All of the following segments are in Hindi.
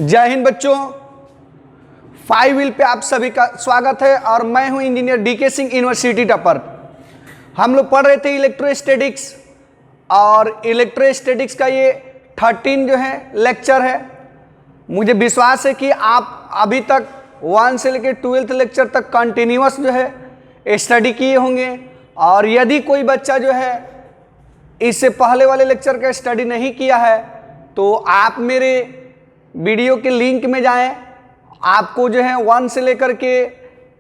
जय हिंद बच्चों, 5 व्हील पे आप सभी का स्वागत है और मैं हूं engineer D K Singh, university topper. हम लोग पढ़ रहे थे इलेक्ट्रोस्टैटिक्स और इलेक्ट्रोस्टैटिक्स का ये 13 जो है लेक्चर है। मुझे विश्वास है कि आप अभी तक 1 से लेकर 12th लेक्चर तक कंटिन्यूअस जो है स्टडी किए होंगे। और यदि कोई बच्चा जो है इससे पहले वाले लेक्चर का स्टडी नहीं किया है तो आप मेरे वीडियो के लिंक में जाएं, आपको जो है 1 से लेकर के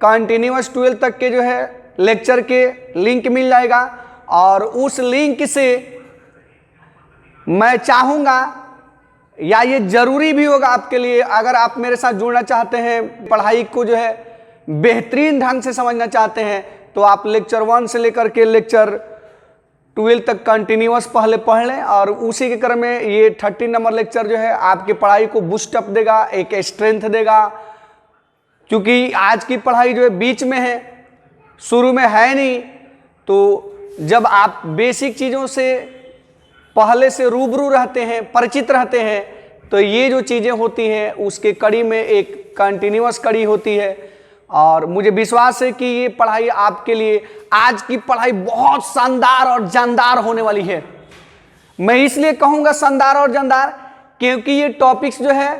कंटिन्यूअस 12 तक के जो है लेक्चर के लिंक मिल जाएगा। और उस लिंक से मैं चाहूँगा, या ये ज़रूरी भी होगा आपके लिए, अगर आप मेरे साथ जुड़ना चाहते हैं, पढ़ाई को जो है बेहतरीन ढंग से समझना चाहते हैं, तो आप लेक्चर 1 से लेकर के लेक्चर 12 तक कंटिन्यूअस पहले पढ़ लें। और उसी के क्रम में ये 13 नंबर लेक्चर जो है आपकी पढ़ाई को बूस्ट अप देगा, एक स्ट्रेंथ देगा। क्योंकि आज की पढ़ाई जो है बीच में है, शुरू में है नहीं। तो जब आप बेसिक चीज़ों से पहले से रूबरू रहते हैं, परिचित रहते हैं, तो ये जो चीज़ें होती हैं उसके कड़ी में एक कंटिन्यूअस कड़ी होती है। और मुझे विश्वास है कि ये पढ़ाई आपके लिए, आज की पढ़ाई बहुत शानदार और जानदार होने वाली है। मैं इसलिए कहूँगा शानदार और जानदार क्योंकि ये टॉपिक्स जो है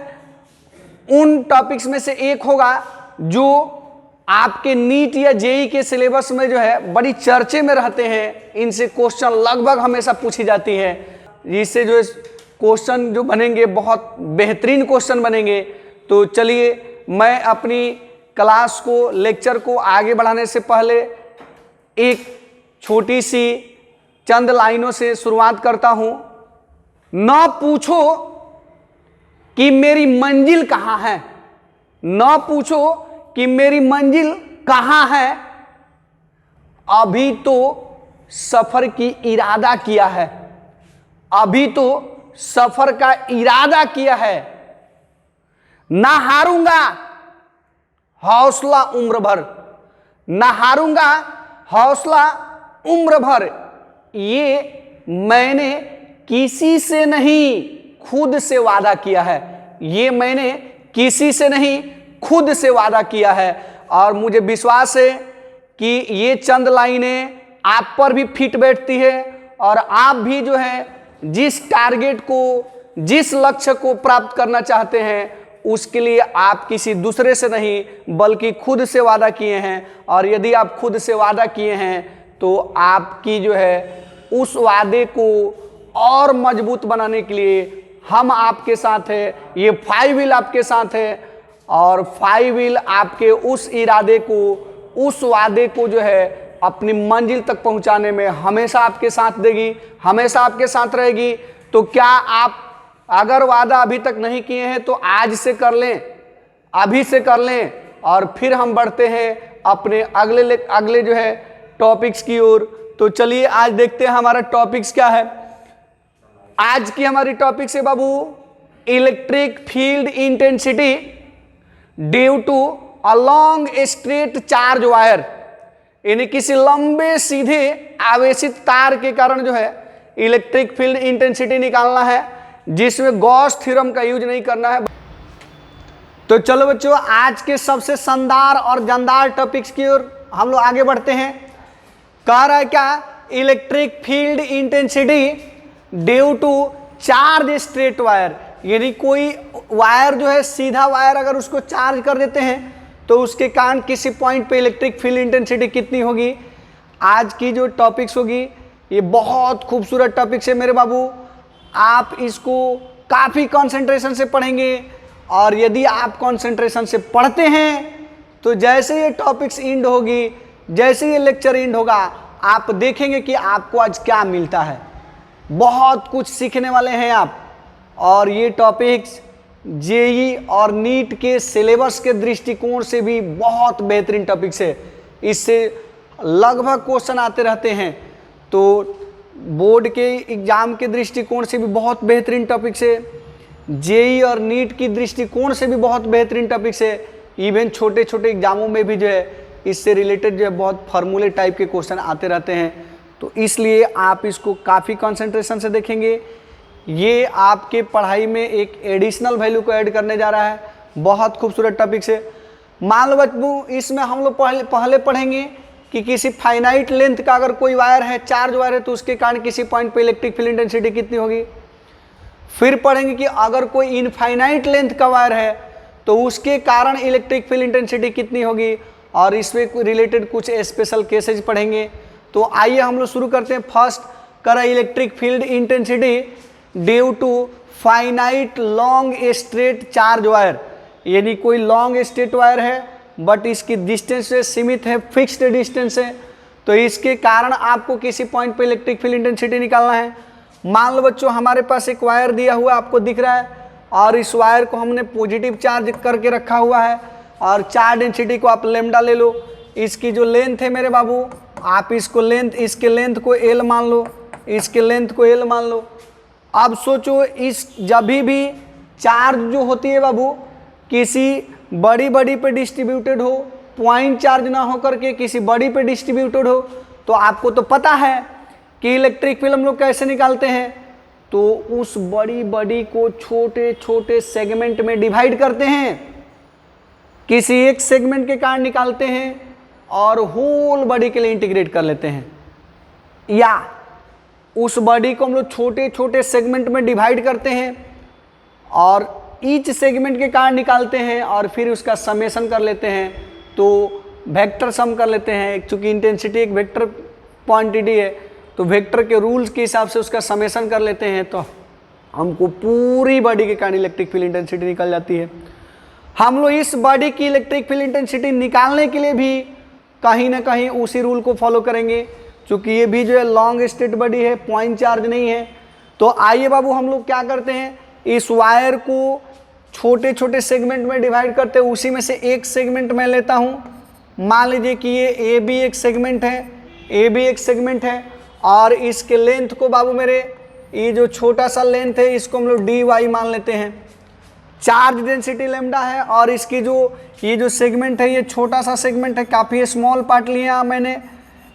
उन टॉपिक्स में से एक होगा जो आपके नीट या जेई के सिलेबस में जो है बड़ी चर्चे में रहते हैं। इनसे क्वेश्चन लगभग हमेशा पूछी जाती है, जिससे जो क्वेश्चन जो बनेंगे बहुत बेहतरीन क्वेश्चन बनेंगे। तो चलिए, मैं अपनी क्लास को, लेक्चर को आगे बढ़ाने से पहले एक छोटी सी चंद लाइनों से शुरुआत करता हूं। ना पूछो कि मेरी मंजिल कहां है, ना पूछो कि मेरी मंजिल कहां है, अभी तो सफर की इरादा किया है, अभी तो सफर का इरादा किया है। ना हारूंगा हौसला उम्र भर, ना हारूंगा हौसला उम्र भर, ये मैंने किसी से नहीं खुद से वादा किया है, ये मैंने किसी से नहीं खुद से वादा किया है। और मुझे विश्वास है कि ये चंद लाइनें आप पर भी फिट बैठती है और आप भी जो है जिस टारगेट को, जिस लक्ष्य को प्राप्त करना चाहते हैं उसके लिए आप किसी दूसरे से नहीं बल्कि खुद से वादा किए हैं। और यदि आप खुद से वादा किए हैं तो आपकी जो है उस वादे को और मजबूत बनाने के लिए हम आपके साथ हैं। ये 5 व्हील आपके साथ है और 5 व्हील आपके उस इरादे को, उस वादे को जो है अपनी मंजिल तक पहुंचाने में हमेशा आपके साथ देगी, हमेशा आपके साथ रहेगी। तो क्या आप अगर वादा अभी तक नहीं किए हैं तो आज से कर लें, अभी से कर लें। और फिर हम बढ़ते हैं अपने अगले जो है टॉपिक्स की ओर। तो चलिए आज देखते हैं हमारा टॉपिक्स क्या है। आज की हमारी टॉपिक्स है बाबू, electric field intensity due to a long straight charge wire. यानी किसी लंबे सीधे आवेशित तार के कारण जो है इलेक्ट्रिक फील्ड इंटेंसिटी निकालना है, जिसमें गॉस थ्योरम का यूज नहीं करना है। तो चलो बच्चों, आज के सबसे शानदार और जानदार टॉपिक्स की ओर हम लोग आगे बढ़ते हैं। कह रहा है क्या, electric field intensity due to charge straight wire. यानी कोई वायर जो है, सीधा वायर, अगर उसको चार्ज कर देते हैं तो उसके कारण किसी पॉइंट पे इलेक्ट्रिक फील्ड इंटेंसिटी कितनी होगी। आज की जो टॉपिक्स होगी ये बहुत खूबसूरत टॉपिक्स है मेरे बाबू। आप इसको काफ़ी कंसंट्रेशन से पढ़ेंगे और यदि आप कंसंट्रेशन से पढ़ते हैं तो जैसे ये टॉपिक्स इंड होगी, जैसे ये लेक्चर इंड होगा, आप देखेंगे कि आपको आज क्या मिलता है। बहुत कुछ सीखने वाले हैं आप। और ये टॉपिक्स जेई और नीट के सिलेबस के दृष्टिकोण से भी बहुत बेहतरीन टॉपिक्स है। इससे लगभग क्वेश्चन आते रहते हैं। तो बोर्ड के एग्जाम के दृष्टिकोण से भी बहुत बेहतरीन टॉपिक्स है, जेई और नीट की दृष्टिकोण से भी बहुत बेहतरीन टॉपिक्स है। इवन छोटे छोटे एग्जामों में भी जो है इससे रिलेटेड जो है बहुत फार्मूले टाइप के क्वेश्चन आते रहते हैं। तो इसलिए आप इसको काफ़ी कंसंट्रेशन से देखेंगे। ये आपके पढ़ाई में एक एडिशनल वैल्यू को ऐड करने जा रहा है। बहुत खूबसूरत टॉपिक से। मान लो बच्चों, इसमें हम लोग पहले पढ़ेंगे कि किसी फाइनाइट लेंथ का अगर कोई वायर है, चार्ज वायर है, तो उसके कारण किसी पॉइंट पे इलेक्ट्रिक फील्ड इंटेंसिटी कितनी होगी। फिर पढ़ेंगे कि अगर कोई इनफाइनाइट लेंथ का वायर है तो उसके कारण इलेक्ट्रिक फील्ड इंटेंसिटी कितनी होगी, और इसमें रिलेटेड कुछ स्पेशल केसेज पढ़ेंगे। तो आइए हम लोग शुरू करते हैं। फर्स्ट कर electric field intensity due to finite long straight charge wire. यानी कोई लॉन्ग स्ट्रेट वायर है बट इसकी डिस्टेंस से सीमित है, फिक्स्ड डिस्टेंस है, तो इसके कारण आपको किसी पॉइंट पे इलेक्ट्रिक फील्ड इंटेंसिटी निकालना है। मान लो बच्चों, हमारे पास एक वायर दिया हुआ आपको दिख रहा है, और इस वायर को हमने पॉजिटिव चार्ज करके रखा हुआ है, और चार्ज डेंसिटी को आप लेमडा ले लो। इसकी जो लेंथ है मेरे बाबू, आप इसके लेंथ को एल मान लो, इसके लेंथ को एल मान लो। अब सोचो, इस जब भी चार्ज जो होती है बाबू किसी बड़ी पे डिस्ट्रीब्यूटेड हो, पॉइंट चार्ज ना हो करके किसी बड़ी पे डिस्ट्रीब्यूटेड हो, तो आपको तो पता है कि इलेक्ट्रिक फील्ड हम लोग कैसे निकालते हैं। तो उस बड़ी को छोटे छोटे सेगमेंट में डिवाइड करते हैं, किसी एक सेगमेंट के कारण निकालते हैं और होल बॉडी के लिए इंटीग्रेट कर लेते हैं, या उस बॉडी को हम लोग छोटे छोटे सेगमेंट में डिवाइड करते हैं और ईच सेगमेंट के कारण निकालते हैं, और फिर उसका समेशन कर लेते हैं, तो वेक्टर सम कर लेते हैं। चूंकि इंटेंसिटी एक वेक्टर क्वांटिटी है, तो वेक्टर के रूल्स के हिसाब से उसका समेशन कर लेते हैं, तो हमको पूरी बॉडी के कारण इलेक्ट्रिक फील्ड इंटेंसिटी निकल जाती है। हम लोग इस बॉडी की इलेक्ट्रिक फील्ड इंटेंसिटी निकालने के लिए भी कहीं ना कहीं उसी रूल को फॉलो करेंगे, चूंकि ये भी जो है लॉन्ग स्ट्रेट बॉडी है, पॉइंट चार्ज नहीं है। तो आइए बाबू, हम लोग क्या करते हैं, इस वायर को छोटे छोटे सेगमेंट में डिवाइड करते हैं। उसी में से एक सेगमेंट मैं लेता हूं। मान लीजिए कि ये ए बी एक सेगमेंट है, ए बी एक सेगमेंट है, और इसके लेंथ को बाबू मेरे, ये जो छोटा सा लेंथ है इसको हम लोग डी वाई मान लेते हैं। चार्ज डेंसिटी लेमडा है, और इसकी ये जो सेगमेंट है, ये छोटा सा सेगमेंट है, काफ़ी स्मॉल पार्ट लिया मैंने।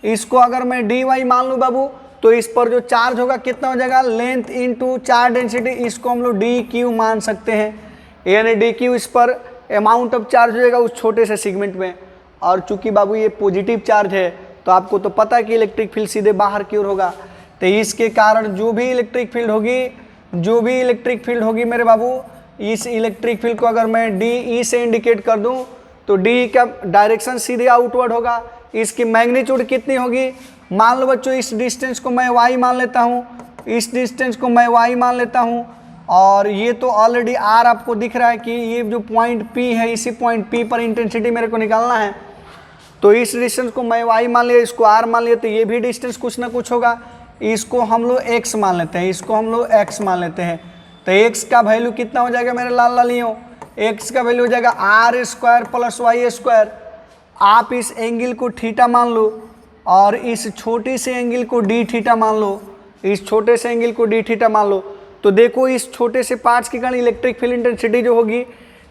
इसको अगर मैं डी वाई मान लूँ बाबू, तो इस पर जो चार्ज होगा कितना हो जाएगा, लेंथ इंटू चार्ज डेंसिटी, इसको हम लोग डी क्यू मान सकते हैं। यानी डी क्यू इस पर अमाउंट ऑफ चार्ज हो जाएगा उस छोटे से सेगमेंट में। और चूंकि बाबू ये पॉजिटिव चार्ज है, तो आपको तो पता है कि इलेक्ट्रिक फील्ड सीधे बाहर की ओर होगा, तो इसके कारण जो भी इलेक्ट्रिक फील्ड होगी मेरे बाबू, इस इलेक्ट्रिक फील्ड को अगर मैं डी ई से इंडिकेट कर दूं, तो डी का डायरेक्शन सीधे आउटवर्ड होगा। इसकी मैग्नीट्यूड कितनी होगी, मान लो बच्चों, इस डिस्टेंस को मैं y मान लेता हूँ, इस डिस्टेंस को मैं y मान लेता हूँ, और ये तो ऑलरेडी r आपको दिख रहा है कि ये जो पॉइंट P है, इसी पॉइंट P पर इंटेंसिटी मेरे को निकालना है। तो इस डिस्टेंस को मैं y मान लिया, इसको r मान लिया, तो ये भी डिस्टेंस कुछ ना कुछ होगा। इसको हम लोग x मान लेते हैं, इसको हम लोग x मान लेते हैं। तो x का वैल्यू कितना हो जाएगा मेरे लाल लालियों, x का वैल्यू हो जाएगा r square plus Y square. आप इस एंगल को थीटा मान लो, और इस छोटी से एंगल को डी थीटा मान लो, इस छोटे से एंगल को डी थीटा मान लो। तो देखो, इस छोटे से पार्ट्स के कारण इलेक्ट्रिक फील्ड इंटेंसिटी जो होगी,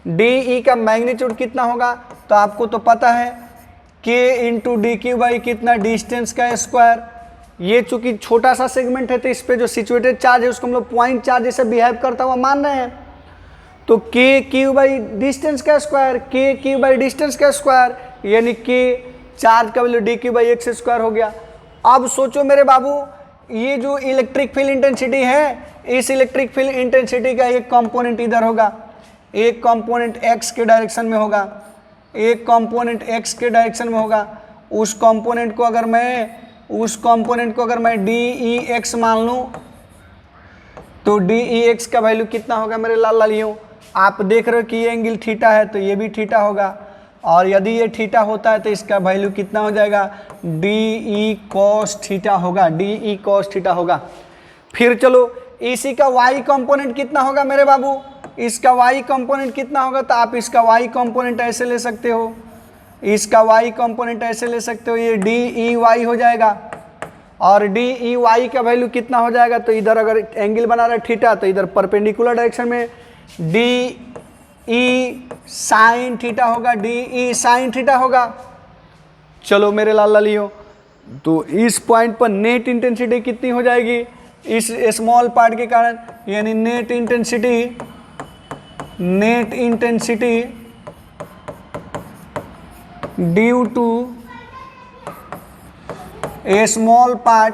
डी ई का मैग्नीट्यूड कितना होगा, तो आपको तो पता है के इंटू डी क्यू बाई कितना, डिस्टेंस का स्क्वायर। ये चूंकि छोटा सा सेगमेंट है, तो इस पर जो सिचुएटेड चार्ज है उसको हम लोग पॉइंट चार्ज जैसे बिहेव करता हुआ मान रहे हैं। तो के क्यू बाई डिस्टेंस का स्क्वायर, के क्यू बाई डिस्टेंस का स्क्वायर, यानी के चार्ज का value D Q by x square हो गया। अब सोचो मेरे बाबू, ये जो इलेक्ट्रिक फील्ड इंटेंसिटी है, इस इलेक्ट्रिक फील्ड इंटेंसिटी का एक कंपोनेंट इधर होगा, एक कंपोनेंट एक्स के डायरेक्शन में होगा, एक कंपोनेंट एक्स के डायरेक्शन में होगा। उस कंपोनेंट को अगर मैं डी ई एक्स मान लूँ, तो डी ई एक्स का वैल्यू कितना होगा मेरे लाल लालियों। आप देख रहे हो कि ये एंगल थीटा है, तो ये भी थीटा होगा, और यदि ये थीटा होता है तो इसका वैल्यू कितना हो जाएगा, डी ई कॉस थीटा होगा, डी ई कॉस थीटा होगा। फिर चलो, इसी का y कंपोनेंट कितना होगा मेरे बाबू, इसका y कंपोनेंट कितना होगा, तो आप इसका y कंपोनेंट ऐसे ले सकते हो, इसका y कंपोनेंट ऐसे ले सकते हो, ये डी ई वाई हो जाएगा। और डी ई वाई का वैल्यू कितना हो जाएगा, तो इधर अगर एंगल बना रहा है थीटा, तो इधर परपेंडिकुलर डायरेक्शन में डी ई साइन थीटा होगा, डी ई साइन थीटा होगा। चलो मेरे लाल लालियों, तो इस पॉइंट पर नेट इंटेंसिटी कितनी हो जाएगी, इस स्मॉल पार्ट के कारण, यानी net intensity due to a small part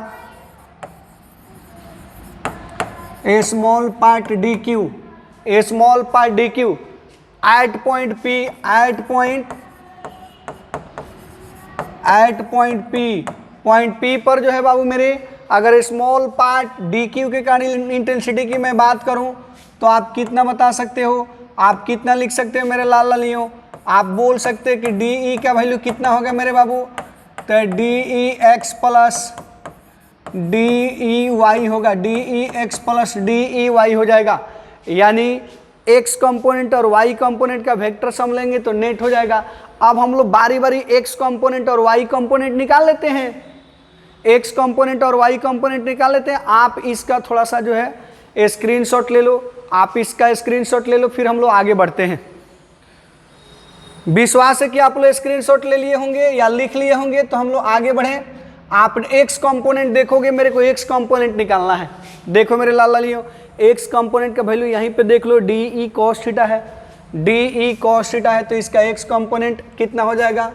D Q at point P पर जो है बाबू मेरे, अगर स्मॉल पार्ट डी क्यू के कारण इंटेंसिटी की मैं बात करूं तो आप कितना बता सकते हो, आप कितना लिख सकते हो मेरे लाल लालियों? आप बोल सकते हैं कि डी ई का वैल्यू कितना होगा मेरे बाबू? तो D E X plus D E Y होगा, D E X plus D E Y हो जाएगा। यानी एक्स कंपोनेंट और वाई कंपोनेंट का वेक्टर सम लेंगे तो नेट हो जाएगा। अब हम लोग बारी बारी एक्स कंपोनेंट और वाई कंपोनेंट निकाल लेते हैं, एक्स कंपोनेंट और वाई कंपोनेंट निकाल लेते हैं। आप इसका थोड़ा सा जो है स्क्रीनशॉट ले लो, आप इसका स्क्रीनशॉट ले लो, फिर हम लोग आगे बढ़ते हैं। विश्वास है कि आप लोग स्क्रीनशॉट ले लिए होंगे या लिख लिए होंगे, तो हम लोग आगे बढ़ें। आप एक्स कंपोनेंट देखोगे, मेरे को एक्स कंपोनेंट निकालना है। देखो मेरे लाल लालियों, एक्स कंपोनेंट का वैल्यू यहीं पे देख लो, डी ई कॉस थीटा है, डी ई कॉस थीटा है, तो इसका एक्स कंपोनेंट कितना हो जाएगा?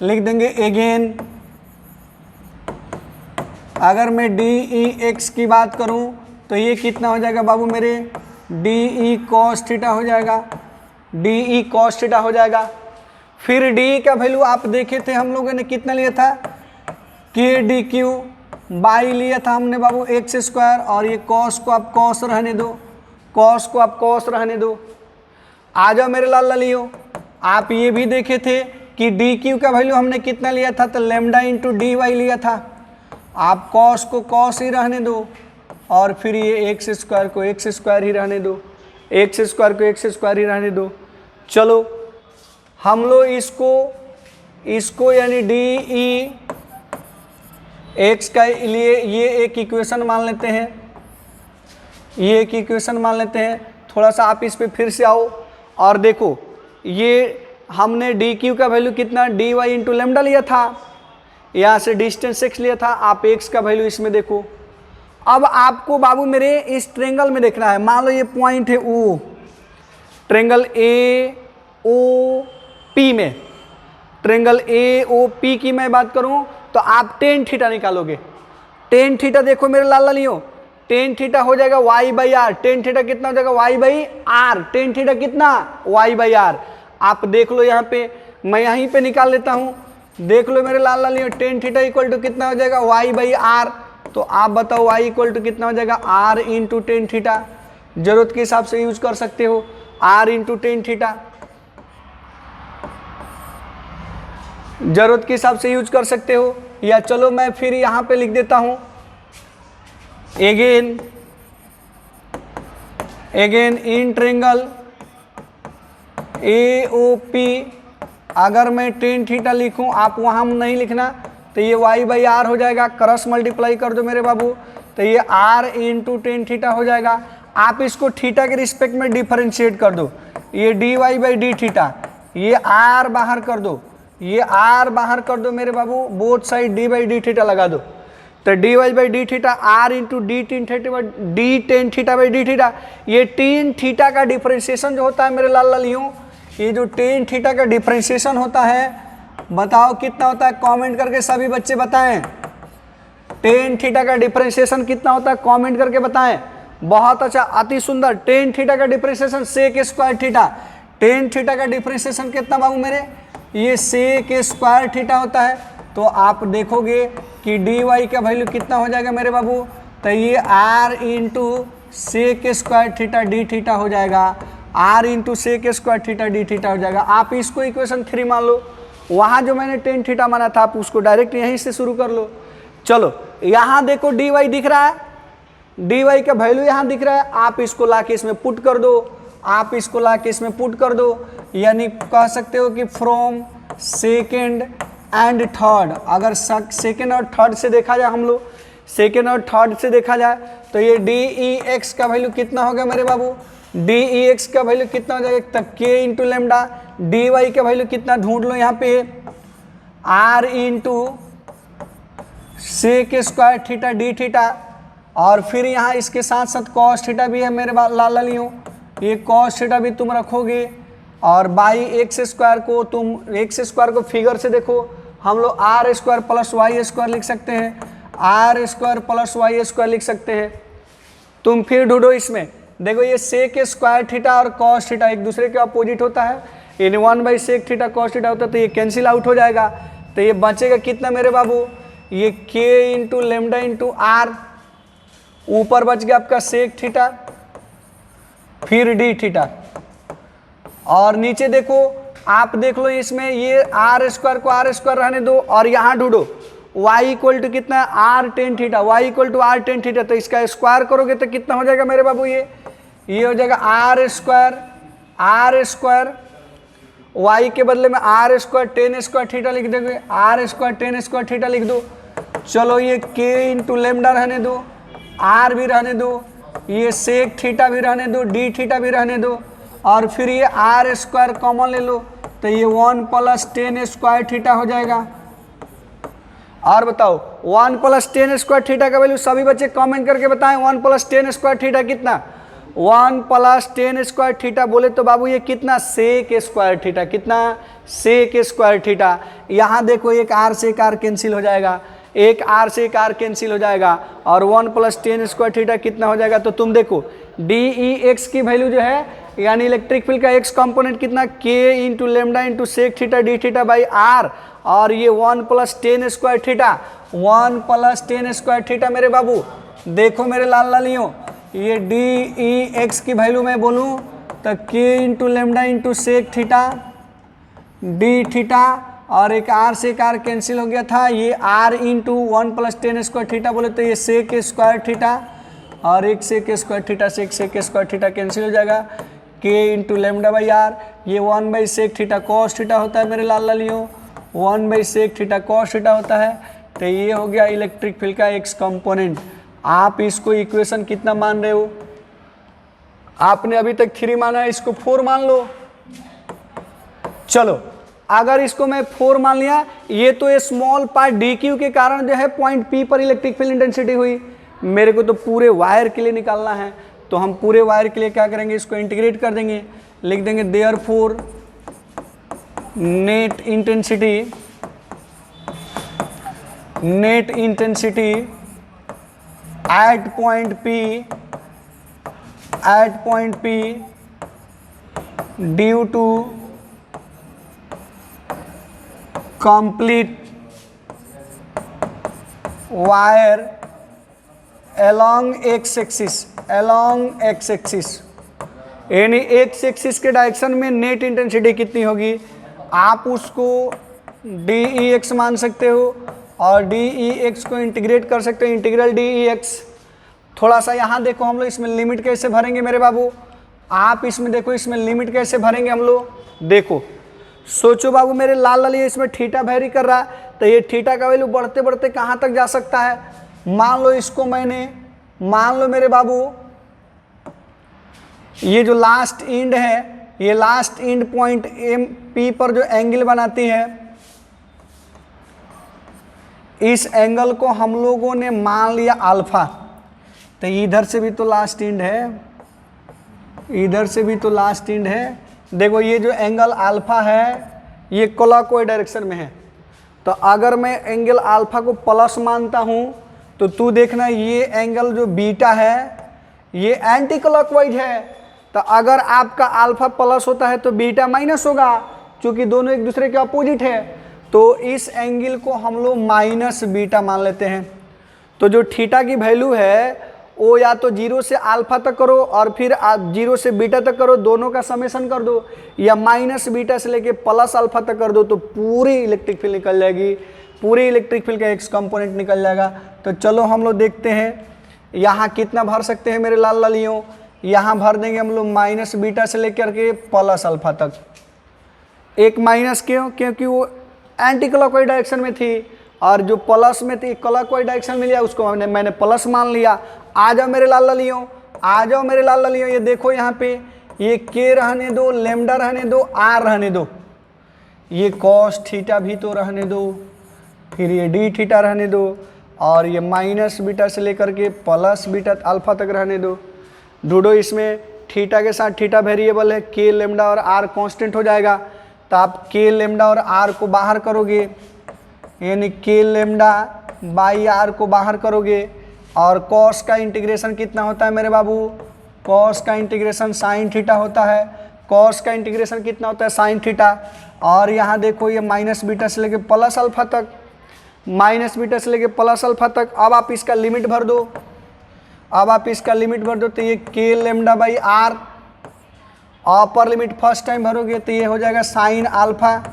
लिख देंगे अगेन, अगर मैं डी ई एक्स की बात करूं तो ये कितना हो जाएगा बाबू मेरे? डी ई कॉस थीटा हो जाएगा, डी ई कॉस थीटा हो जाएगा। फिर डी का वैल्यू आप देखे थे हम लोगों ने कितना लिया था? के डी क्यू बाई लिया था हमने बाबू एक्स स्क्वायर, और ये कॉस को आप कॉस रहने दो, कॉस को आप कॉस रहने दो। आ जाओ मेरे लाल लालियों, आप ये भी देखे थे कि डी क्यू का वैल्यू हमने कितना लिया था? तो लेमडा इंटू डी वाई लिया था। आप कॉस को कॉस ही रहने दो, और फिर ये एक्स स्क्वायर को एक्स स्क्वायर ही रहने दो, एक्स स्क्वायर को एक्स स्क्वायर ही रहने दो। चलो हम लोग इसको यानी डी ई एक्स का लिए ये एक इक्वेशन मान लेते हैं, ये एक इक्वेशन मान लेते हैं। थोड़ा सा आप इस पे फिर से आओ और देखो, ये हमने डी क्यू का वैल्यू कितना? डी वाई इंटू लेमडा लिया था, यहाँ से डिस्टेंस एक्स लिया था। आप एक्स का वैल्यू इसमें देखो। अब आपको बाबू मेरे इस ट्रेंगल में देखना है। मान लो ये पॉइंट है O, triangle A O P में, ट्रेंगल ए ओ पी की मैं बात करूं तो आप टेन थीटा निकालोगे। टेन थीटा देखो मेरे लाल लालियों, टेन थीटा हो जाएगा Y by R. Tan theta कितना हो जाएगा? Y by R. Tan theta कितना? Y by R. आप देख लो यहाँ पे, मैं यहीं पे निकाल लेता हूँ, देख लो मेरे लाल लालियों, टेन थीटा इक्वल टू कितना हो जाएगा? Y by R. तो आप बताओ वाई इक्वल टू कितना हो जाएगा? R into tan theta. जरूरत के हिसाब से यूज कर सकते हो, आर इंटू टेन थीटा, जरूरत के हिसाब से यूज कर सकते हो। या चलो मैं फिर यहाँ पे लिख देता हूँ again in triangle A O P, अगर मैं टेन थीटा लिखूँ, आप वहाँ नहीं लिखना, तो ये वाई बाई आर हो जाएगा। क्रॉस मल्टीप्लाई कर दो मेरे बाबू, तो ये आर इंटू टेन थीटा हो जाएगा। आप इसको थीटा के रिस्पेक्ट में डिफरेंशिएट कर दो, ये D Y by D theta, ये आर बाहर कर दो, ये आर बाहर कर दो मेरे बाबू, both side D by D theta लगा दो। तो D Y by D theta R into D tan theta D tan theta by D theta. ये टेन थीटा का डिफरेंशिएशन जो होता है मेरे लाल लालियों, ये जो टेन थीटा का डिफरेंशिएशन होता है, बताओ कितना होता है? कमेंट करके सभी बच्चे बताएं, टेन थीटा का डिफरेंशिएशन कितना होता है? कमेंट करके बताएं। बहुत अच्छा, अति सुंदर। टेन थीटा का differentiation sec square theta. Tan theta का डिफरेंशिएशन कितना बाबू मेरे? ये सेक स्क्वायर थीटा होता है। तो आप देखोगे कि डी वाई का वैल्यू कितना हो जाएगा मेरे बाबू? तो ये R into sec square theta D theta हो जाएगा, R into sec square theta D theta हो जाएगा। आप इसको इक्वेशन 3 मान लो, वहाँ जो मैंने टेन थीटा माना था आप उसको डायरेक्ट यहीं से शुरू कर लो। चलो यहाँ देखो डी वाई दिख रहा है, डी वाई का वैल्यू यहाँ दिख रहा है। आप इसको ला के इसमें पुट कर दो, आप इसको ला के इसमें पुट कर दो, यानी कह सकते हो कि फ्रॉम सेकेंड एंड थर्ड, अगर सेकेंड और थर्ड से देखा जाए, हम लोग सेकेंड और थर्ड से देखा जाए, तो ये डी ई एक्स का वैल्यू कितना होगा मेरे बाबू? डी ई एक्स का वैल्यू कितना हो जाएगा? तब K into lambda. D Y का वैल्यू कितना ढूंढ लो यहाँ पे? R into sec square theta D theta. और फिर यहाँ इसके साथ साथ कॉस थीटा भी है मेरे लाल लालियों, ये कॉस थीटा भी तुम रखोगे। और बाई एक्स स्क्वायर को तुम एक्स स्क्वायर को फिगर से देखो, हम लोग R square plus Y square लिख सकते हैं, R square plus Y square लिख सकते हैं। तुम फिर ढूंढो इसमें, देखो ये सेक स्क्वायर थीटा और कॉस थीटा एक दूसरे के अपोजिट होता है, इन 1/sec थीटा कॉस थीटा होता है, तो ये कैंसिल आउट हो जाएगा। तो ये बचेगा कितना मेरे बाबू, ये k into lambda into R, ऊपर बच गया आपका सेक थीटा फिर डी थीटा, और नीचे देखो आप देख लो इसमें ये आर स्क्वायर को आर स्क्वायर रहने दो, और यहाँ ढूंढो y इक्वल टू कितना है R tan theta, y equal to R tan theta, तो इसका स्क्वायर करोगे तो कितना हो जाएगा मेरे बाबू, ये हो जाएगा आर स्क्वायर y के बदले में R square tan square theta लिख दोगे, R square tan square theta लिख दो। चलो ये k इंटू लेमडा रहने दो, r भी रहने दो, ये सेक थीटा भी रहने दो, डी थीटा भी रहने दो, और फिर ये आर स्क्वायर कॉमन ले लो, तो ये 1+10 स्क्वायर थीटा हो जाएगा। और बताओ 1+10 स्क्वायर थीटा का वैल्यू सभी बच्चे कमेंट करके बताएं, 1+10 स्क्वायर थीटा कितना, 1+10 स्क्वायर थीटा बोले तो बाबू ये कितना सेक स्क्वायर थीटा, कितना सेक स्क्वायर थीटा। यहाँ देखो एक आर से एक आर कैंसिल हो जाएगा, एक आर से एक आर कैंसिल हो जाएगा, और 1+10 स्क्वायर थीटा कितना हो जाएगा, तो तुम देखो डी ई एक्स की वैल्यू जो है यानी इलेक्ट्रिक फील्ड का एक्स कंपोनेंट कितना k into lambda into sec theta D theta by R, और ये 1+10 स्क्वायर थीटा, 1+10 स्क्वायर थीटा मेरे बाबू। देखो मेरे लाल लालियों, ये डी ई एक्स की वैल्यू मैं बोलूँ तो k into lambda into sec theta D theta, और एक आर से एक आर कैंसिल हो गया था, ये r इंटू 1+10 स्क्वायर थीटा बोले तो ये सेक स्क्वायर थीटा, और एक सेक स्क्वायर थीटा से एक सेक स्क्वायर थीटा कैंसिल हो जाएगा, k into lambda by R, ये 1/sec थीटा कॉस थीटा होता है मेरे लाल लालियों, 1/sec थीटा कॉस थीटा होता है। तो ये हो गया इलेक्ट्रिक फील्ड का एक्स कंपोनेंट। आप इसको इक्वेशन कितना मान रहे हो, आपने अभी तक 3 माना है, इसको 4 मान लो। चलो अगर इसको मैं 4 मान लिया, ये तो स्मॉल पार्ट डी क्यू के कारण जो है पॉइंट पी पर इलेक्ट्रिक फील्ड इंटेंसिटी हुई, मेरे को तो पूरे वायर के लिए निकालना है, तो हम पूरे वायर के लिए क्या करेंगे, इसको इंटीग्रेट कर देंगे, लिख देंगे therefore net intensity at point P due to complete wire along x axis, यानी x एक्सिस के डायरेक्शन में नेट इंटेंसिटी कितनी होगी, आप उसको डी ई एक्स मान सकते हो, और डी ई एक्स को इंटीग्रेट कर सकते हो, इंटीग्रल डी ई एक्स। थोड़ा सा यहाँ देखो हम लोग इसमें लिमिट कैसे भरेंगे मेरे बाबू, आप इसमें देखो इसमें लिमिट कैसे भरेंगे हम लोग, देखो सोचो बाबू मेरे लाल लाल, इसमें थीटा वेरी कर रहा है, तो ये थीटा का वैल्यू बढ़ते बढ़ते कहाँ तक जा सकता है, मान लो इसको मैंने, मान लो मेरे बाबू ये जो लास्ट इंड है, ये last end point M P पर जो एंगल बनाती है, इस एंगल को हम लोगों ने मान लिया अल्फा, तो इधर से भी तो लास्ट इंड है, इधर से भी तो लास्ट इंड है। देखो ये जो एंगल अल्फा है ये क्लॉकवाइज डायरेक्शन में है, तो अगर मैं एंगल अल्फा को प्लस मानता हूँ तो तू देखना ये एंगल जो बीटा है ये एंटी क्लॉकवाइज है, तो अगर आपका अल्फा प्लस होता है तो बीटा माइनस होगा, क्योंकि दोनों एक दूसरे के अपोजिट है, तो इस एंगल को हम लोग माइनस बीटा मान लेते हैं। तो जो थीटा की वैल्यू है वो या तो 0 से अल्फा तक करो और फिर 0 से बीटा तक करो, दोनों का समेशन कर दो, या माइनस बीटा से लेके प्लस अल्फा तक कर दो, तो पूरी इलेक्ट्रिक फील्ड निकल जाएगी, पूरी इलेक्ट्रिक फील्ड का एक्स कंपोनेंट निकल जाएगा। तो चलो हम लोग देखते हैं यहाँ कितना भर सकते हैं मेरे लाल लालियों, यहाँ भर देंगे हम लोग माइनस बीटा से लेकर के प्लस अल्फा तक। एक माइनस क्यों, क्योंकि वो एंटी क्लॉकवाइज डायरेक्शन में थी, और जो प्लस में थी क्लॉकवाइज डायरेक्शन में लिया उसको मैंने प्लस मान लिया। आ जाओ मेरे लाल लालियों, आ जाओ मेरे लाल लालियों, ये देखो यहाँ पे ये के रहने दो, लेमडा रहने दो, आर रहने दो, ये कॉस थीटा भी तो रहने दो, फिर ये डी थीटा रहने दो, और ये माइनस बीटा से लेकर के प्लस बीटा अल्फा तक रहने दो। ढूंढो इसमें थीटा के साथ थीटा वेरिएबल है, के लेमडा और आर कांस्टेंट हो जाएगा, तो आप के लेमडा और आर को बाहर करोगे, यानी के लेमडा बाई आर को बाहर करोगे। और कॉस का इंटीग्रेशन कितना होता है मेरे बाबू? कॉस का इंटीग्रेशन साइन थीटा होता है। कॉस का इंटीग्रेशन कितना होता है? Sine theta. और यहाँ देखो ये माइनस बीटा से लेके प्लस अल्फा तक, माइनस बीटा से लेके प्लस अल्फा तक। अब आप इसका लिमिट भर दो, अब आप इसका लिमिट भर दो, तो ये K lambda by R upper limit first time भरोगे तो ये हो जाएगा साइन अल्फा,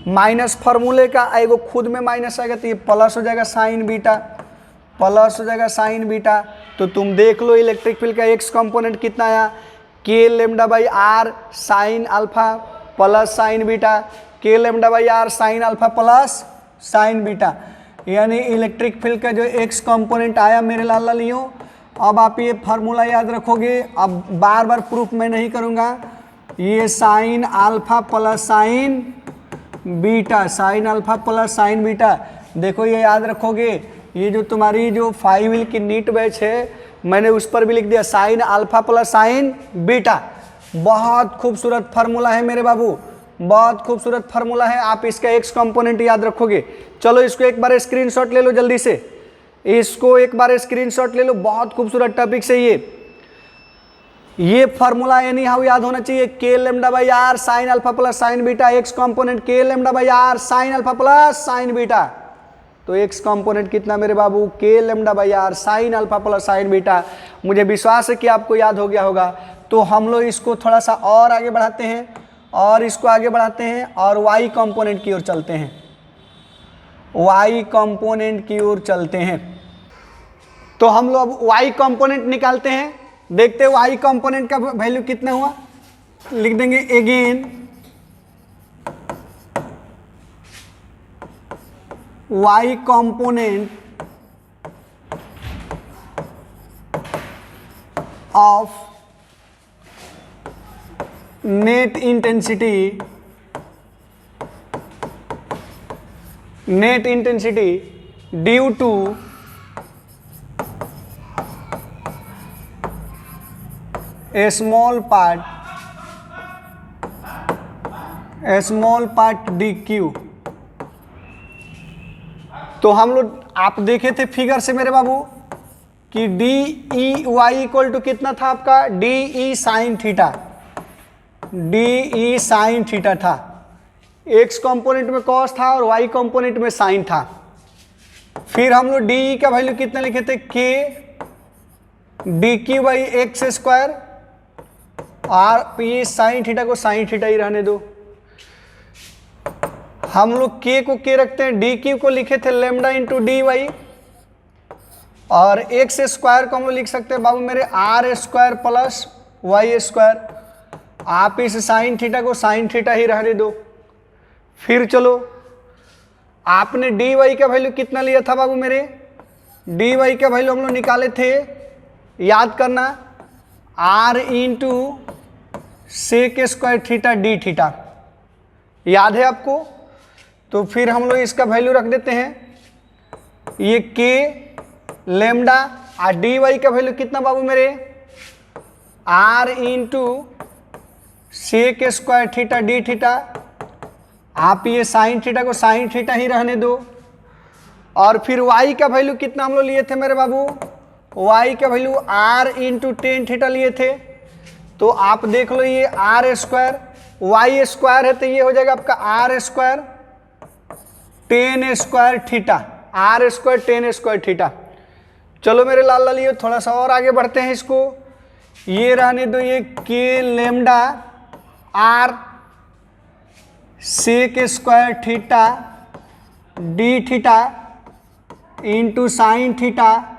माइनस फार्मूले का एगो खुद में माइनस आएगा तो ये प्लस हो जाएगा साइन बीटा, प्लस हो जाएगा साइन बीटा। तो तुम देख लो इलेक्ट्रिक फील्ड का एक्स कंपोनेंट कितना आया, K lambda by R sine alpha plus sine beta, K lambda by R sine alpha plus sine beta. यानी इलेक्ट्रिक फील्ड का जो एक्स कंपोनेंट आया मेरे लाल लालियों, अब आप ये फार्मूला याद रखोगे। अब बार बार प्रूफ मैं नहीं करूँगा। ये sign alpha plus sine beta, sine alpha plus sine beta, देखो ये याद रखोगे। ये जो तुम्हारी जो 5 व्हील की नीट बैच है, मैंने उस पर भी लिख दिया sign alpha plus sine beta. बहुत खूबसूरत फार्मूला है मेरे बाबू, बहुत खूबसूरत फार्मूला है। आप इसका एक्स कंपोनेंट याद रखोगे। चलो इसको एक बार स्क्रीनशॉट ले लो जल्दी से, इसको एक बार स्क्रीनशॉट ले लो। बहुत खूबसूरत टॉपिक से ये फार्मूला एनी हाउ याद होना चाहिए। K lambda by R sine alpha plus sine beta, X component K lambda by R sine alpha plus sine beta. तो एक्स कंपोनेंट कितना मेरे बाबू? K lambda by R sine alpha plus sine beta. मुझे विश्वास है कि आपको याद हो गया होगा। तो हम लोग इसको थोड़ा सा और आगे बढ़ाते हैं, और इसको आगे बढ़ाते हैं और वाई कंपोनेंट की ओर चलते हैं, वाई कंपोनेंट की ओर चलते हैं। तो हम लोग अब वाई कंपोनेंट निकालते हैं। देखते हैं वाई कंपोनेंट का वैल्यू कितना हुआ। लिख देंगे again Y component of net intensity due to a small part dq। तो हम लोग आप देखे थे फिगर से मेरे बाबू कि D E Y equal to कितना था आपका? D E sine theta, D E sine theta था। एक्स कंपोनेंट में कॉस था और वाई कंपोनेंट में साइन था। फिर हम लोग डी ई का वैल्यू कितना लिखे थे? के D Q by x square, और ये साइन थीटा को साइन थीटा ही रहने दो। हम लोग के को के रखते हैं, डी क्यू को लिखे थे लेमडा इंटू डी वाई, और एक्स स्क्वायर को हम लोग लिख सकते हैं बाबू मेरे R square plus Y square. आप इस साइन थीटा को साइन थीटा ही रहने दो। फिर चलो आपने डी वाई का वैल्यू कितना लिया था बाबू मेरे? डी वाई का वैल्यू हम लोग निकाले थे, याद करना, R into sec square theta D theta, याद है आपको? तो फिर हम लोग इसका वैल्यू रख देते हैं, ये के लेमडा, और डी वाई का वैल्यू कितना बाबू मेरे? R into sec square theta D theta. आप ये साइन थीटा को साइन थीटा ही रहने दो। और फिर वाई का वैल्यू कितना हम लोग लिए थे मेरे बाबू? वाई का value R into tan theta लिए थे। तो आप देख लो ये आर स्क्वायर वाई स्क्वायर है, तो ये हो जाएगा आपका R square tan square theta, R square tan square theta. चलो मेरे लाल लालियो थोड़ा सा और आगे बढ़ते हैं इसको। ये रहने दो ये K lambda R sec square theta D theta into sine theta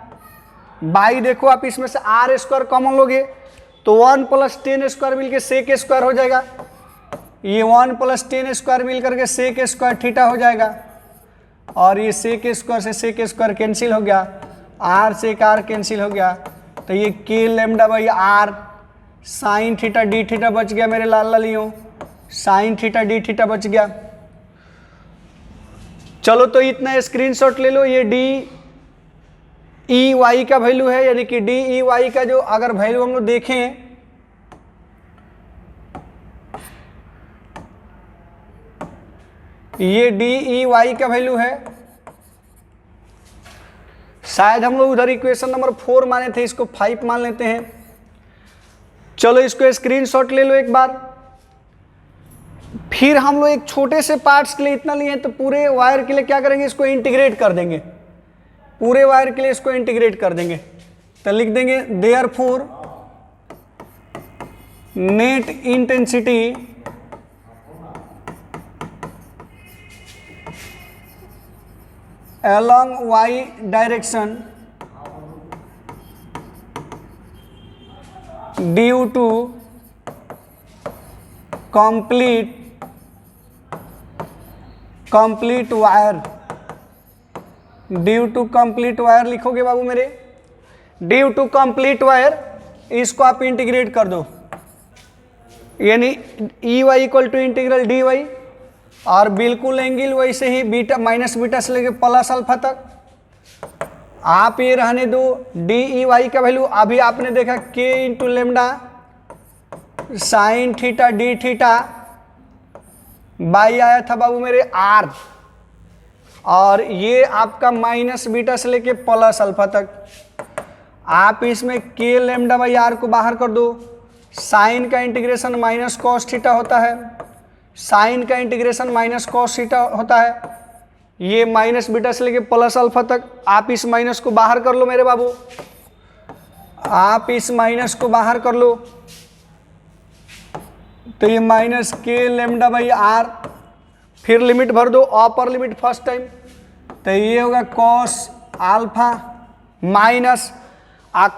by, देखो आप इसमें से आर स्क्वायर कॉमन लोगे तो 1 प्लस 10 स्क्वायर मिलकर सेक स्क्वायर हो जाएगा। ये 1 प्लस 10 स्क्वायर मिल करके सेक स्क्वायर थीटा हो जाएगा, और ये सेक स्क्वायर से सेक स्क्वायर कैंसिल हो गया, आर से एक आर कैंसिल हो गया। तो ये K lambda by R sine theta D theta बच गया मेरे लाल लालियों, साइन थीटा डी थीटा बच गया। चलो तो इतना स्क्रीनशॉट ले लो, ये डी ई वाई का वैल्यू है, यानी कि डी ई वाई का जो अगर वैल्यू हम लोग देखें, ये डी ई वाई का वैल्यू है। शायद हम लोग उधर इक्वेशन नंबर 4 माने थे, इसको 5 मान लेते हैं। चलो इसको स्क्रीनशॉट ले लो एक बार। फिर हम लोग एक छोटे से पार्ट्स के लिए इतना लिए हैं, तो पूरे वायर के लिए क्या करेंगे, इसको इंटीग्रेट कर देंगे। पूरे वायर के लिए इसको इंटीग्रेट कर देंगे, तो लिख देंगे therefore net intensity along y direction due to complete wire, due to complete wire लिखोगे बाबू मेरे, ड्यू टू कंप्लीट वायर, इसको आप इंटीग्रेट कर दो, यानी E Y equal to integral D Y, और बिल्कुल एंगल वैसे ही बीटा माइनस बीटा से लेके प्लस अल्फा तक। आप ये रहने दो डी ई वाई का वैल्यू, अभी आपने देखा के into lambda sign theta D theta by आया था बाबू मेरे आर, और ये आपका माइनस बीटा से लेके प्लस अल्फा तक। आप इसमें के लेमडा बाई आर को बाहर कर दो, साइन का इंटीग्रेशन माइनस कॉस थीटा होता है, साइन का इंटीग्रेशन माइनस कॉस थीटा होता है, ये माइनस बीटा से लेके प्लस अल्फा तक। आप इस माइनस को बाहर कर लो मेरे बाबू, आप इस माइनस को बाहर कर लो, तो ये माइनस के लेमडा बाई आर, फिर लिमिट भर दो, अपर लिमिट फर्स्ट टाइम, तो ये होगा cos alpha minus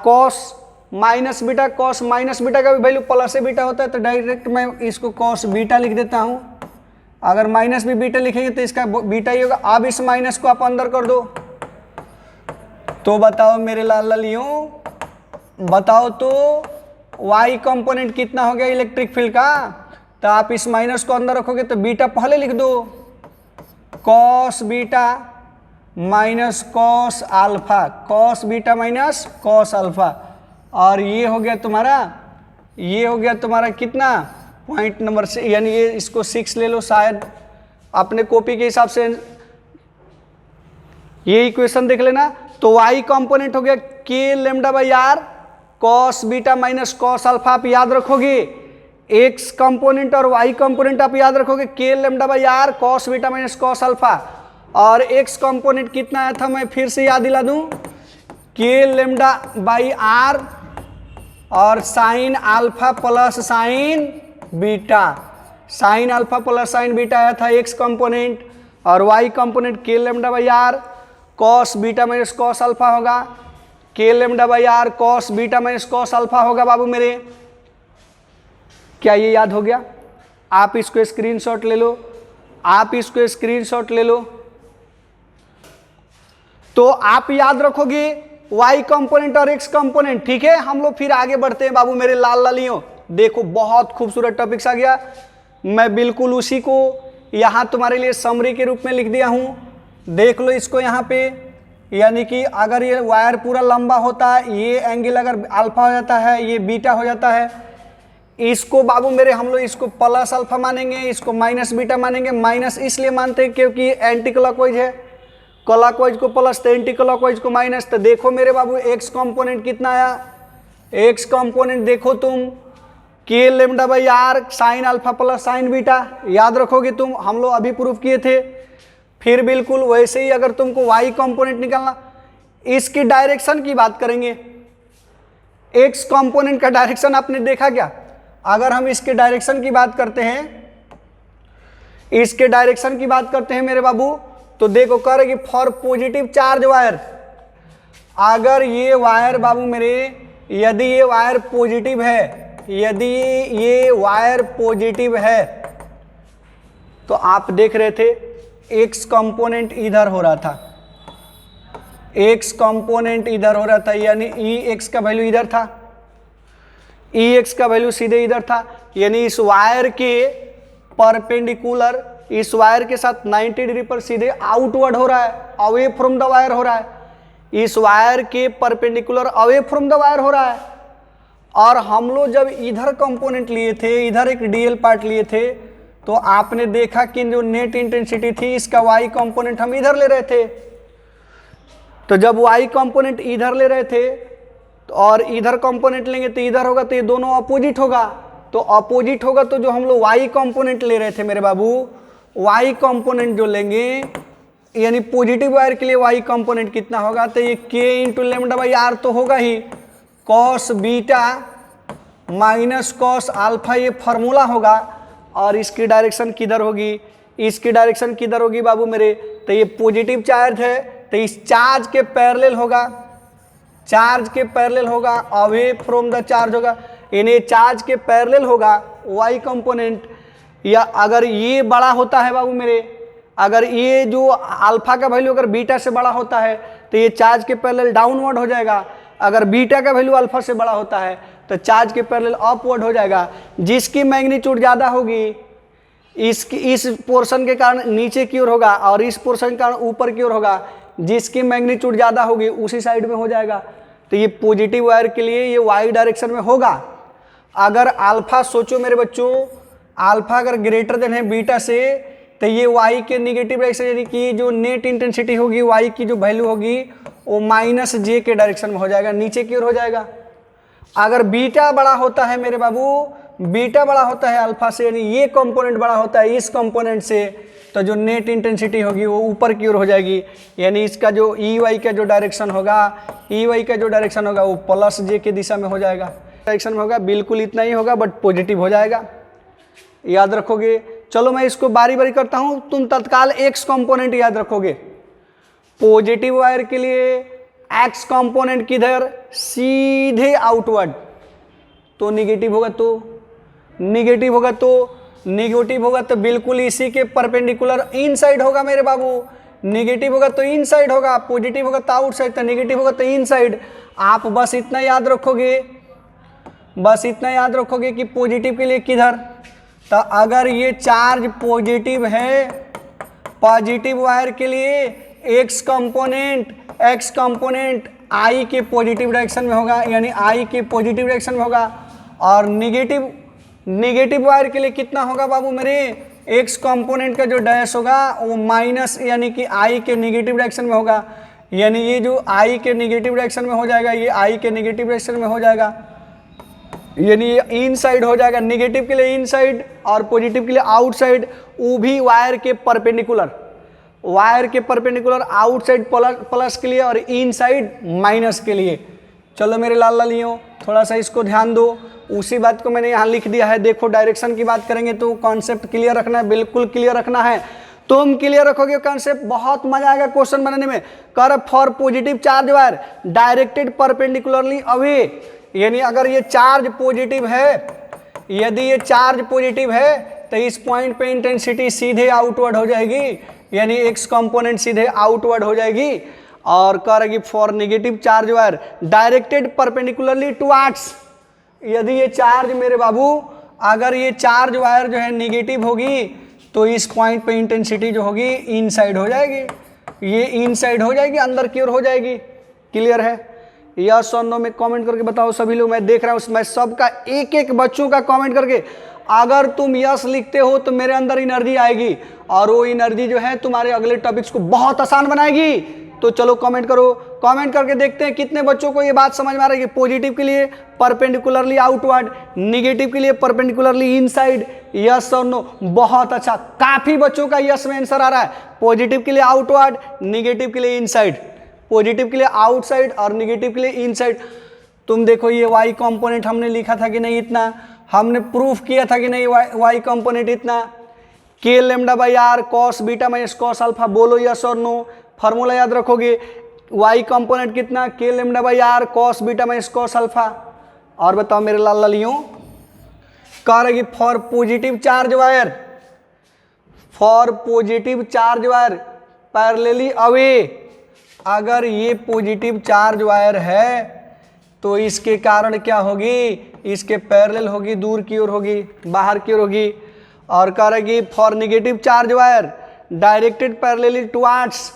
cos minus beta, cos minus beta का भी वैल्यू प्लस से बीटा होता है, तो डायरेक्ट मैं इसको कॉस बीटा लिख देता हूँ। अगर माइनस भी बीटा लिखेंगे तो इसका बीटा ही होगा। अब इस माइनस को आप अंदर कर दो, तो बताओ मेरे लाल लालियों, बताओ तो वाई कंपोनेंट कितना हो गया इलेक्ट्रिक फील्ड का। तो आप इस माइनस को अंदर रखोगे तो बीटा पहले लिख दो, cos beta minus cos alpha, cos beta minus cos alpha, और ये हो गया तुम्हारा, ये हो गया तुम्हारा कितना पॉइंट नंबर से, यानी ये इसको 6 ले लो, शायद अपने कॉपी के हिसाब से ये इक्वेशन देख लेना। तो वाई कंपोनेंट हो गया K lambda by R cos beta minus cos alpha, आप याद रखोगे। एक्स कंपोनेंट और वाई कंपोनेंट आप याद रखोगे, K lambda by R cos beta minus cos alpha, और एक्स कंपोनेंट कितना आया था मैं फिर से याद दिला दूं, के लेमडा बाई आर और sine alpha plus sine beta, sine alpha plus sine beta आया था एक्स कंपोनेंट, और Y component K lambda by R cos beta minus cos alpha होगा, K lambda by R cos beta minus cos alpha होगा बाबू मेरे। क्या ये याद हो गया? आप इसको स्क्रीनशॉट ले लो, आप इसको स्क्रीनशॉट ले लो, तो आप याद रखोगे y कंपोनेंट और x कंपोनेंट। ठीक है, हम लोग फिर आगे बढ़ते हैं बाबू मेरे लाल लालियों। देखो बहुत खूबसूरत टॉपिक्स आ गया, मैं बिल्कुल उसी को यहाँ तुम्हारे लिए समरी के रूप में लिख दिया हूँ। देख लो इसको यहाँ पे, यानी कि अगर ये वायर पूरा लंबा होता है, ये एंगल अगर अल्फा हो जाता है, ये बीटा हो जाता है, इसको बाबू मेरे हम लोग इसको प्लस अल्फा मानेंगे, इसको माइनस बीटा मानेंगे। माइनस इसलिए मानते हैं क्योंकि एंटी क्लॉकवाइज है, क्लॉकवाइज को प्लस तो एंटी क्लॉकवाइज को माइनस। तो देखो मेरे बाबू एक्स कंपोनेंट कितना आया, एक्स कंपोनेंट देखो तुम K lambda by R sine alpha plus sine beta, याद रखोगे तुम, हम लोग अभी प्रूफ किए थे। फिर बिल्कुल वैसे ही अगर तुमको वाई कंपोनेंट निकालना, इसकी डायरेक्शन की बात करेंगे। एक्स कंपोनेंट का डायरेक्शन आपने देखा क्या? अगर हम इसके डायरेक्शन की बात करते हैं, इसके डायरेक्शन की बात करते हैं मेरे बाबू, तो देखो कह रहे कि फॉर पॉजिटिव चार्ज वायर, अगर ये वायर बाबू मेरे, यदि ये वायर पॉजिटिव है, यदि ये वायर पॉजिटिव है, तो आप देख रहे थे एक्स कंपोनेंट इधर हो रहा था, एक्स कंपोनेंट इधर हो रहा था, यानी ई एक्स का वैल्यू इधर था, ई एक्स का वैल्यू सीधे इधर था, यानी इस वायर के परपेंडिकुलर, इस वायर के साथ 90 डिग्री पर सीधे आउटवर्ड हो रहा है, अवे फ्रॉम द वायर हो रहा है। इस वायर के perpendicular away from the wire हो रहा है। और हम लोग जब इधर कंपोनेंट लिए थे, इधर एक डीएल पार्ट लिए थे, तो आपने देखा कि जो नेट इंटेंसिटी थी इसका वाई कंपोनेंट हम इधर ले रहे थे। तो जब वाई कंपोनेंट इधर ले रहे थे और इधर कंपोनेंट लेंगे तो इधर होगा, तो ये दोनों अपोजिट होगा। तो अपोजिट होगा तो जो हम लोग वाई कंपोनेंट ले रहे थे मेरे बाबू, वाई कंपोनेंट जो लेंगे यानी पॉजिटिव वायर के लिए वाई कंपोनेंट कितना होगा, तो ये के इंटू लेमडा बाई आर तो होगा ही। Cos beta minus cos alpha ये फार्मूला होगा। और इसकी डायरेक्शन किधर होगी, इसकी डायरेक्शन किधर होगी बाबू मेरे, तो ये पॉजिटिव चार्ज है तो इस चार्ज के पैरेलल होगा, चार्ज के पैरेलल होगा, अवे फ्रॉम द चार्ज होगा, यानी चार्ज के पैरेलल होगा वाई कंपोनेंट। या अगर ये बड़ा होता है बाबू मेरे, अगर ये जो अल्फा का वैल्यू अगर बीटा से बड़ा होता है तो ये चार्ज के पैरेलल डाउनवर्ड हो जाएगा। अगर बीटा का वैल्यू अल्फा से बड़ा होता है तो चार्ज के पैरेलल अपवर्ड हो जाएगा। जिसकी मैग्नीट्यूड ज़्यादा होगी इस पोर्शन के कारण नीचे की ओर होगा और इस पोर्शन के कारण ऊपर की ओर होगा। जिसकी मैग्नीट्यूड ज़्यादा होगी उसी साइड में हो जाएगा। तो ये पॉजिटिव वायर के लिए ये वाई डायरेक्शन में होगा। अगर अल्फा, सोचो मेरे बच्चों, अल्फा अगर ग्रेटर देन है बीटा से तो ये वाई के निगेटिव डायरेक्शन यानी कि जो नेट इंटेंसिटी होगी वाई की जो वैल्यू होगी वो माइनस जे के डायरेक्शन में हो जाएगा, नीचे की ओर हो जाएगा। अगर बीटा बड़ा होता है मेरे बाबू, बीटा बड़ा होता है अल्फा से यानी ये कंपोनेंट बड़ा होता है इस कंपोनेंट से, तो जो नेट इंटेंसिटी होगी वो ऊपर की ओर हो जाएगी। यानी इसका जो ई वाई का जो डायरेक्शन होगा, ई वाई का जो डायरेक्शन होगा वो प्लस जे के दिशा में हो जाएगा, डायरेक्शन में होगा। बिल्कुल इतना ही होगा बट पॉजिटिव हो जाएगा, याद रखोगे। चलो मैं इसको बारी बारी करता हूं, तुम तत्काल एक्स कंपोनेंट याद रखोगे। पॉजिटिव वायर के लिए एक्स कंपोनेंट किधर, सीधे आउटवर्ड, तो निगेटिव होगा, तो निगेटिव होगा, तो निगेटिव होगा तो बिल्कुल इसी के परपेंडिकुलर इनसाइड होगा मेरे बाबू। निगेटिव होगा तो इनसाइड होगा, पॉजिटिव होगा तो आउटसाइड, तो निगेटिव होगा तो इनसाइड। आप बस इतना याद रखोगे, बस इतना याद रखोगे कि पॉजिटिव के लिए किधर, तो अगर ये चार्ज पॉजिटिव है, पॉजिटिव वायर के लिए एक्स कंपोनेंट आई के पॉजिटिव डायरेक्शन में होगा, यानी आई के पॉजिटिव डायरेक्शन में होगा। और निगेटिव वायर के लिए कितना होगा बाबू मेरे, एक्स कंपोनेंट का जो डैश होगा वो माइनस यानी कि आई के निगेटिव डायरेक्शन में होगा। यानी ये जो आई के निगेटिव डायरेक्शन में हो जाएगा, ये आई के निगेटिव डायरेक्शन में हो जाएगा, यानी ये इन साइड हो जाएगा। निगेटिव के लिए इन साइड और पॉजिटिव के लिए आउटसाइड, वो भी वायर के परपेंडिकुलर, वायर के परपेंडिकुलर आउटसाइड प्लस के लिए और इन साइड माइनस के लिए। चलो मेरे लाल लालियों थोड़ा सा इसको ध्यान दो, उसी बात को मैंने यहाँ लिख दिया है। देखो डायरेक्शन की बात करेंगे तो कॉन्सेप्ट क्लियर रखना है, बिल्कुल क्लियर रखना है। तुम क्लियर रखोगे कॉन्सेप्ट, बहुत मजा आएगा क्वेश्चन बनाने में। कर for positive charge wire directed perpendicularly away, यानी अगर ये चार्ज पॉजिटिव है, यदि ये चार्ज पॉजिटिव है तो इस पॉइंट पे इंटेंसिटी सीधे आउटवर्ड हो जाएगी, यानी एक्स कंपोनेंट सीधे आउटवर्ड हो जाएगी। और करेगी for negative charge wire directed perpendicularly towards, यदि ये चार्ज मेरे बाबू, अगर ये चार्ज वायर जो है नेगेटिव होगी तो इस पॉइंट पे इंटेंसिटी जो होगी इनसाइड हो जाएगी, ये इनसाइड हो जाएगी, अंदर की ओर हो जाएगी। क्लियर है? यस और नो में कमेंट करके बताओ सभी लोग, मैं देख रहा हूँ मैं सबका एक एक बच्चों का कमेंट करके। अगर तुम यस लिखते हो तो मेरे अंदर एनर्जी आएगी और वो एनर्जी जो है तुम्हारे अगले टॉपिक्स को बहुत आसान बनाएगी। तो चलो कमेंट करो, कमेंट करके देखते हैं कितने बच्चों को ये बात समझ में आ रही है। पॉजिटिव के लिए परपेंडिकुलरली आउटवर्ड, नेगेटिव के लिए परपेंडिकुलरली इनसाइड। यस और नो, बहुत अच्छा, काफी बच्चों का यस में आंसर आ रहा है। पॉजिटिव के लिए आउटवर्ड, नेगेटिव के लिए इनसाइड, पॉजिटिव के लिए आउटसाइड और नेगेटिव के लिए इनसाइड। तुम देखो ये वाई कंपोनेंट हमने लिखा था कि नहीं, इतना हमने प्रूफ किया था कि नहीं, वाई कंपोनेंट इतना, K lambda by R cos beta minus cos alpha. बोलो यस और नो, फार्मूला याद रखोगे। वाई कंपोनेंट कितना, K lambda by R cos beta minus cos alpha. और बताओ मेरे लाल लालियों, कह रही for positive charge wire, for positive charge wire parallelly away, अगर ये पॉजिटिव चार्ज वायर है तो इसके कारण क्या होगी, इसके पैरेलल होगी, दूर की ओर होगी, बाहर की ओर होगी। और करेगी for negative charge wire directed parallelly towards,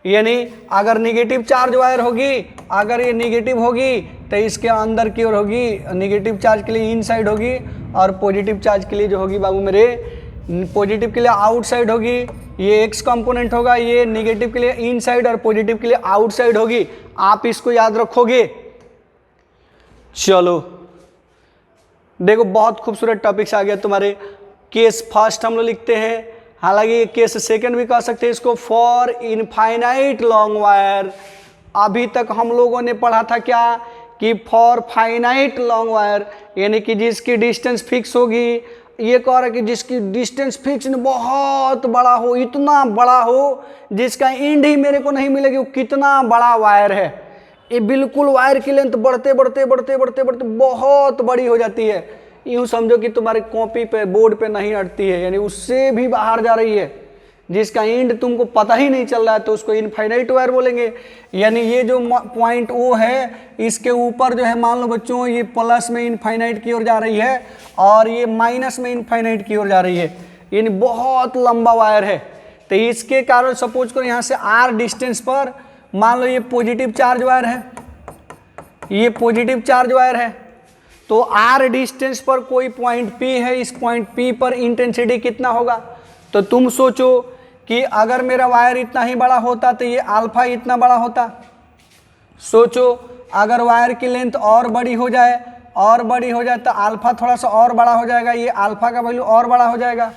यानी अगर निगेटिव चार्ज वायर होगी, अगर ये निगेटिव होगी तो इसके अंदर की ओर होगी, निगेटिव चार्ज के लिए इन साइड होगी और पॉजिटिव चार्ज के लिए जो होगी बाबू मेरे, पॉजिटिव के लिए आउट साइड होगी। ये एक्स कंपोनेंट होगा, ये निगेटिव के लिए इन साइड और पॉजिटिव के लिए आउट साइड होगी। आप इसको याद रखोगे। चलो देखो बहुत खूबसूरत टॉपिक्स आ गया तुम्हारे। केस फर्स्ट हम लोग लिखते हैं, हालांकि केस सेकंड भी कह सकते हैं इसको। फॉर इनफाइनाइट लॉन्ग वायर, अभी तक हम लोगों ने पढ़ा था क्या कि फॉर फाइनाइट लॉन्ग वायर यानी कि जिसकी डिस्टेंस फिक्स होगी। ये कह रहा है कि जिसकी डिस्टेंस फिक्स बहुत बड़ा हो, इतना बड़ा हो जिसका एंड ही मेरे को नहीं मिलेगी, वो कितना बड़ा वायर है। ये बिल्कुल वायर की लेंथ बढ़ते बढ़ते बढ़ते बढ़ते बढ़ते बहुत बड़ी हो जाती है। यूँ समझो कि तुम्हारे कॉपी पे बोर्ड पे नहीं अटती है, यानी उससे भी बाहर जा रही है, जिसका एंड तुमको पता ही नहीं चल रहा है, तो उसको इनफाइनाइट वायर बोलेंगे। यानी ये जो पॉइंट ओ है, इसके ऊपर जो है मान लो बच्चों ये प्लस में इनफाइनाइट की ओर जा रही है और ये माइनस में इनफाइनाइट की ओर जा रही है, यानी बहुत लंबा वायर है। तो इसके कारण सपोज करो यहाँ से आर डिस्टेंस पर मान लो ये पॉजिटिव चार्ज वायर है, ये पॉजिटिव चार्ज वायर है, तो आर डिस्टेंस पर कोई पॉइंट पी है, इस पॉइंट पी पर इंटेंसिटी कितना होगा। तो तुम सोचो कि अगर मेरा वायर इतना ही बड़ा होता तो ये अल्फा इतना बड़ा होता। सोचो अगर वायर की लेंथ और बड़ी हो जाए, और बड़ी हो जाए तो अल्फा थोड़ा सा और बड़ा हो जाएगा, ये अल्फा का वैल्यू और बड़ा हो जाएगा।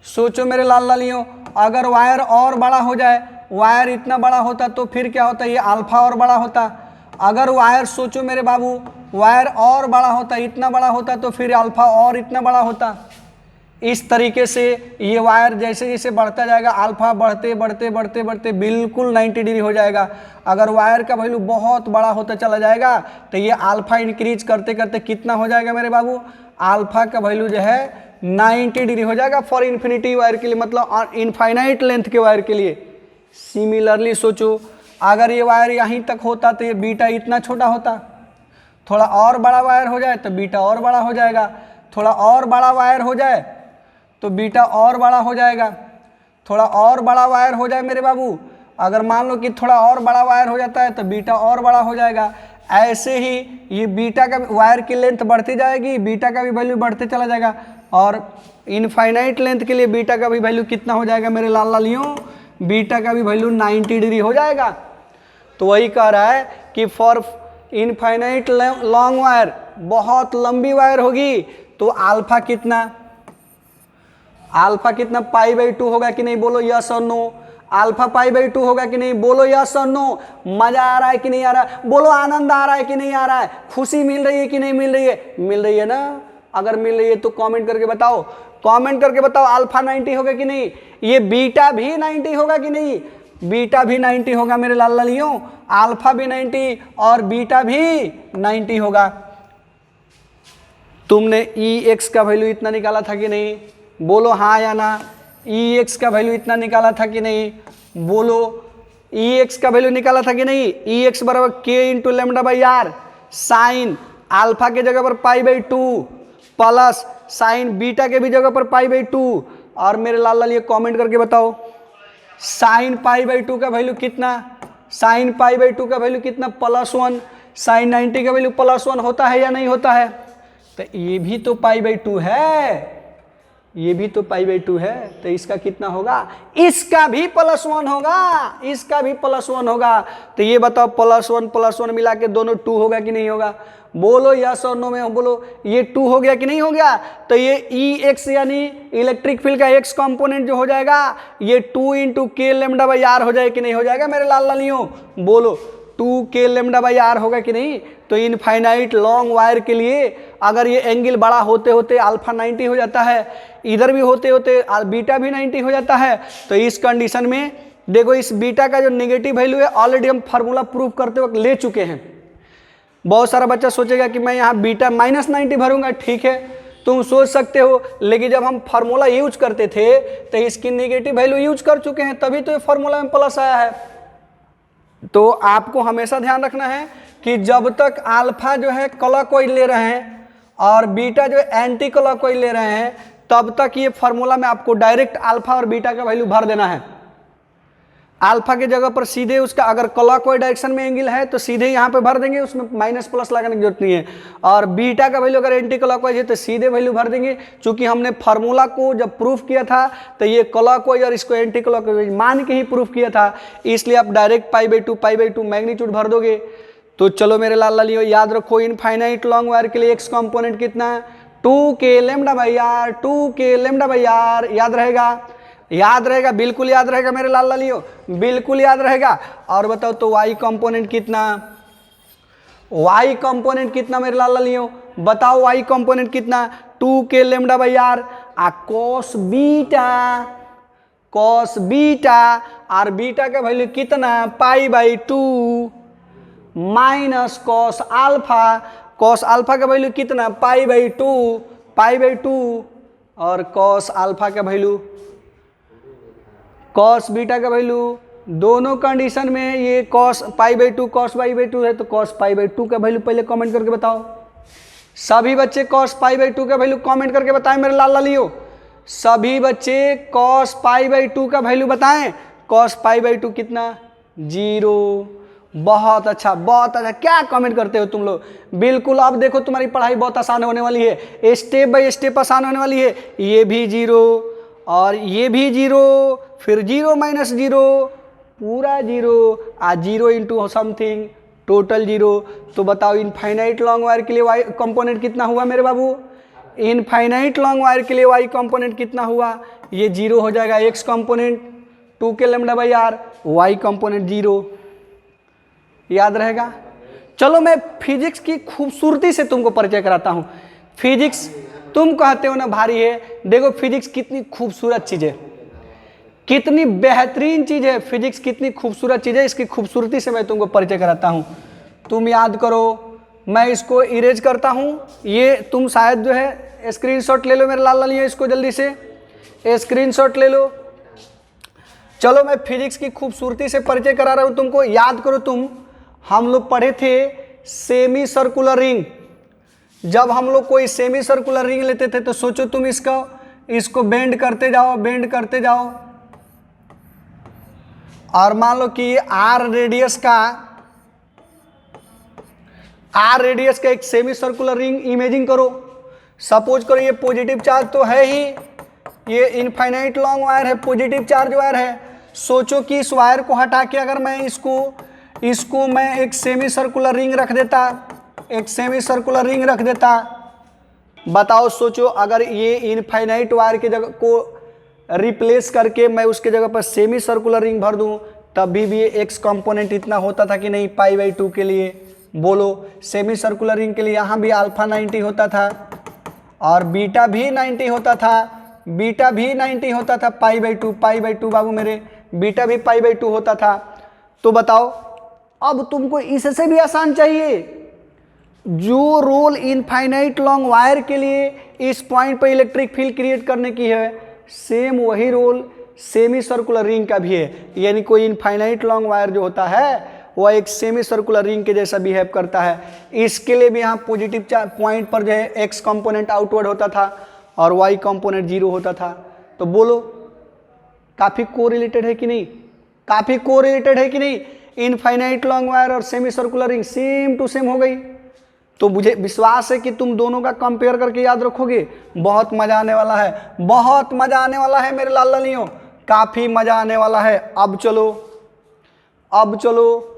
सोचो मेरे लाल लालियों, अगर वायर और बड़ा हो जाए, वायर इतना बड़ा होता तो फिर क्या होता, ये अल्फा और बड़ा होता। अगर वायर सोचो मेरे बाबू, वायर और बड़ा होता, इतना बड़ा होता तो फिर अल्फा और इतना बड़ा होता। इस तरीके से ये वायर जैसे जैसे बढ़ता जाएगा, अल्फा बढ़ते बढ़ते बढ़ते बढ़ते बिल्कुल 90 डिग्री हो जाएगा। अगर वायर का वैल्यू बहुत बड़ा होता चला जाएगा तो ये अल्फा इंक्रीज करते करते कितना हो जाएगा मेरे बाबू, अल्फा का वैल्यू जो है 90 डिग्री हो जाएगा फॉर इन्फिनिटी वायर के लिए, मतलब इनफाइनाइट लेंथ के वायर के लिए। सिमिलरली सोचो अगर ये वायर यहीं तक होता तो ये बीटा इतना छोटा होता, थोड़ा और बड़ा वायर हो जाए तो बीटा और बड़ा हो जाएगा, थोड़ा और बड़ा वायर हो जाए तो बीटा और बड़ा हो जाएगा, थोड़ा और बड़ा वायर हो जाए मेरे बाबू, अगर मान लो कि थोड़ा और बड़ा वायर हो जाता है तो बीटा और बड़ा हो जाएगा। ऐसे ही ये बीटा का वायर की लेंथ बढ़ती जाएगी, बीटा का भी वैल्यू बढ़ते चला जाएगा, और इनफाइनाइट लेंथ के लिए बीटा का भी वैल्यू कितना हो जाएगा मेरे लाल लालियों, बीटा का भी वैल्यू 90 डिग्री हो जाएगा। तो वही कह रहा है कि फॉर इनफाइनाइट लॉन्ग वायर, बहुत लंबी वायर होगी तो अल्फा कितना, अल्फा कितना π/2 होगा कि नहीं, बोलो यस और नो। अल्फा π/2 होगा कि नहीं, बोलो यस और नो। मजा आ रहा है कि नहीं आ रहा है, बोलो आनंद आ रहा है कि नहीं आ रहा है, खुशी मिल रही है कि नहीं मिल रही है, मिल रही है ना। अगर मिल रही है तो कमेंट करके बताओ, कमेंट करके बताओ अल्फा 90 होगा कि नहीं, ये बीटा भी 90 होगा कि नहीं, बीटा भी 90 होगा मेरे लाल लालियों, अल्फा भी 90 और बीटा भी 90 होगा। तुमने EX का वैल्यू इतना निकाला था कि नहीं, बोलो हाँ या ना। EX का वैल्यू इतना निकाला था कि नहीं, बोलो EX का वैल्यू निकाला था कि नहीं। EX बराबर K into lambda by R, sine alpha के जगह पर π/2 प्लस साइन बीटा के भी जगह पर π/2। और मेरे लाल लाल ये कमेंट करके बताओ साइन π/2 का वैल्यू कितना, साइन π/2 का वैल्यू कितना, +1। साइन 90 का वैल्यू +1 होता है या नहीं होता है, तो ये भी तो π/2 है, ये भी तो π/2 है, तो इसका कितना होगा, इसका भी +1 होगा, इसका भी +1 होगा। तो ये बताओ +1 मिला के दोनों 2 होगा कि नहीं होगा, बोलो यस और नो में बोलो, ये 2 हो गया कि नहीं हो गया। तो ये EX यानी इलेक्ट्रिक फील्ड का X कंपोनेंट जो हो जाएगा ये 2 into K lambda by R हो जाए कि नहीं हो जाएगा मेरे लाल लालियों, बोलो 2K लेमडा बाई आर होगा कि नहीं। तो इनफाइनाइट लॉन्ग वायर के लिए अगर ये एंगल बड़ा होते होते अल्फा 90 हो जाता है, इधर भी होते होते बीटा भी 90 हो जाता है, तो इस कंडीशन में देखो इस बीटा का जो नेगेटिव वैल्यू है ऑलरेडी हम फार्मूला प्रूव करते वक्त ले चुके हैं। बहुत सारा बच्चा सोचेगा कि मैं यहाँ बीटा -90 भरूंगा, ठीक है तुम सोच सकते हो, लेकिन जब हम फार्मूला यूज करते थे तो इसकी नेगेटिव वैल्यू यूज कर चुके हैं, तभी तो ये फार्मूला में प्लस आया है। तो आपको हमेशा ध्यान रखना है कि जब तक अल्फा जो है क्लॉकवाइज ले रहे हैं और बीटा जो है एंटी क्लॉकवाइज ले रहे हैं, तब तक ये फार्मूला में आपको डायरेक्ट अल्फा और बीटा का वैल्यू भर देना है। अल्फा के जगह पर सीधे उसका अगर क्लॉकवाइज डायरेक्शन में एंगल है तो सीधे यहाँ पे भर देंगे, उसमें माइनस प्लस लगाने की जरूरत नहीं है। और बीटा का वैल्यू अगर एंटी क्लॉकवाइज है तो सीधे वैल्यू भर देंगे, चूंकि हमने फार्मूला को जब प्रूफ किया था तो ये क्लॉकवाइज और इसको एंटी क्लॉकवाइज मान के ही प्रूफ किया था, इसलिए आप डायरेक्ट पाई/2 मैग्नीट्यूड भर दोगे। तो चलो मेरे लाल लालियो याद रखो, इनफाइनाइट लॉन्ग वायर के लिए एक्स कॉम्पोनेंट कितना है 2k λ/r, 2k λ/r। याद रहेगा, याद रहेगा, बिल्कुल याद रहेगा मेरे लाल लालियो, बिल्कुल याद रहेगा। और बताओ तो y कंपोनेंट कितना, y कंपोनेंट कितना मेरे लाल लालियो, बताओ y कंपोनेंट कितना 2k λ/r। cos बीटा और बीटा का वैल्यू कितना पाई/2 माइनस cos अल्फा का वैल्यू कितना पाई/2 और cos अल्फा का वैल्यू cos बीटा का वैल्यू, दोनों कंडीशन में ये cos पाई/2 cos पाई/2 है तो cos पाई/2 का वैल्यू पहले कमेंट करके बताओ। सभी बच्चे cos पाई/2 का वैल्यू कमेंट करके बताएं मेरे लाल लालियो, सभी बच्चे cos पाई/2 का वैल्यू बताएं। cos पाई/2 कितना 0। बहुत अच्छा, बहुत अच्छा, क्या कमेंट करते हो तुम लोग, बिल्कुल। अब देखो तुम्हारी पढ़ाई बहुत आसान होने वाली है, स्टेप बाय स्टेप आसान होने वाली है। ये भी 0 और ये भी 0, फिर 0 - 0 पूरा 0 0 इंटू समथिंग टोटल 0। तो बताओ इनफाइनाइट लॉन्ग वायर के लिए वाई कंपोनेंट कितना हुआ मेरे बाबू, इनफाइनाइट लॉन्ग वायर के लिए वाई कंपोनेंट कितना हुआ, ये 0 हो जाएगा। X component 2k λ/r, Y component 0। याद रहेगा। चलो मैं फिजिक्स की खूबसूरती से तुमको परिचय कराता हूँ। फिजिक्स तुम कहते हो ना भारी है, देखो फिजिक्स कितनी खूबसूरत चीज़ है, कितनी बेहतरीन चीज़ है फिजिक्स, कितनी खूबसूरत चीज़ है। इसकी खूबसूरती से मैं तुमको परिचय कराता हूँ। तुम याद करो, मैं इसको इरेज करता हूँ। ये तुम शायद जो है स्क्रीनशॉट ले लो मेरे लाल लालिया, इसको जल्दी से स्क्रीनशॉट ले लो। चलो मैं फिजिक्स की खूबसूरती से परिचय करा रहा हूँ तुमको। याद करो तुम, हम लोग पढ़े थे सेमी सर्कुलर रिंग। जब हम लोग कोई सेमी सर्कुलर रिंग लेते थे तो सोचो तुम इसको बेंड करते जाओ, बेंड करते जाओ, और मान लो कि आर रेडियस का एक सेमी सर्कुलर रिंग इमेजिन करो। सपोज करो ये पॉजिटिव चार्ज तो है ही, ये इनफाइनाइट लॉन्ग वायर है, पॉजिटिव चार्ज वायर है। सोचो कि इस वायर को हटा के अगर मैं इसको मैं एक सेमी सर्कुलर रिंग रख देता, एक सेमी सर्कुलर रिंग रख देता। बताओ सोचो, अगर ये इनफाइनाइट वायर की जगह को रिप्लेस करके मैं उसके जगह पर सेमी सर्कुलर रिंग भर दूं, तभी भी एक्स कंपोनेंट इतना होता था कि नहीं पाई/2 के लिए। बोलो, सेमी सर्कुलर रिंग के लिए यहाँ भी अल्फा 90 होता था और बीटा भी 90 होता था, बीटा भी 90 होता था, पाई/2 बाबू मेरे, बीटा भी पाई/2 होता था। तो बताओ अब तुमको इससे भी आसान चाहिए, जो रोल इनफाइनाइट लॉन्ग वायर के लिए इस पॉइंट पर इलेक्ट्रिक फील्ड क्रिएट करने की है, सेम वही रोल सेमी सर्कुलर रिंग का भी है। यानी कोई इनफाइनाइट लॉन्ग वायर जो होता है वह एक सेमी सर्कुलर रिंग के जैसा बिहेव करता है। इसके लिए भी यहाँ पॉजिटिव पॉइंट पर जो है एक्स कंपोनेंट आउटवर्ड होता था और वाई कंपोनेंट 0 होता था। तो बोलो काफ़ी कोरिलेटेड है कि नहीं, काफ़ी कोरिलेटेड है कि नहीं। इनफाइनाइट लॉन्ग वायर और semi circular ring same to same हो गई। तो मुझे विश्वास है कि तुम दोनों का कंपेयर करके याद रखोगे, बहुत मजा आने वाला है, बहुत मजा आने वाला है मेरे लाल लालियों, काफ़ी मजा आने वाला है। अब चलो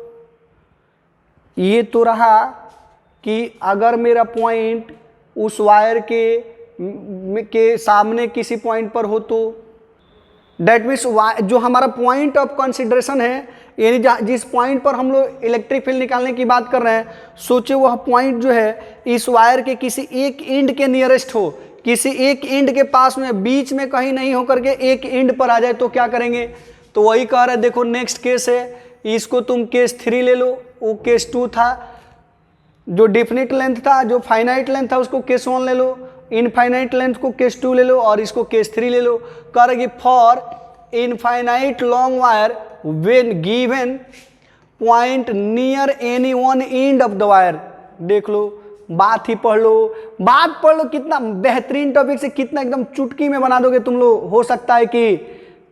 ये तो रहा कि अगर मेरा पॉइंट उस वायर के सामने किसी पॉइंट पर हो तो डेट मीन्स जो हमारा पॉइंट ऑफ कंसिडरेशन है, यानी जिस पॉइंट पर हम लोग इलेक्ट्रिक फील्ड निकालने की बात कर रहे हैं, सोचे वह पॉइंट जो है इस वायर के किसी एक एंड के नियरेस्ट हो, किसी एक एंड के पास में, बीच में कहीं नहीं हो करके एक एंड पर आ जाए, तो क्या करेंगे। तो वही कह रहे हैं, देखो नेक्स्ट केस है, इसको तुम केस 3 ले लो, वो केस 2 था। जो डिफिनिट लेंथ था, जो फाइनाइट लेंथ था, उसको केस 1 ले लो, इनफाइनाइट लेंथ को केस 2 ले लो और इसको केस 3 ले लो। करेगी for infinite long wire when given point near any one end of the wire। देख लो, बात ही पढ़ लो, बात पढ़ लो, कितना बेहतरीन टॉपिक से कितना एकदम चुटकी में बना दोगे तुम लोग। हो सकता है कि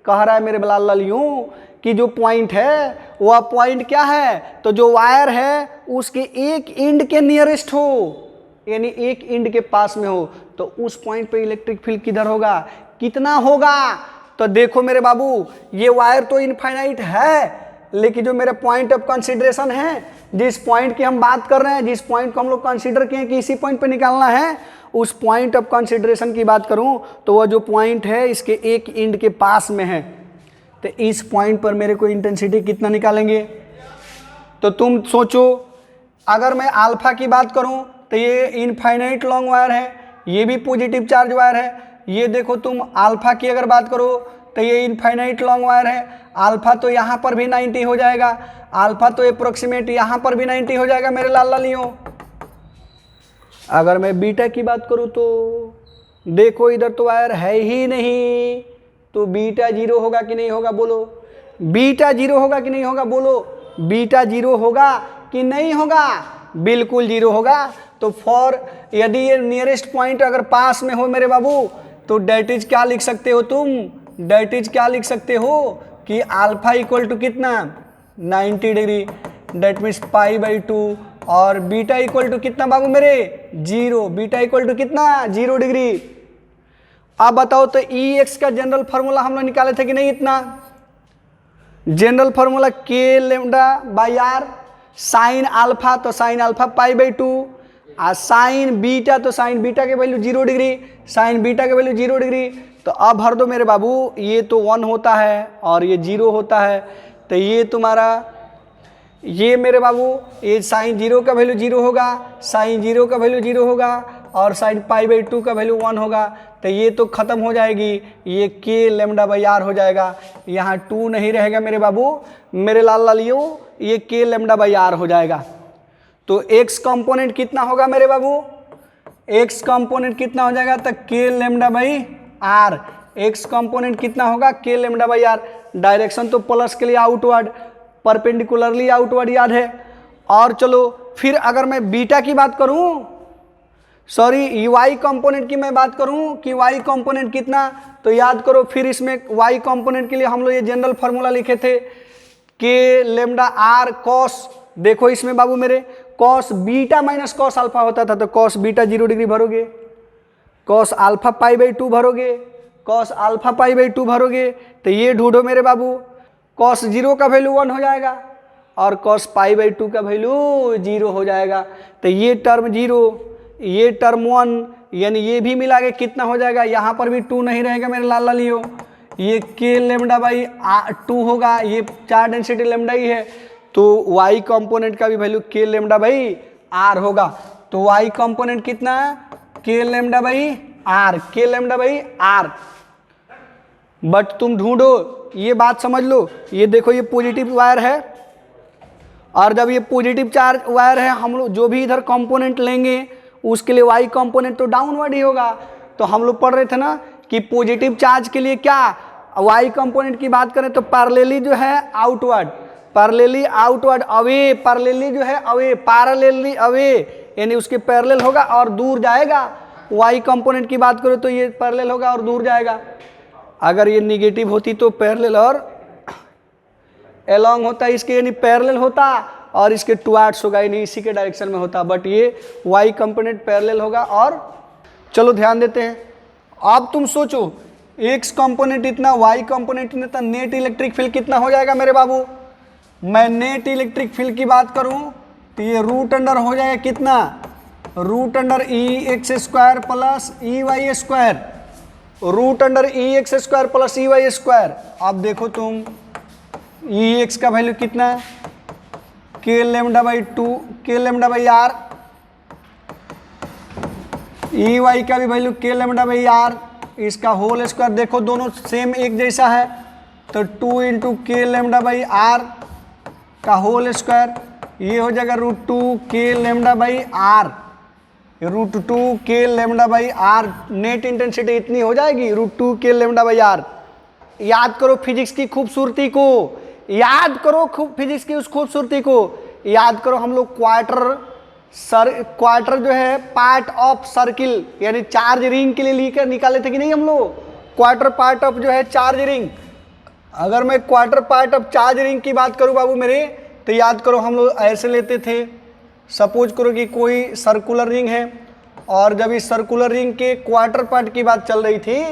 कह रहा है मेरे लाल लालियों कि जो पॉइंट है वह पॉइंट क्या है, तो जो वायर है उसके एक एंड के नियरेस्ट हो, यानी एक एंड के पास में हो, तो उस पॉइंट पे इलेक्ट्रिक फील्ड किधर होगा, कितना होगा। तो देखो मेरे बाबू, ये वायर तो इनफाइनाइट है, लेकिन जो मेरा पॉइंट ऑफ कंसीडरेशन है, जिस पॉइंट की हम बात कर रहे हैं, जिस पॉइंट को हम लोग कंसीडर किए कि इसी पॉइंट पे निकालना है, उस पॉइंट ऑफ कंसीडरेशन की बात करूं तो वह जो पॉइंट है इसके एक एंड के पास में है। तो इस पॉइंट पर मेरे को इंटेंसिटी कितना निकालेंगे, तो तुम सोचो, अगर मैं अल्फा की बात करूं तो ये इनफाइनाइट लॉन्ग वायर है, ये भी पॉजिटिव चार्ज वायर है। ये देखो तुम अल्फा की अगर बात करो तो ये इनफाइनाइट लॉन्ग वायर है, अल्फा तो यहाँ पर भी 90 हो जाएगा, अल्फा तो अप्रोक्सीमेट यहाँ पर भी 90 हो जाएगा मेरे लाल लालियों। अगर मैं बीटा की बात करूँ तो देखो इधर तो वायर है ही नहीं, तो बीटा 0 होगा कि नहीं होगा बोलो, बीटा 0 होगा कि नहीं होगा बोलो, बीटा 0 होगा कि नहीं होगा, बिल्कुल 0 होगा। तो फॉर यदि ये नियरेस्ट पॉइंट अगर पास में हो मेरे बाबू, तो डेट इज क्या लिख सकते हो तुम, डेट इज क्या लिख सकते हो कि अल्फा इक्वल टू कितना 90 डिग्री, डेट मीन्स π/2, और बीटा इक्वल टू कितना बाबू मेरे 0, बीटा इक्वल टू कितना 0 डिग्री। अब बताओ तो Ex का जनरल फार्मूला हम लोग निकाले थे कि नहीं, इतना general formula k λ/r, sine alpha तो साइन अल्फा π/2, और साइन बीटा तो साइन बीटा के वैल्यू 0 डिग्री, साइन बीटा के वैल्यू 0 डिग्री। तो अब भर दो मेरे बाबू, ये तो 1 होता है और ये 0 होता है, तो ये तुम्हारा, ये मेरे बाबू ये साइन 0 का वैल्यू 0 होगा, साइन 0 का वैल्यू 0 होगा, और साइन π/2 का वैल्यू 1 होगा। तो ये तो खत्म हो जाएगी, ये k λ/r हो जाएगा, यहाँ 2 नहीं रहेगा मेरे बाबू, मेरे लाल लालियों, ये k λ/r हो जाएगा। तो x कंपोनेंट कितना होगा मेरे बाबू, x कंपोनेंट कितना हो जाएगा, तो k λ/r, x कंपोनेंट कितना होगा k λ/r। डायरेक्शन तो प्लस के लिए आउटवर्ड, परपेंडिकुलरली आउटवर्ड याद है। और चलो फिर अगर मैं बीटा की बात करूं, सॉरी y कंपोनेंट की मैं बात करूं कि y कंपोनेंट कितना, तो याद करो फिर इसमें y कंपोनेंट के लिए हम लोग ये जनरल फार्मूला लिखे थे k λ/r cos, देखो इसमें बाबू मेरे cos beta minus cos alpha होता था, तो cos बीटा 0 डिग्री भरोगे, cos अल्फा π/2 भरोगे, cos अल्फा π/2 भरोगे। तो ये ढूंढो मेरे बाबू, cos 0 का वैल्यू 1 हो जाएगा और cos π/2 का वैल्यू 0 हो जाएगा। तो ये टर्म 0, ये टर्म 1, यानी ये भी मिला के कितना हो जाएगा, यहाँ पर भी 2 नहीं रहेगा मेरे लाल लालियों, ये k λ/2 होगा, ये चार डेंसिटी लैम्डा ही है, तो y कंपोनेंट का भी वैल्यू k λ/r होगा। तो y कंपोनेंट कितना k λ/r, k λ/r। But तुम ढूंढो, ये बात समझ लो, ये देखो ये पॉजिटिव वायर है, और जब ये पॉजिटिव चार्ज वायर है, हम लोग जो भी इधर कंपोनेंट लेंगे उसके लिए y कंपोनेंट तो डाउनवर्ड ही होगा। तो हम लोग पढ़ रहे थे ना कि पॉजिटिव चार्ज के लिए क्या, y कंपोनेंट की बात करें तो पैरेलली जो है outward, parallelly outward away, parallelly जो है अवे, पैरेलली अवे यानी उसके पैरेलल होगा और दूर जाएगा। y कंपोनेंट की बात करो तो ये पैरेलल होगा और दूर जाएगा। अगर ये निगेटिव होती तो पैरेलल और एलोंग होता, इसके यानी पैरेलल होता और इसके टुवर्ड्स होगा, यानी इसी के डायरेक्शन में होता, बट ये y कंपोनेंट पैरेलल होगा। और चलो ध्यान देते हैं, अब तुम सोचो x कंपोनेंट इतना, y कंपोनेंट इतना, नेट इलेक्ट्रिक फील्ड कितना हो जाएगा मेरे बाबू। मैं नेट इलेक्ट्रिक फील्ड की बात करूं तो ये रूट अंडर हो जाएगा कितना, root under EX² plus EY², root under EX² plus EY²। अब देखो तुम Ex का वैल्यू कितना, k λ/2, k λ/r, Ey का भी वैल्यू k λ/r, इसका होल स्क्वायर देखो दोनों सेम एक जैसा है, तो 2 × k λ/r का होल स्क्वायर, ये हो जाएगा √2 k λ/r, √2 k λ/r। Net intensity इतनी हो जाएगी √2 k λ/r। याद करो फिजिक्स की खूबसूरती को, याद करो फिजिक्स की उस खूबसूरती को, याद करो हम लोग क्वार्टर जो है पार्ट ऑफ सर्किल यानी चार्ज रिंग के लिए लेकर निकाले थे कि नहीं हम लोग, क्वार्टर पार्ट ऑफ जो है चार्ज रिंग, अगर मैं quarter part of charge ring की बात करूं बाबू मेरे, तो याद करो हम लोग ऐसे लेते थे। सपोज करो कि कोई सर्कुलर रिंग है, और जब इस सर्कुलर रिंग के क्वार्टर पार्ट की बात चल रही थी,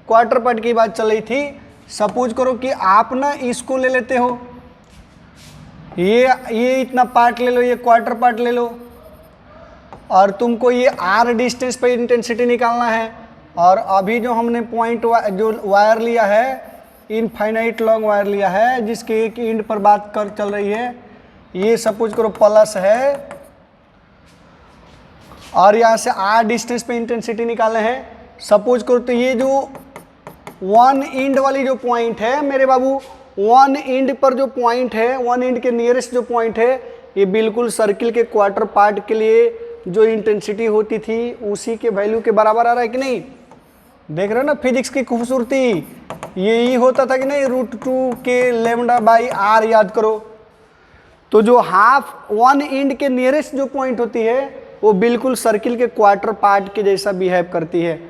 क्वार्टर पार्ट की बात चल रही थी, सपोज करो कि आप ना इसको ले लेते हो, ये इतना पार्ट ले लो, ये क्वार्टर पार्ट ले लो, और तुमको ये आर डिस्टेंस पे इंटेंसिटी निकालना है। और अभी जो हमने पॉइंट जो वायर लिया है, इनफाइनाइट लॉन्ग वायर लिया है, जिसके एक एंड पर बात कर चल रही है, ये सपोज करो प्लस है, और यहाँ से आर डिस्टेंस पे इंटेंसिटी निकालने हैं। सपोज करो तो ये जो वन एंड वाली जो पॉइंट है मेरे बाबू, वन एंड पर जो पॉइंट है, वन एंड के नियरेस्ट जो पॉइंट है, ये बिल्कुल सर्किल के क्वार्टर पार्ट के लिए जो इंटेंसिटी होती थी उसी के वैल्यू के बराबर आ रहा है कि नहीं। देख रहे हो ना फिजिक्स की खूबसूरती, यही होता था कि नहीं, √2 के लेमडा बाई आर याद करो। तो जो हाफ वन एंड के नियरेस्ट जो पॉइंट होती है वो बिल्कुल सर्किल के क्वार्टर पार्ट के जैसा बिहेव करती है,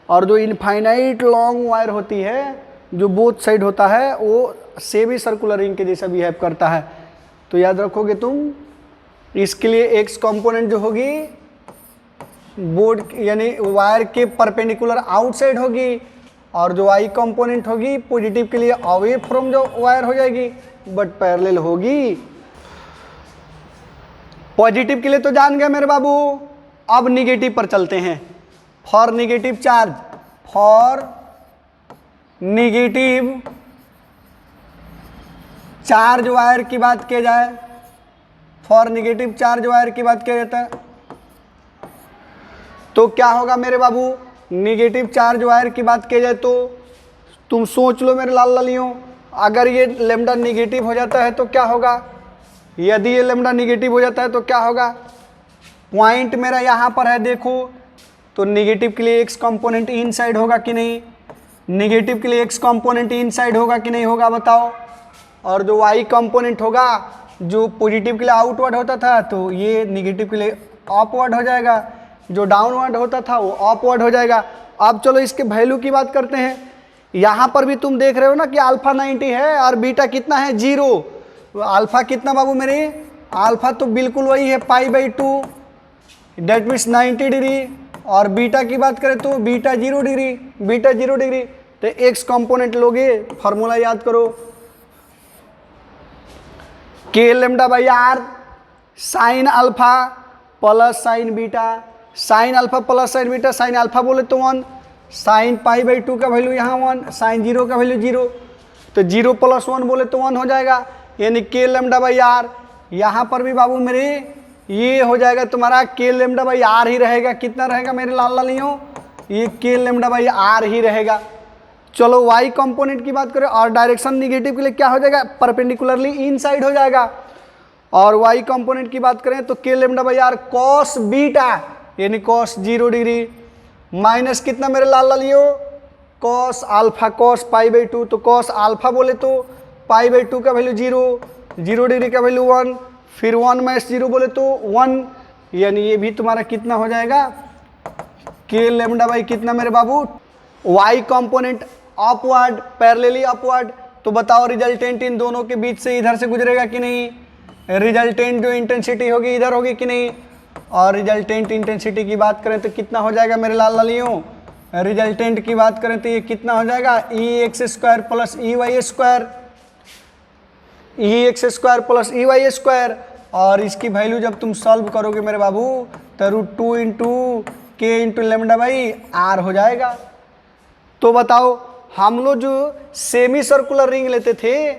और जो इनफाइनाइट लॉन्ग वायर होती है जो बोथ साइड होता है वो सेमी सर्कुलर रिंग के जैसा बिहेव करता है। तो याद रखोगे तुम, इसके लिए एक्स कंपोनेंट जो होगी बोर्ड यानी वायर के परपेंडिकुलर आउटसाइड होगी, और जो वाई कंपोनेंट होगी पॉजिटिव के लिए अवे फ्रॉम जो वायर हो जाएगी, बट पैरेलल होगी। पॉजिटिव के लिए तो जान गए मेरे बाबू, अब निगेटिव पर चलते हैं। For negative charge, for negative charge wire की बात किया जाए, फॉर निगेटिव चार्ज वायर की बात किया जाता है, तो क्या होगा मेरे बाबू। निगेटिव चार्ज वायर की बात किया जाए तो तुम सोच लो मेरे लाल लालियों, अगर ये लेमडा निगेटिव हो जाता है तो क्या होगा, यदि ये लेमडा निगेटिव हो जाता है तो क्या होगा। पॉइंट मेरा यहाँ पर है देखो, तो निगेटिव के लिए एक्स कंपोनेंट इन साइड होगा कि नहीं, निगेटिव के लिए एक्स कंपोनेंट इन साइड होगा कि नहीं होगा बताओ। और जो वाई कंपोनेंट होगा जो पॉजिटिव के लिए आउटवर्ड होता था, तो ये निगेटिव के लिए अपवर्ड हो जाएगा, जो डाउनवर्ड होता था वो अपवर्ड हो जाएगा। अब चलो इसके वैल्यू की बात करते हैं। यहाँ पर भी तुम देख रहे हो ना कि अल्फा 90 है और बीटा कितना है 0। अल्फा कितना बाबू मेरे, अल्फा तो बिल्कुल वही है π/2, डेट मीन्स 90 डिग्री, और बीटा की बात करें तो बीटा 0 डिग्री, बीटा 0 डिग्री। तो एक्स कंपोनेंट लोगे, फार्मूला याद करो, K lambda by R sine alpha plus sine beta, sine alpha plus sine beta, sine alpha बोले तो 1, साइन π/2 का वैल्यू यहाँ 1, साइन 0 का वैल्यू 0, तो 0 + 1 बोले तो 1 हो जाएगा, यानी के लेमडा बाई आर। यहाँ पर भी बाबू मेरे ये हो जाएगा तुम्हारा के लेमडा बाई आर ही रहेगा। कितना रहेगा मेरे लाल लालियों, ये के लेमडा बाई आर ही रहेगा। चलो वाई कंपोनेंट की बात करें, और डायरेक्शन निगेटिव के लिए क्या हो जाएगा, परपेंडिकुलरली इनसाइड हो जाएगा। और वाई कंपोनेंट की बात करें तो K lambda by R cos beta यानी कॉस 0 डिग्री, माइनस कितना मेरे लाल लालियों, कॉस अल्फा, कॉस π/2, तो कॉस अल्फा बोले तो π/2 का वैल्यू 0, 0 डिग्री का वैल्यू 1, फिर 1 - 0 बोले तो 1, यानी ये भी तुम्हारा कितना हो जाएगा, के लेमडा बाई कितना मेरे बाबू, Y component upward parallelly upward. तो बताओ रिजल्टेंट इन दोनों के बीच से इधर से गुजरेगा कि नहीं, रिजल्टेंट जो इंटेंसिटी होगी इधर होगी कि नहीं। और रिजल्टेंट इंटेंसिटी की बात करें तो कितना हो जाएगा मेरे लाल लालियों, रिजल्टेंट की बात करें तो ये कितना हो जाएगा, EX² + EY², EX² + EY²। और इसकी वैल्यू जब तुम सॉल्व करोगे मेरे बाबू तो √2 × K × लेमडा बाई आर हो जाएगा। तो बताओ हम लोग जो सेमी सर्कुलर रिंग लेते थे,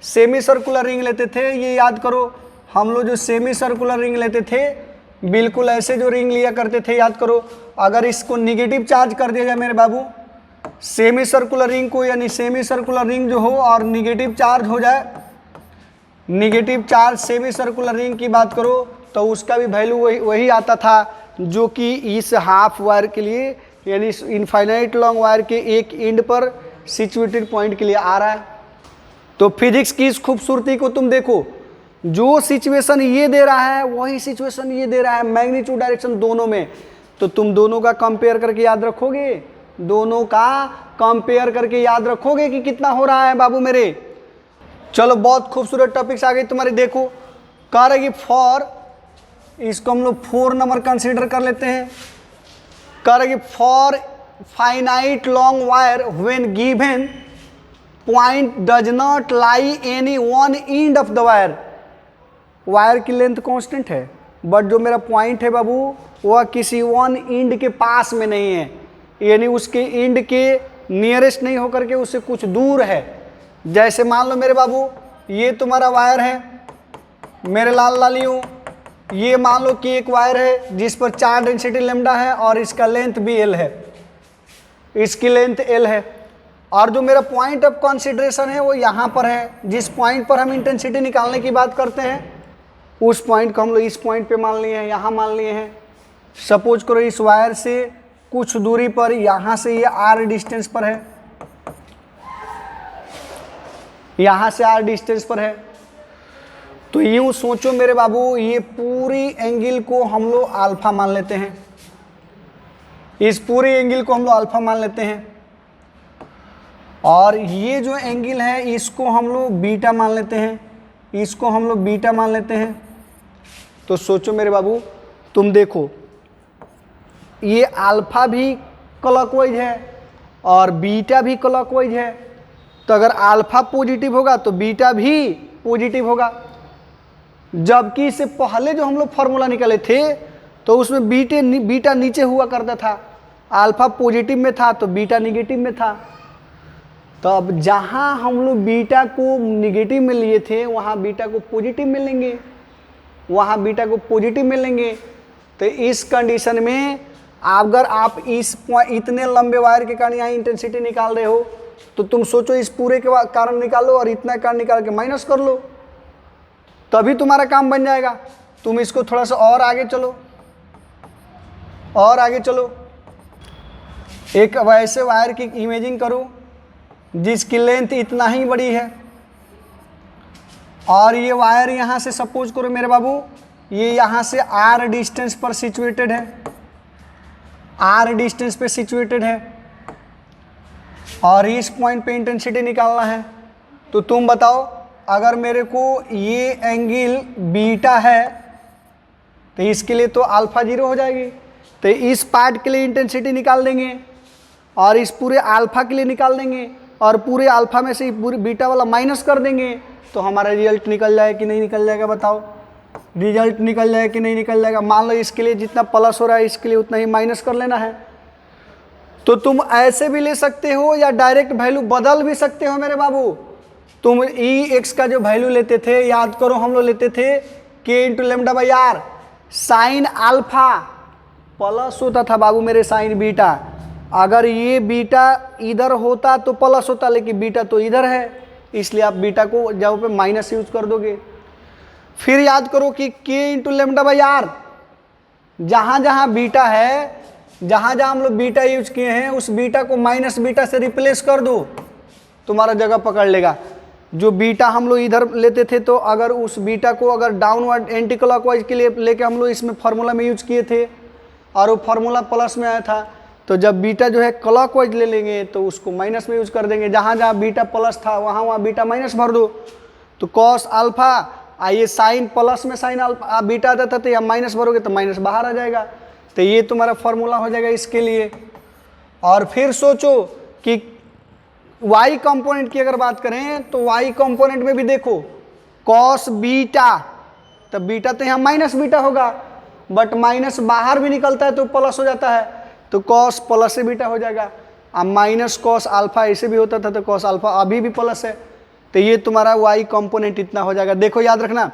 सेमी सर्कुलर रिंग लेते थे, ये याद करो, हम लोग जो सेमी सर्कुलर रिंग लेते थे बिल्कुल ऐसे जो रिंग लिया करते थे, याद करो, अगर इसको निगेटिव चार्ज कर दिया जाए मेरे बाबू, सेमी सर्कुलर रिंग को, यानी सेमी सर्कुलर रिंग जो हो और निगेटिव चार्ज हो जाए, negative charge semi circular ring की बात करो तो उसका भी वैल्यू वही आता था जो कि इस हाफ वायर के लिए यानी इनफाइनाइट लॉन्ग वायर के एक एंड पर सिचुएटेड पॉइंट के लिए आ रहा है। तो फिजिक्स की इस खूबसूरती को तुम देखो, जो सिचुएशन ये दे रहा है वही सिचुएशन ये दे रहा है, मैग्नीट्यूड डायरेक्शन दोनों में। तो तुम दोनों का कंपेयर करके याद रखोगे, दोनों का कंपेयर करके याद रखोगे कि कितना हो रहा है बाबू मेरे। चलो बहुत खूबसूरत टॉपिक्स आ गई तुम्हारी, देखो कह रहे कि फॉर, इसको हम लोग 4 नंबर कंसीडर कर लेते हैं। कह रहे कि for finite long wire when given point does not lie any one end of the wire. Wire की लेंथ कांस्टेंट है, बट जो मेरा पॉइंट है बाबू वह किसी वन एंड के पास में नहीं है, यानी उसके एंड के नियरेस्ट नहीं होकर के उससे कुछ दूर है। जैसे मान लो मेरे बाबू ये तुम्हारा वायर है मेरे लाल लालियों, ये मान लो कि एक वायर है जिस पर चार्ज डेंसिटी लैम्डा है और इसका लेंथ भी एल है, इसकी लेंथ एल है, और जो मेरा पॉइंट ऑफ कंसीडरेशन है वो यहाँ पर है। जिस पॉइंट पर हम इंटेंसिटी निकालने की बात करते हैं उस पॉइंट को हम लोग इस पॉइंट पे मान लिए हैं, यहाँ मान लिए हैं। सपोज करो इस वायर से कुछ दूरी पर, यहाँ से ये आर डिस्टेंस पर है, यहाँ से आर डिस्टेंस पर है, तो यूँ सोचो मेरे बाबू ये पूरी एंगल को हम लोग अल्फा मान लेते हैं, इस पूरी एंगल को हम लोग अल्फा मान लेते हैं, और ये जो एंगल है इसको हम लोग बीटा मान लेते हैं, इसको हम लोग बीटा मान लेते हैं। तो सोचो मेरे बाबू तुम देखो ये अल्फा भी क्लॉकवाइज है और बीटा भी क्लॉकवाइज है, तो अगर अल्फा पॉजिटिव होगा तो बीटा भी पॉजिटिव होगा। जबकि इससे पहले जो हम लोग फार्मूला निकाले थे तो उसमें बीटा नीचे हुआ करता था, अल्फा पॉजिटिव में था तो बीटा निगेटिव में था। तो अब जहाँ हम लोग बीटा को निगेटिव में लिए थे वहाँ बीटा को पॉजिटिव में लेंगे, वहाँ बीटा को पॉजिटिव में लेंगे। तो इस कंडीशन में अगर आप इतने लंबे वायर के कारण यहाँ इंटेंसिटी निकाल रहे हो तो तुम सोचो इस पूरे के कारण निकालो और इतना कारण निकाल के माइनस कर लो, तभी तुम्हारा काम बन जाएगा। तुम इसको थोड़ा सा और आगे चलो, और आगे चलो, एक वैसे वायर की इमेजिंग करो जिसकी लेंथ इतना ही बड़ी है, और ये वायर यहाँ से सपोज करो मेरे बाबू ये यहाँ से आर डिस्टेंस पर सिचुएटेड है, आर डिस्टेंस पे सिचुएटेड है, और इस पॉइंट पे इंटेंसिटी निकालना है। तो तुम बताओ अगर मेरे को ये एंगल बीटा है तो इसके लिए तो अल्फा 0 हो जाएगी, तो इस पार्ट के लिए इंटेंसिटी निकाल देंगे और इस पूरे अल्फा के लिए निकाल देंगे, और पूरे अल्फा में से पूरे बीटा वाला माइनस कर देंगे, तो हमारा रिजल्ट निकल जाए कि नहीं निकल जाएगा? बताओ रिजल्ट निकल जाए कि नहीं निकल जाएगा? मान लो इसके लिए जितना प्लस हो रहा है इसके लिए उतना ही माइनस कर लेना है। तो तुम ऐसे भी ले सकते हो या डायरेक्ट वैल्यू बदल भी सकते हो मेरे बाबू। तुम ई एक्स का जो वैल्यू लेते थे, याद करो हम लोग लेते थे K into lambda by R, sine alpha plus होता था बाबू मेरे साइन बीटा। अगर ये बीटा इधर होता तो प्लस होता, लेकिन बीटा तो इधर है, इसलिए आप बीटा को जब पे माइनस यूज कर दोगे। फिर याद करो कि के इंटू लेमडा बाई आर, जहाँ जहाँ बीटा है, जहाँ जहाँ हम लोग बीटा यूज किए हैं उस बीटा को माइनस बीटा से रिप्लेस कर दो, तुम्हारा जगह पकड़ लेगा। जो बीटा हम लोग इधर लेते थे तो अगर उस बीटा को अगर डाउनवर्ड एंटी क्लॉकवाइज के लिए लेके हम लोग इसमें फार्मूला में यूज किए थे और वो फार्मूला प्लस में आया था, तो जब बीटा जो है क्लॉकवाइज ले लेंगे तो उसको माइनस में यूज कर देंगे। जहाँ जहाँ बीटा प्लस था वहाँ वहाँ बीटा माइनस भर दो, तो कॉस अल्फा आइए साइन प्लस में साइन अल्फा बीटा आता था, तो या माइनस भरोगे तो माइनस बाहर आ जाएगा। तो ये तुम्हारा फार्मूला हो जाएगा इसके लिए। और फिर सोचो कि y कंपोनेंट की अगर बात करें तो y कंपोनेंट में भी देखो कॉस बीटा, तो बीटा तो यहाँ माइनस बीटा होगा, बट माइनस बाहर भी निकलता है तो प्लस हो जाता है, तो कॉस प्लस से बीटा हो जाएगा। अब माइनस कॉस अल्फा ऐसे भी होता था तो कॉस अल्फा अभी भी प्लस है, तो ये तुम्हारा y कंपोनेंट इतना हो जाएगा। देखो याद रखना,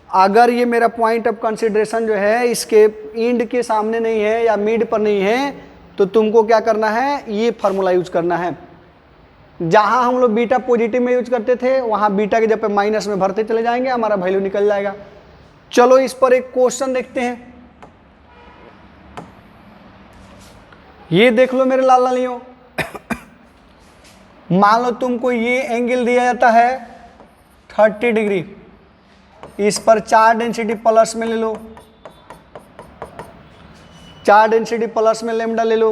अगर ये मेरा पॉइंट ऑफ कंसिडरेशन जो है इसके एंड के सामने नहीं है या मिड पर नहीं है, तो तुमको क्या करना है, ये फार्मूला यूज करना है। जहाँ हम लोग बीटा पॉजिटिव में यूज करते थे वहाँ बीटा के जब पे माइनस में भरते चले जाएंगे, हमारा वैल्यू निकल जाएगा। चलो इस पर एक क्वेश्चन देखते हैं। ये देख लो मेरे लाल लालियों, मान लो तुमको ये एंगल दिया जाता है 30 डिग्री, इस पर चार्ज डेंसिटी प्लस में ले लो, चार्ज डेंसिटी प्लस में लेमडा ले लो,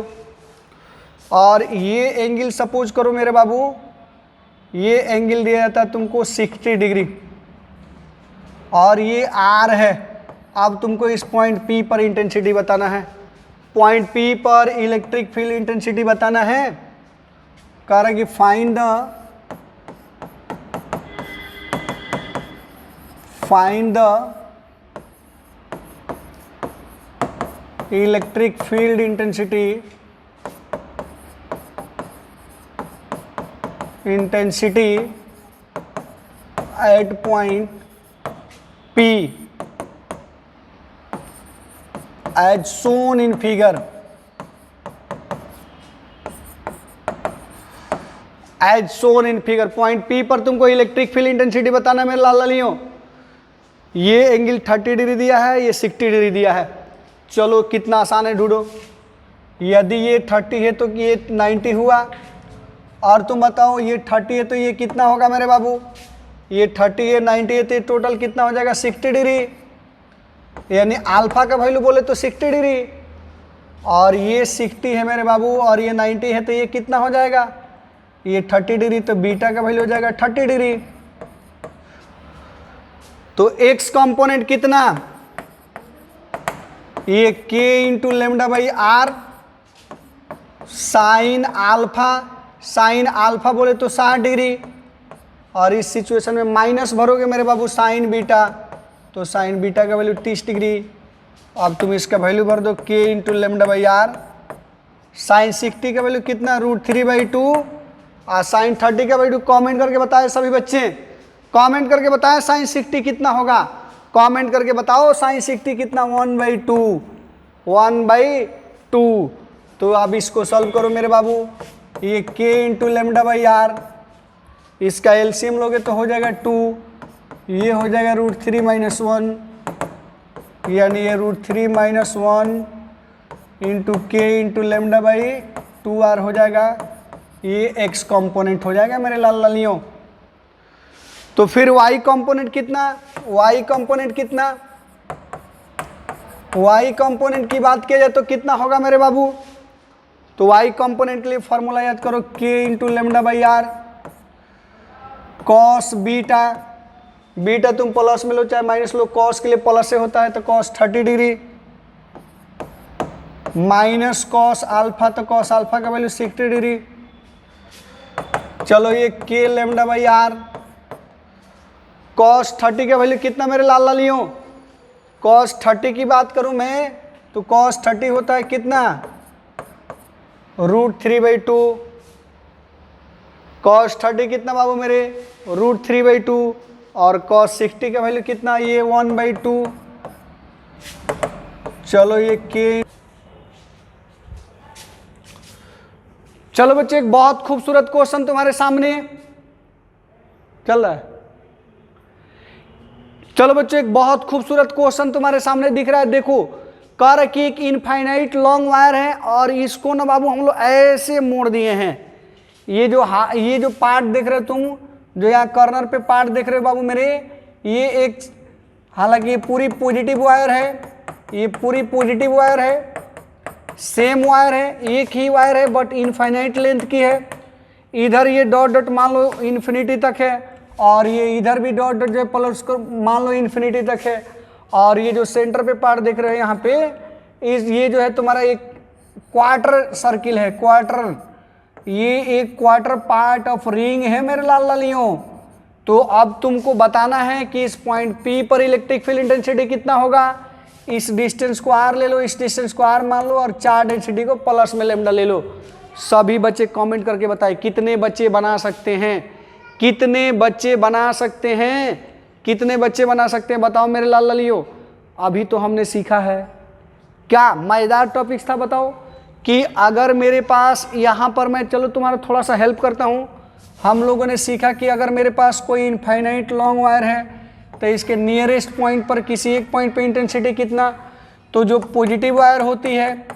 और ये एंगल सपोज करो मेरे बाबू, ये एंगल दिया जाता है तुमको 60 डिग्री और ये R है। अब तुमको इस पॉइंट P पर इंटेंसिटी बताना है, पॉइंट P पर इलेक्ट्रिक फील्ड इंटेंसिटी बताना है। कह रहा है कि find the electric field intensity at point P as shown in figure। As shown in figure, point P पर तुमको इलेक्ट्रिक फील्ड इंटेंसिटी बताना है मेरे लाल लालियों। ये एंगल 30 डिग्री दिया है, ये 60 डिग्री दिया है। चलो कितना आसान है, ढूंढो। यदि ये 30 है तो ये 90 हुआ, और तुम बताओ ये 30 है तो ये कितना होगा मेरे बाबू, ये 30 है 90 है तो ये टोटल कितना हो जाएगा 60 डिग्री, यानी अल्फा का वैल्यू बोले तो 60 डिग्री, और ये 60 है मेरे बाबू और ये 90 है तो ये कितना हो जाएगा, ये 30 डिग्री, तो बीटा का वैल्यू हो जाएगा 30 डिग्री। तो x कंपोनेंट कितना, ये k into lambda by R sine alpha बोले तो 60 डिग्री, और इस सिचुएशन में माइनस भरोगे मेरे बाबू साइन बीटा, तो साइन बीटा का वैल्यू 30 डिग्री। अब तुम इसका वैल्यू भर दो k into lambda by R, sine 60 का वैल्यू कितना √3/2, और साइन 30 का वैल्यू कमेंट करके बताए सभी बच्चे, कमेंट करके बताएं साइन 60 कितना होगा, कमेंट करके बताओ साइन 60 कितना 1/2। तो अब इसको सॉल्व करो मेरे बाबू, ये k into lambda by R, इसका एलसीएम लोगे तो हो जाएगा 2, ये हो जाएगा √3 - 1, यानी ये √3 - 1 into k into lambda by 2r हो जाएगा, ये x कंपोनेंट हो जाएगा मेरे लाल लालियों। तो फिर y कंपोनेंट कितना, y कंपोनेंट की बात किया जाए तो कितना होगा मेरे बाबू, तो y कंपोनेंट के लिए फॉर्मूला याद करो, k into lambda by R cos beta तुम प्लस में लो चाहे माइनस लो, कॉस के लिए प्लस से होता है तो cos 30 degree, minus cos alpha तो कॉस अल्फा का वैल्यू 60 डिग्री। चलो ये k lambda by R cos 30 का वैल्यू कितना मेरे लाल लालियों, कॉस 30 की बात करूं मैं तो कॉस 30 होता है कितना √3/2, कॉस 30 कितना बाबू मेरे √3/2, और कॉस 60 का वैल्यू कितना ये 1/2। चलो ये k, चलो बच्चे एक बहुत खूबसूरत क्वेश्चन तुम्हारे सामने चल रहा है। चलो बच्चे एक बहुत खूबसूरत क्वेश्चन तुम्हारे सामने दिख रहा है, देखो कह रहा कि एक इनफाइनाइट लॉन्ग वायर है और इसको ना बाबू हम लोग ऐसे मोड़ दिए हैं। ये जो पार्ट देख रहे हो तुम, जो यहाँ कॉर्नर पे पार्ट देख रहे हो बाबू मेरे, ये एक, हालांकि ये पूरी पॉजिटिव वायर है, ये पूरी पॉजिटिव वायर है, सेम वायर है, एक ही वायर है बट इनफाइनाइट लेंथ की है। इधर ये डॉट डॉट मान लो इन्फिनिटी तक है, और ये इधर भी डॉट डॉट जो है प्लस को मान लो इन्फिनिटी तक है, और ये जो सेंटर पे पार्ट देख रहे हो यहाँ पे ये जो है तुम्हारा एक क्वार्टर सर्किल है, क्वार्टर, ये एक क्वार्टर पार्ट ऑफ रिंग है मेरे लाल लालियों। तो अब तुमको बताना है कि इस पॉइंट P पर इलेक्ट्रिक फील्ड इंटेंसिटी कितना होगा। इस डिस्टेंस को r ले लो, इस डिस्टेंस को r मान लो, और चार डेंसिटी को प्लस में लेमडा ले लो। सभी बच्चे कमेंट करके बताए कितने बच्चे बना सकते हैं, कितने बच्चे बना सकते हैं, कितने बच्चे बना सकते हैं बताओ मेरे लाल लालियों। अभी तो हमने सीखा है, क्या मजेदार टॉपिक्स था बताओ, कि अगर मेरे पास यहाँ पर मैं, चलो तुम्हारा थोड़ा सा हेल्प करता हूँ। हम लोगों ने सीखा कि अगर मेरे पास कोई इनफाइनाइट लॉन्ग वायर है तो इसके नियरेस्ट पॉइंट पर किसी एक पॉइंट पे इंटेंसिटी कितना, तो जो पॉजिटिव वायर होती है,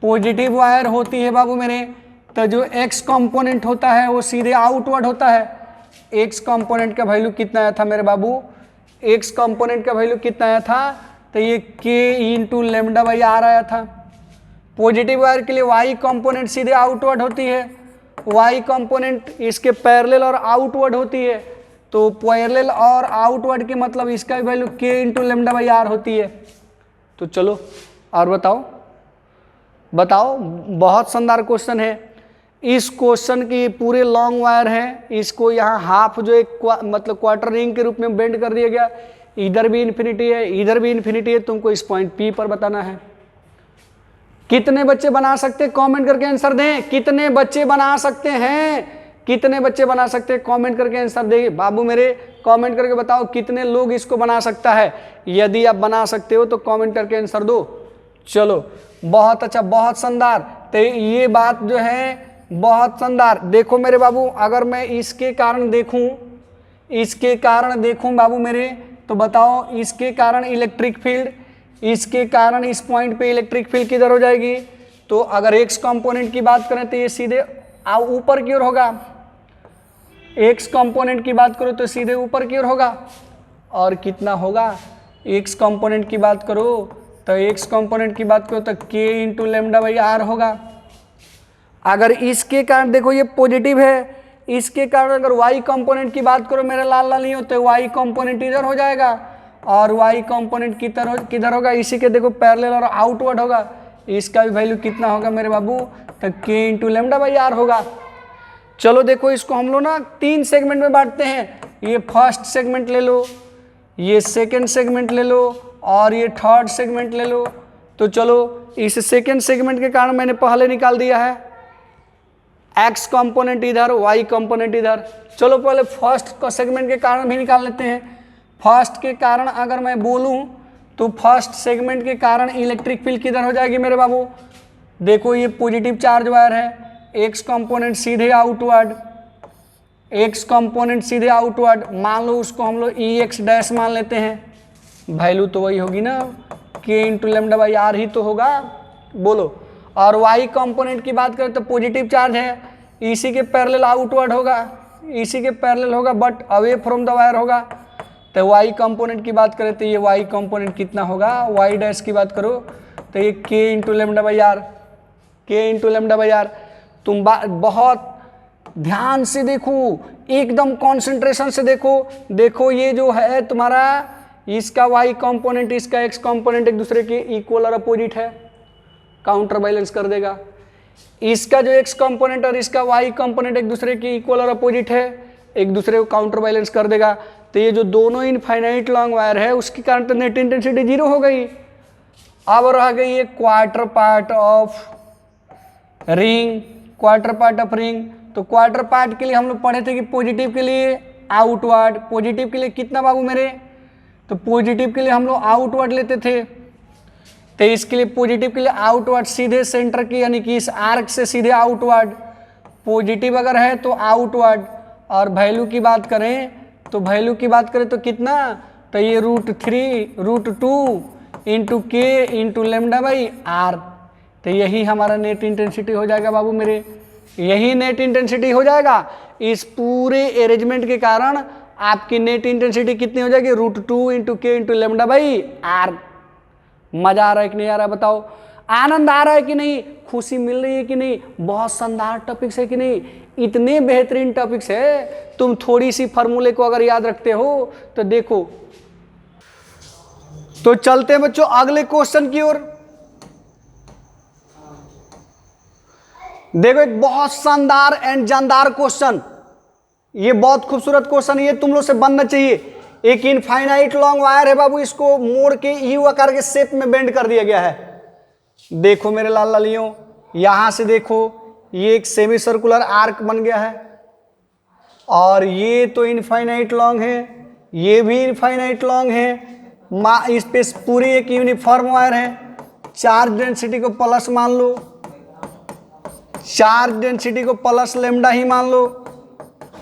पॉजिटिव वायर होती है बाबू मेरे, तो जो x कंपोनेंट होता है वो सीधे आउटवर्ड होता है। x कंपोनेंट का वैल्यू कितना आया था मेरे बाबू, x कंपोनेंट का वैल्यू कितना आया था, तो ये k into lambda by R आया था। पॉजिटिव वायर के लिए वाई कंपोनेंट सीधे आउटवर्ड होती है, वाई कंपोनेंट इसके पैरेलल और आउटवर्ड होती है। तो पैरेलल और आउटवर्ड के मतलब इसका value k into lambda by R होती है। तो चलो और बताओ, बहुत शानदार क्वेश्चन है। इस क्वेश्चन की पूरे लॉन्ग वायर है, इसको यहाँ हाफ जो एक मतलब क्वार्टर रिंग के रूप में बेंड कर दिया गया, इधर भी इन्फिनिटी है, इधर भी इन्फिनिटी है। तुमको इस पॉइंट P पर बताना है। कितने बच्चे बना सकते हैं कमेंट करके आंसर दें। कितने बच्चे बना सकते हैं, कितने बच्चे बना सकते हैं कमेंट करके आंसर दें। बाबू मेरे कमेंट करके बताओ कितने लोग इसको बना सकता है। यदि आप बना सकते हो तो कमेंट करके आंसर दो। चलो बहुत अच्छा, बहुत शानदार। तो ये बात जो है बहुत शानदार। देखो मेरे बाबू, अगर मैं इसके कारण देखूं बाबू मेरे, तो बताओ इसके कारण इलेक्ट्रिक फील्ड, इसके कारण इस पॉइंट पे इलेक्ट्रिक फील्ड किधर हो जाएगी। तो अगर एक्स कंपोनेंट की बात करें तो ये सीधे ऊपर की ओर होगा। एक्स कंपोनेंट की बात करो तो सीधे ऊपर की ओर होगा। और कितना होगा, एक्स कंपोनेंट की बात करो तो k into lambda by R होगा। अगर इसके कारण देखो ये पॉजिटिव है, इसके कारण अगर y कंपोनेंट की बात करो मेरे लाल लालियों, तो y कंपोनेंट इधर हो जाएगा और y कंपोनेंट किधर होगा, इसी के देखो पैरेलल और आउटवर्ड होगा। इसका भी वैल्यू कितना होगा मेरे बाबू, तो k into lambda by R होगा। चलो देखो, इसको हम लोग ना 3 सेगमेंट में बांटते हैं। ये फर्स्ट सेगमेंट ले लो, ये सेकेंड सेगमेंट ले लो और ये थर्ड सेगमेंट ले लो। तो चलो इस सेकेंड सेगमेंट के कारण मैंने पहले निकाल दिया है, एक्स कंपोनेंट इधर, वाई कंपोनेंट इधर। चलो पहले फर्स्ट सेगमेंट के कारण भी निकाल लेते हैं। फर्स्ट के कारण अगर मैं बोलूं तो फर्स्ट सेगमेंट के कारण इलेक्ट्रिक फील्ड किधर हो जाएगी मेरे बाबू। देखो ये पॉजिटिव चार्ज वायर है, एक्स कंपोनेंट सीधे आउटवर्ड, एक्स कंपोनेंट सीधे आउटवर्ड। मान लो उसको हम लोग ई एक्स डैश मान लेते हैं। वैल्यू तो वही होगी ना, k into lambda by R ही तो होगा, बोलो। और y कंपोनेंट की बात करें तो पॉजिटिव चार्ज है, इसी के पैरेलल आउटवर्ड होगा, इसी के पैरेलल होगा but away from the wire होगा। तो y कंपोनेंट की बात करें तो ये y कंपोनेंट कितना होगा, y डैश की बात करो तो ये k into lambda by R, k into lambda by R. तुम बहुत ध्यान से देखो, एकदम कॉन्सेंट्रेशन से देखो ये जो है तुम्हारा, इसका y कंपोनेंट इसका x कंपोनेंट एक दूसरे के इक्वल और अपोजिट है, काउंटर बैलेंस कर देगा। इसका जो x कंपोनेंट और इसका y कंपोनेंट एक दूसरे के इक्वल और अपोजिट है, एक दूसरे को काउंटर बैलेंस कर देगा। तो ये जो दोनों इनफाइनाइट लॉन्ग वायर है उसके कारण तो नेट इंटेंसिटी 0 हो गई। अब रह गई ये quarter part of ring, quarter part of ring. तो क्वार्टर पार्ट के लिए हम लोग पढ़े थे कि पॉजिटिव के लिए आउटवर्ड, पॉजिटिव के लिए कितना बाबू मेरे, तो पॉजिटिव के लिए हम लोग आउटवर्ड लेते थे। तो इसके लिए पॉजिटिव के लिए आउटवर्ड सीधे सेंटर की यानी कि इस आर्क से सीधे आउटवर्ड, पॉजिटिव अगर है तो आउटवर्ड। और वैल्यू की बात करें तो तो कितना, तो ये √3√2 into k into lambda by R. तो यही हमारा नेट इंटेंसिटी हो जाएगा बाबू मेरे, यही नेट इंटेंसिटी हो जाएगा। इस पूरे अरेंजमेंट के कारण आपकी नेट इंटेंसिटी कितनी हो जाएगी, √2 into k into lambda by R. मजा आ रहा है कि नहीं आ रहा है बताओ, आनंद आ रहा है कि नहीं, खुशी मिल रही है कि नहीं, बहुत शानदार टॉपिक्स है कि नहीं, इतने बेहतरीन टॉपिक्स है। तुम थोड़ी सी फार्मूले को अगर याद रखते हो तो देखो। तो चलते हैं बच्चों अगले क्वेश्चन की ओर। देखो एक बहुत शानदार एंड जानदार क्वेश्चन, ये बहुत खूबसूरत क्वेश्चन, ये तुम लोग से बनना चाहिए। एक इनफाइनाइट लॉन्ग वायर है बाबू, इसको मोड़ के यू आकार के शेप में बेंड कर दिया गया है। देखो मेरे लाल लालियों, यहां से देखो ये एक सेमी सर्कुलर आर्क बन गया है और ये तो इनफाइनाइट लॉन्ग है, ये भी इनफाइनाइट लॉन्ग है। इस पे पूरी एक यूनिफॉर्म वायर है। चार्ज डेंसिटी को प्लस मान लो, चार्ज डेंसिटी को प्लस लेमडा ही मान लो,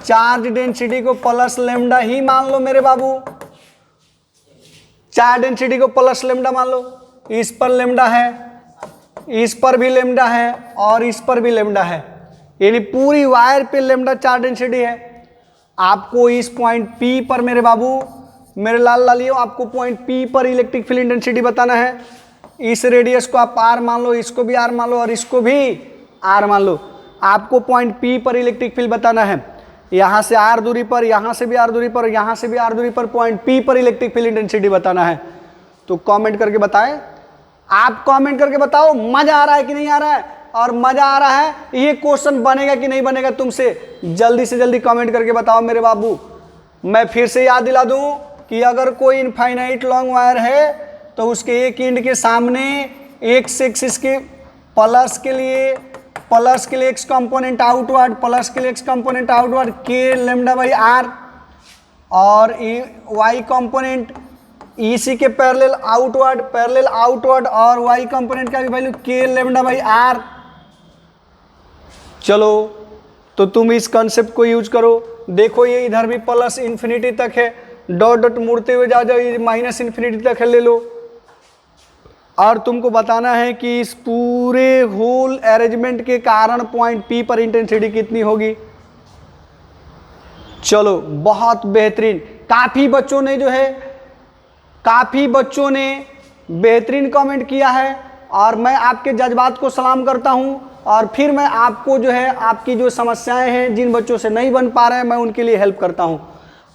चार्ज डेंसिटी को प्लस लेमडा ही मान लो मेरे बाबू, चार्ज डेंसिटी को प्लस लेमडा मान लो। इस पर लेमडा है, इस पर भी लेमडा है और इस पर भी लेमडा है, यानी पूरी वायर पे लेमडा चार्ज डेंसिटी है। आपको इस पॉइंट P पर मेरे बाबू, मेरे लाल लालियों, आपको पॉइंट P पर इलेक्ट्रिक फील्ड इंटेंसिटी बताना है। इस रेडियस को आप आर मान लो, इसको भी आर मान लो और इसको भी आर मान लो। आपको पॉइंट पी पर इलेक्ट्रिक फील्ड बताना है, यहाँ से आर दूरी पर, यहाँ से भी आर दूरी पर, यहाँ से भी आर दूरी पर पॉइंट पी पर इलेक्ट्रिक फील्ड इंटेंसिटी बताना है। तो कमेंट करके बताएं, आप कमेंट करके बताओ मजा आ रहा है कि नहीं आ रहा है, और मजा आ रहा है ये क्वेश्चन बनेगा कि नहीं बनेगा तुमसे, जल्दी से जल्दी कमेंट करके बताओ मेरे बाबू। मैं फिर से याद दिला दूं कि अगर कोई इनफाइनाइट लॉन्ग वायर है तो उसके एक एंड के सामने एक्स एक्सिस के प्लस के लिए एक्स कंपोनेंट आउटवर्ड, प्लस के लिए x component outward K lambda by R, और वाई कंपोनेंट इसी के पैरेलल आउटवर्ड और वाई कंपोनेंट का भी वैल्यू के लेमडा बाई आर। चलो तो तुम इस कंसेप्ट को यूज करो। देखो ये इधर भी प्लस इन्फिनिटी तक है, डॉट डॉट मुड़ते हुए जा जाओ, ये माइनस इन्फिनिटी तक है, ले लो। और तुमको बताना है कि इस पूरे होल अरेंजमेंट के कारण पॉइंट पी पर इंटेंसिटी कितनी होगी। चलो बहुत बेहतरीन, काफ़ी बच्चों ने बेहतरीन कमेंट किया है और मैं आपके जज्बात को सलाम करता हूं। और फिर मैं आपको जो है आपकी जो समस्याएं हैं, जिन बच्चों से नहीं बन पा रहे हैं, मैं उनके लिए हेल्प करता हूं।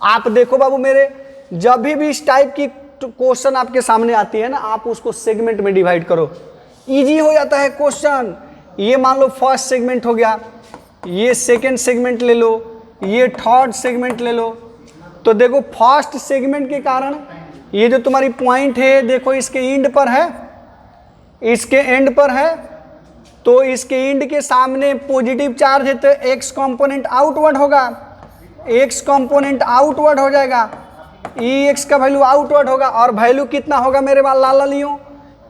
आप देखो बाबू मेरे, जब भी इस टाइप की क्वेश्चन आपके सामने आती है ना, आप उसको सेगमेंट में डिवाइड करो, इजी हो जाता है क्वेश्चन। ये मान लो फर्स्ट सेगमेंट हो गया, ये सेकंड सेगमेंट ले लो, ये थर्ड सेगमेंट ले लो। तो देखो फर्स्ट सेगमेंट के कारण ये जो तुम्हारी पॉइंट है, देखो इसके एंड पर है, तो इसके एंड के सामने पॉजिटिव चार्ज है, तो एक्स कंपोनेंट आउटवर्ड होगा, एक्स कंपोनेंट आउटवर्ड हो जाएगा, ई एक्स का वैल्यू आउटवर्ड होगा। और वैल्यू कितना होगा मेरे बाल लाल लियो,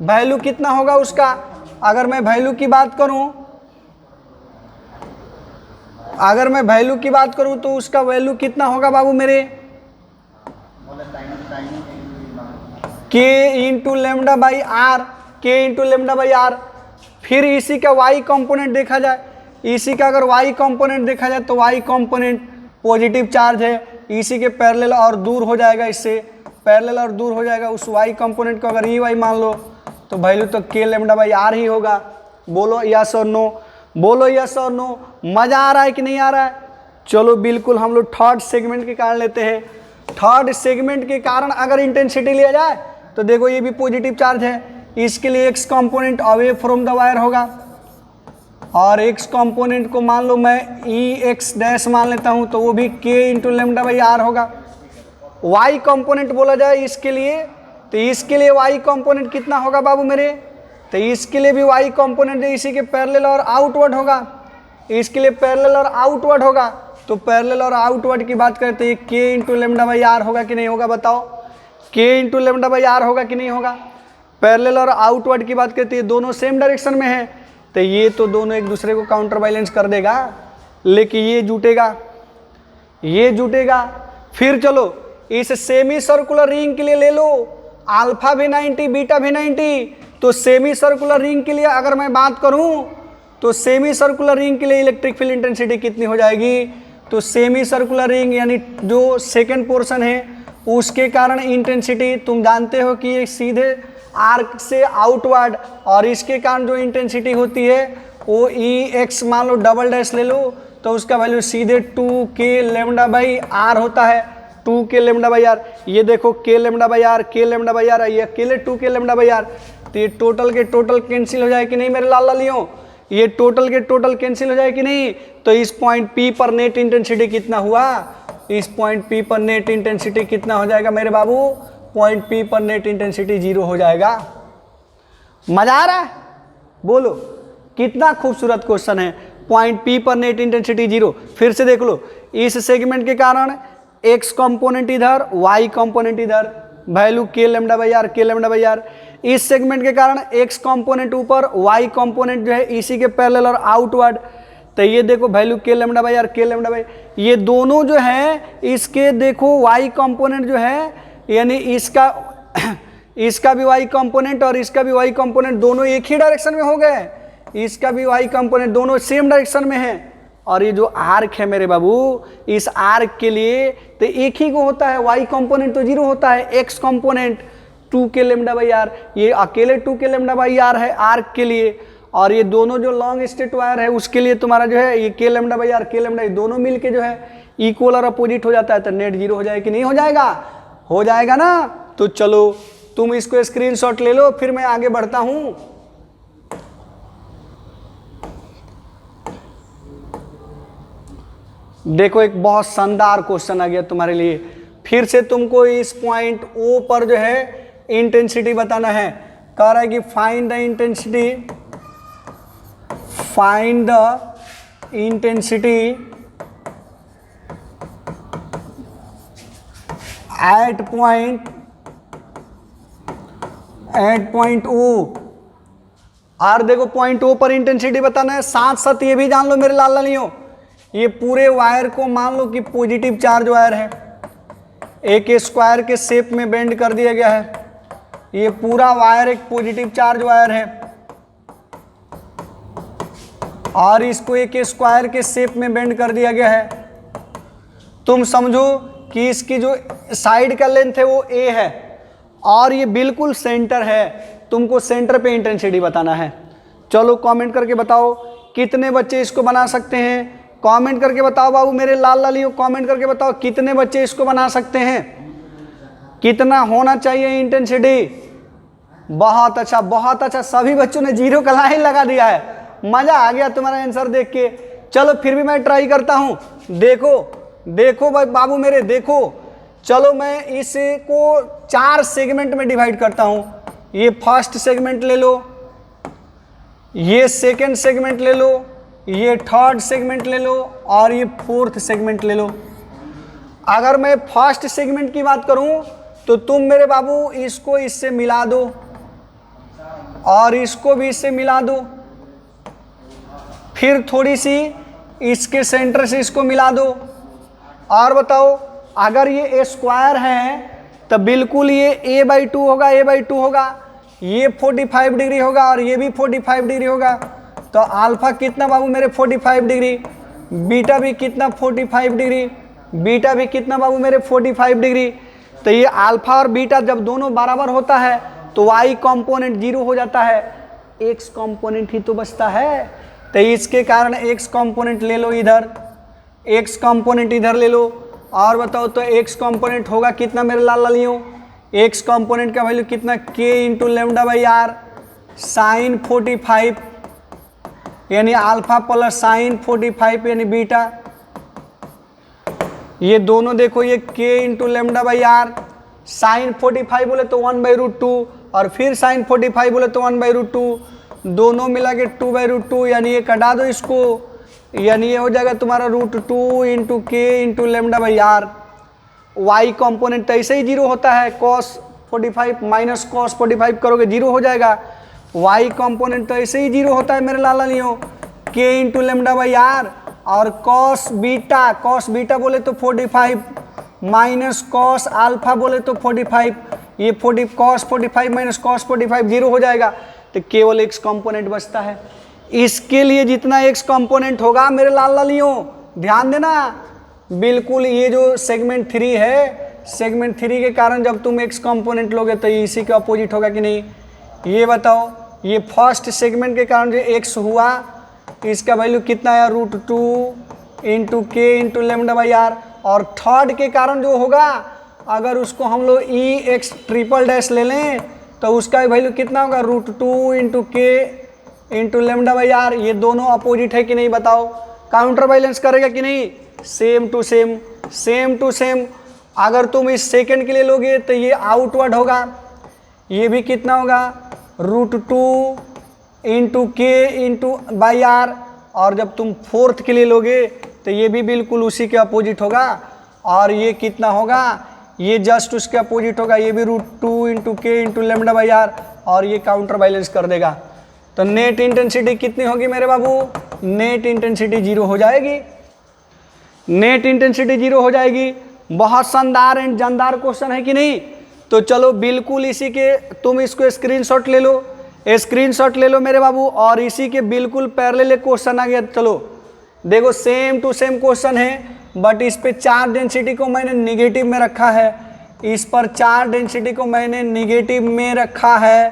वैल्यू कितना होगा उसका, अगर मैं वैल्यू की बात करूं, तो उसका वैल्यू कितना होगा बाबू मेरे, के इंटू लेमडा बाई आर। फिर इसी का वाई कंपोनेंट देखा जाए, इसी का अगर वाई कंपोनेंट देखा जाए तो वाई कंपोनेंट पॉजिटिव चार्ज है, इसी के पैरेलल और दूर हो जाएगा, इससे पैरेलल और दूर हो जाएगा। उस वाई कंपोनेंट को अगर ई वाई मान लो तो वैल्यू तो के लेमडा बाई आर ही होगा। बोलो यस और नो, बोलो यस और नो। मज़ा आ रहा है कि नहीं आ रहा है? चलो बिल्कुल, हम लोग थर्ड सेगमेंट के कारण लेते हैं। थर्ड सेगमेंट के कारण अगर इंटेंसिटी लिया जाए तो देखो ये भी पॉजिटिव चार्ज है, इसके लिए x component away from the wire होगा, और एक्स कंपोनेंट को मान लो मैं ई एक्स डैश मान लेता हूं, तो वो भी के इंटू लेमडा बाई आर होगा। वाई कंपोनेंट बोला जाए इसके लिए, तो इसके लिए वाई कंपोनेंट कितना होगा बाबू मेरे, तो इसके लिए भी वाई कंपोनेंट इसी के पैरेलल और आउटवर्ड होगा, इसके लिए पैरेलल और आउटवर्ड होगा। तो पैरेलल और आउटवर्ड की बात करते हैं, के इंटू लेमडा बाई आर होगा कि नहीं होगा, बताओ, के इंटू लेमडा बाई आर होगा कि नहीं होगा। पैरेलल और आउटवर्ड की बात करते हैं, दोनों सेम डायरेक्शन में है, तो ये तो दोनों एक दूसरे को काउंटर बैलेंस कर देगा, लेकिन ये जुटेगा। फिर चलो इस सेमी सर्कुलर रिंग के लिए ले लो, अल्फा भी 90 बीटा भी 90। तो सेमी सर्कुलर रिंग के लिए अगर मैं बात करूं, तो सेमी सर्कुलर रिंग के लिए इलेक्ट्रिक फील्ड इंटेंसिटी कितनी हो जाएगी, तो सेमी सर्कुलर रिंग यानी जो सेकेंड पोर्शन है उसके कारण इंटेंसिटी तुम जानते हो कि ये सीधे आर्क से आउटवर्ड, और इसके कारण जो इंटेंसिटी होती है वो ई एक्स मान लो डबल डैश ले लो, तो उसका वैल्यू सीधे 2k लेमडा बाई आर होता है, 2k लेमडा बाई आर। ये देखो k lambda by R, k lambda by R, ये अकेले 2k लेमडा बाई आर। तो ये टोटल के टोटल कैंसिल हो जाए कि नहीं मेरे लाल लालियों, ये टोटल के टोटल कैंसिल हो जाए कि नहीं। तो इस पॉइंट P पर नेट इंटेंसिटी कितना हुआ, इस पॉइंट P पर नेट इंटेंसिटी कितना हो जाएगा मेरे बाबू, पॉइंट P पर नेट इंटेंसिटी 0 हो जाएगा। मजा आ रहा है? बोलो कितना खूबसूरत क्वेश्चन है। पॉइंट P पर नेट इंटेंसिटी 0। फिर से देख लो, इस सेगमेंट के कारण x कंपोनेंट इधर, y कंपोनेंट इधर, value k lambda by R, k lambda by R. इस सेगमेंट के कारण x कंपोनेंट ऊपर, y कंपोनेंट जो है इसी के पैरेलल और आउटवर्ड, तो ये देखो value k lambda by R, k lambda by, ये दोनों जो है इसके देखो y कंपोनेंट जो है, यानी इसका भी y कंपोनेंट और इसका भी y कंपोनेंट दोनों एक ही डायरेक्शन में हो गए, इसका भी y कंपोनेंट दोनों सेम डायरेक्शन में है। और ये जो आर्क है मेरे बाबू, इस आर्क के लिए तो एक ही को होता है, y कंपोनेंट तो 0 होता है, x component 2k lambda by R, ये अकेले 2k लेमडा बाई आर है आर्क के लिए, और ये दोनों जो लॉन्ग स्ट्रेट वायर है उसके लिए तुम्हारा जो है ये k lambda by R k lambda, ये दोनों मिलके जो है इक्वल और अपोजिट हो जाता है, तो नेट जीरो हो जाएगा कि नहीं हो जाएगा? हो जाएगा ना। तो चलो तुम इसको स्क्रीनशॉट ले लो, फिर मैं आगे बढ़ता हूं। देखो एक बहुत शानदार क्वेश्चन आ गया तुम्हारे लिए, फिर से तुमको इस पॉइंट O पर जो है इंटेंसिटी बताना है। कह रहा है कि find the intensity, find the intensity at point O। और देखो पॉइंट O पर इंटेंसिटी बताना है, साथ साथ ये भी जान लो मेरे लाल लालियों, ये पूरे वायर को मान लो कि पॉजिटिव चार्ज वायर है, एक स्क्वायर के शेप में बेंड कर दिया गया है, ये पूरा वायर एक पॉजिटिव चार्ज वायर है, और इसको एक स्क्वायर के शेप में बेंड कर दिया गया है। तुम समझो कि इसकी जो साइड का लेंथ है वो a है, और ये बिल्कुल सेंटर है, तुमको सेंटर पे इंटेंसिटी बताना है। चलो कमेंट करके बताओ कितने बच्चे इसको बना सकते हैं, कमेंट करके बताओ बाबू मेरे लाल लालियों, कमेंट करके बताओ कितने बच्चे इसको बना सकते हैं, कितना होना चाहिए इंटेंसिटी। बहुत अच्छा बहुत अच्छा, सभी बच्चों ने जीरो का लाइन लगा दिया है, मजा आ गया तुम्हारा आंसर देख के। चलो फिर भी मैं ट्राई करता हूं, देखो देखो भाई बाबू मेरे देखो। चलो मैं इसको 4 सेगमेंट में डिवाइड करता हूं, ये फर्स्ट सेगमेंट ले लो, ये सेकंड सेगमेंट ले लो, ये थर्ड सेगमेंट ले लो, और ये फोर्थ सेगमेंट ले लो। अगर मैं फर्स्ट सेगमेंट की बात करूं तो तुम मेरे बाबू इसको इससे मिला दो, और इसको भी इससे मिला दो, फिर थोड़ी सी इसके सेंटर से इसको मिला दो, और बताओ अगर ये स्क्वायर है तो बिल्कुल ये a/2 होगा, a/2 होगा, ये 45 डिग्री होगा और ये भी 45 डिग्री होगा, तो अल्फा कितना बाबू मेरे 45 डिग्री, बीटा भी कितना 45 डिग्री, बीटा भी कितना बाबू मेरे 45 डिग्री। तो ये अल्फा और बीटा जब दोनों बराबर होता है तो y कंपोनेंट 0 हो जाता है, x कंपोनेंट ही तो बचता है, तो इसके कारण x कंपोनेंट ले लो इधर, x कंपोनेंट इधर ले लो, और बताओ तो x कंपोनेंट होगा कितना मेरे लाल लालियों, x कंपोनेंट का वैल्यू कितना k into lambda by R sine 45, यानी अल्फा प्लस साइन 45 यानी बीटा। ये दोनों देखो ये k into lambda by R, sine 45 बोले तो 1/√2, और फिर साइन 45 बोले तो 1/√2, दोनों मिला के 2/√2, यानी ये कटा दो इसको, यानी ये हो जाएगा तुम्हारा √2 into k into lambda by R. y component तो ऐसे ही 0 होता है, cos 45 माइनस cos 45 करोगे 0 हो जाएगा, y कंपोनेंट तो ऐसे ही 0 होता है मेरे लाल लालियों, k into lambda by R, और cos बीटा बोले तो 45 माइनस cos अल्फा बोले तो 45, ये 40 cos 45 माइनस cos 45 0 हो जाएगा, तो केवल x कंपोनेंट बचता है। इसके लिए जितना x कंपोनेंट होगा मेरे लाल लालियों ध्यान देना, बिल्कुल ये जो सेगमेंट 3 है, सेगमेंट 3 के कारण जब तुम x कंपोनेंट लोगे तो ये इसी के अपोजिट होगा कि नहीं, ये बताओ। ये फर्स्ट सेगमेंट के कारण जो x हुआ इसका वैल्यू कितना है √2 into k into lambda by R, और थर्ड के कारण जो होगा अगर उसको हम लोग EX ट्रिपल डैश ले लें तो उसका वैल्यू कितना होगा √2 into k into lambda by R. ये दोनों अपोजिट है कि नहीं बताओ, काउंटर बैलेंस करेगा कि नहीं, same to same, same to same. अगर तुम इस सेकंड के लिए लोगे तो ये आउटवर्ड होगा, ये भी कितना होगा √2 into k into by R, और जब तुम फोर्थ के लिए लोगे तो ये भी बिल्कुल उसी के अपोजिट होगा, और ये कितना होगा, ये जस्ट उसके अपोजिट होगा, ये भी √2 into k into lambda by R, और ये काउंटर बैलेंस कर देगा। तो नेट इंटेंसिटी कितनी होगी मेरे बाबू, नेट इंटेंसिटी 0 हो जाएगी, नेट इंटेंसिटी 0 हो जाएगी। बहुत शानदार एंड जानदार क्वेश्चन है कि नहीं। तो चलो बिल्कुल इसी के तुम इसको स्क्रीनशॉट ले लो, स्क्रीनशॉट ले लो मेरे बाबू, और इसी के बिल्कुल पैरेलल क्वेश्चन आ गया। चलो देखो सेम टू सेम क्वेश्चन है, बट इस पे चार्ज डेंसिटी को मैंने निगेटिव में रखा है, इस पर चार्ज डेंसिटी को मैंने निगेटिव में रखा है,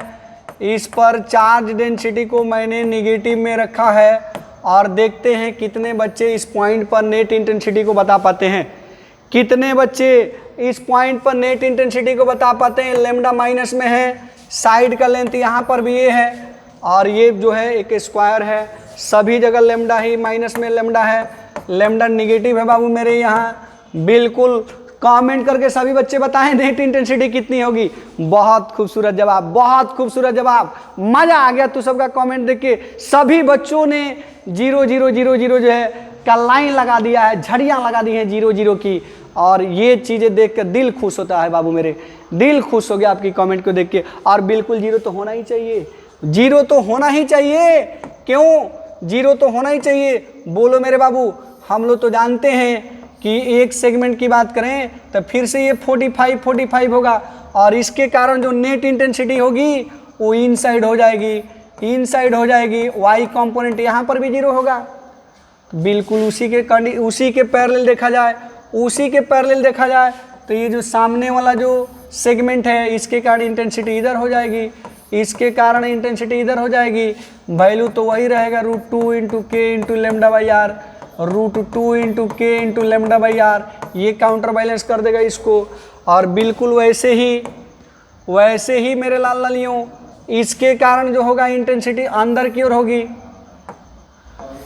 इस पर चार्ज डेंसिटी को मैंने निगेटिव में रखा है। और देखते हैं कितने बच्चे इस पॉइंट पर नेट इंटेंसिटी को बता पाते हैं। कितने बच्चे इस पॉइंट पर नेट इंटेंसिटी को बता पाते हैं। लैम्डा माइनस में है, साइड का लेंथ यहाँ पर भी ये है, और ये जो है एक स्क्वायर है, सभी जगह लैम्डा ही माइनस में लैम्डा है, लैम्डा निगेटिव है बाबू मेरे यहाँ। बिल्कुल कमेंट करके सभी बच्चे बताएं नेट इंटेंसिटी कितनी होगी। बहुत खूबसूरत जवाब, बहुत खूबसूरत जवाब, मजा आ गया तू सबका कमेंट देख के। सभी बच्चों ने 0 0 0 0 जो है का लाइन लगा दिया है, झड़ियाँ लगा दी हैं 0 0 की। और ये चीज़ें देख कर दिल खुश होता है बाबू मेरे, दिल खुश हो गया आपकी कमेंट को देख के। और बिल्कुल 0 तो होना ही चाहिए, 0 तो होना ही चाहिए। क्यों 0 तो होना ही चाहिए, बोलो मेरे बाबू। हम लोग तो जानते हैं कि एक सेगमेंट की बात करें तो फिर से ये 45 होगा, और इसके कारण जो नेट इंटेंसिटी होगी वो इनसाइड हो जाएगी, इनसाइड हो जाएगी। वाई कंपोनेंट यहाँ पर भी 0 होगा। बिल्कुल उसी के पैरेलल देखा जाए, उसी के पैरेलल देखा जाए तो ये जो सामने वाला जो सेगमेंट है इसके कारण इंटेंसिटी इधर हो जाएगी, इसके कारण इंटेंसिटी इधर हो जाएगी। वैल्यू तो वही रहेगा √2 into K into lambda by R, √2 into K into lambda by R. ये काउंटर बैलेंस कर देगा इसको। और बिल्कुल वैसे ही मेरे लाल लालियों इसके कारण जो होगा इंटेंसिटी अंदर की ओर होगी,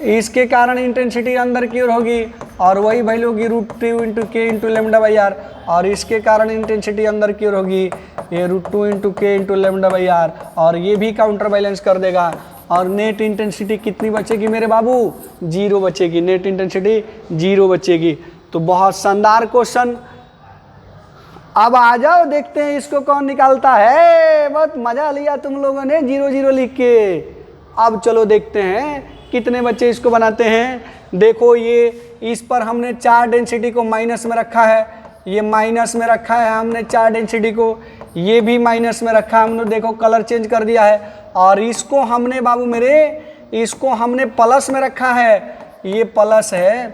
इसके कारण इंटेंसिटी अंदर की ओर होगी, और वही वैल्यू होगी √2 into K into lambda by R. और इसके कारण इंटेंसिटी अंदर की ओर होगी, ये √2 into K into lambda by R, और ये भी काउंटर बैलेंस कर देगा। और नेट इंटेंसिटी कितनी बचेगी मेरे बाबू? 0 बचेगी, नेट इंटेंसिटी 0 बचेगी। तो बहुत शानदार क्वेश्चन। अब आ जाओ देखते हैं इसको कौन निकालता है। बहुत मजा लिया तुम लोगों ने 0 0 लिख के। अब चलो देखते हैं कितने बच्चे इसको बनाते हैं। देखो ये इस पर हमने चार्ज डेंसिटी को माइनस में रखा है, ये माइनस में रखा है हमने चार्ज डेंसिटी को, ये भी माइनस में रखा है हमने। देखो कलर चेंज कर दिया है। और इसको हमने बाबू मेरे, इसको हमने प्लस में रखा है, ये प्लस है,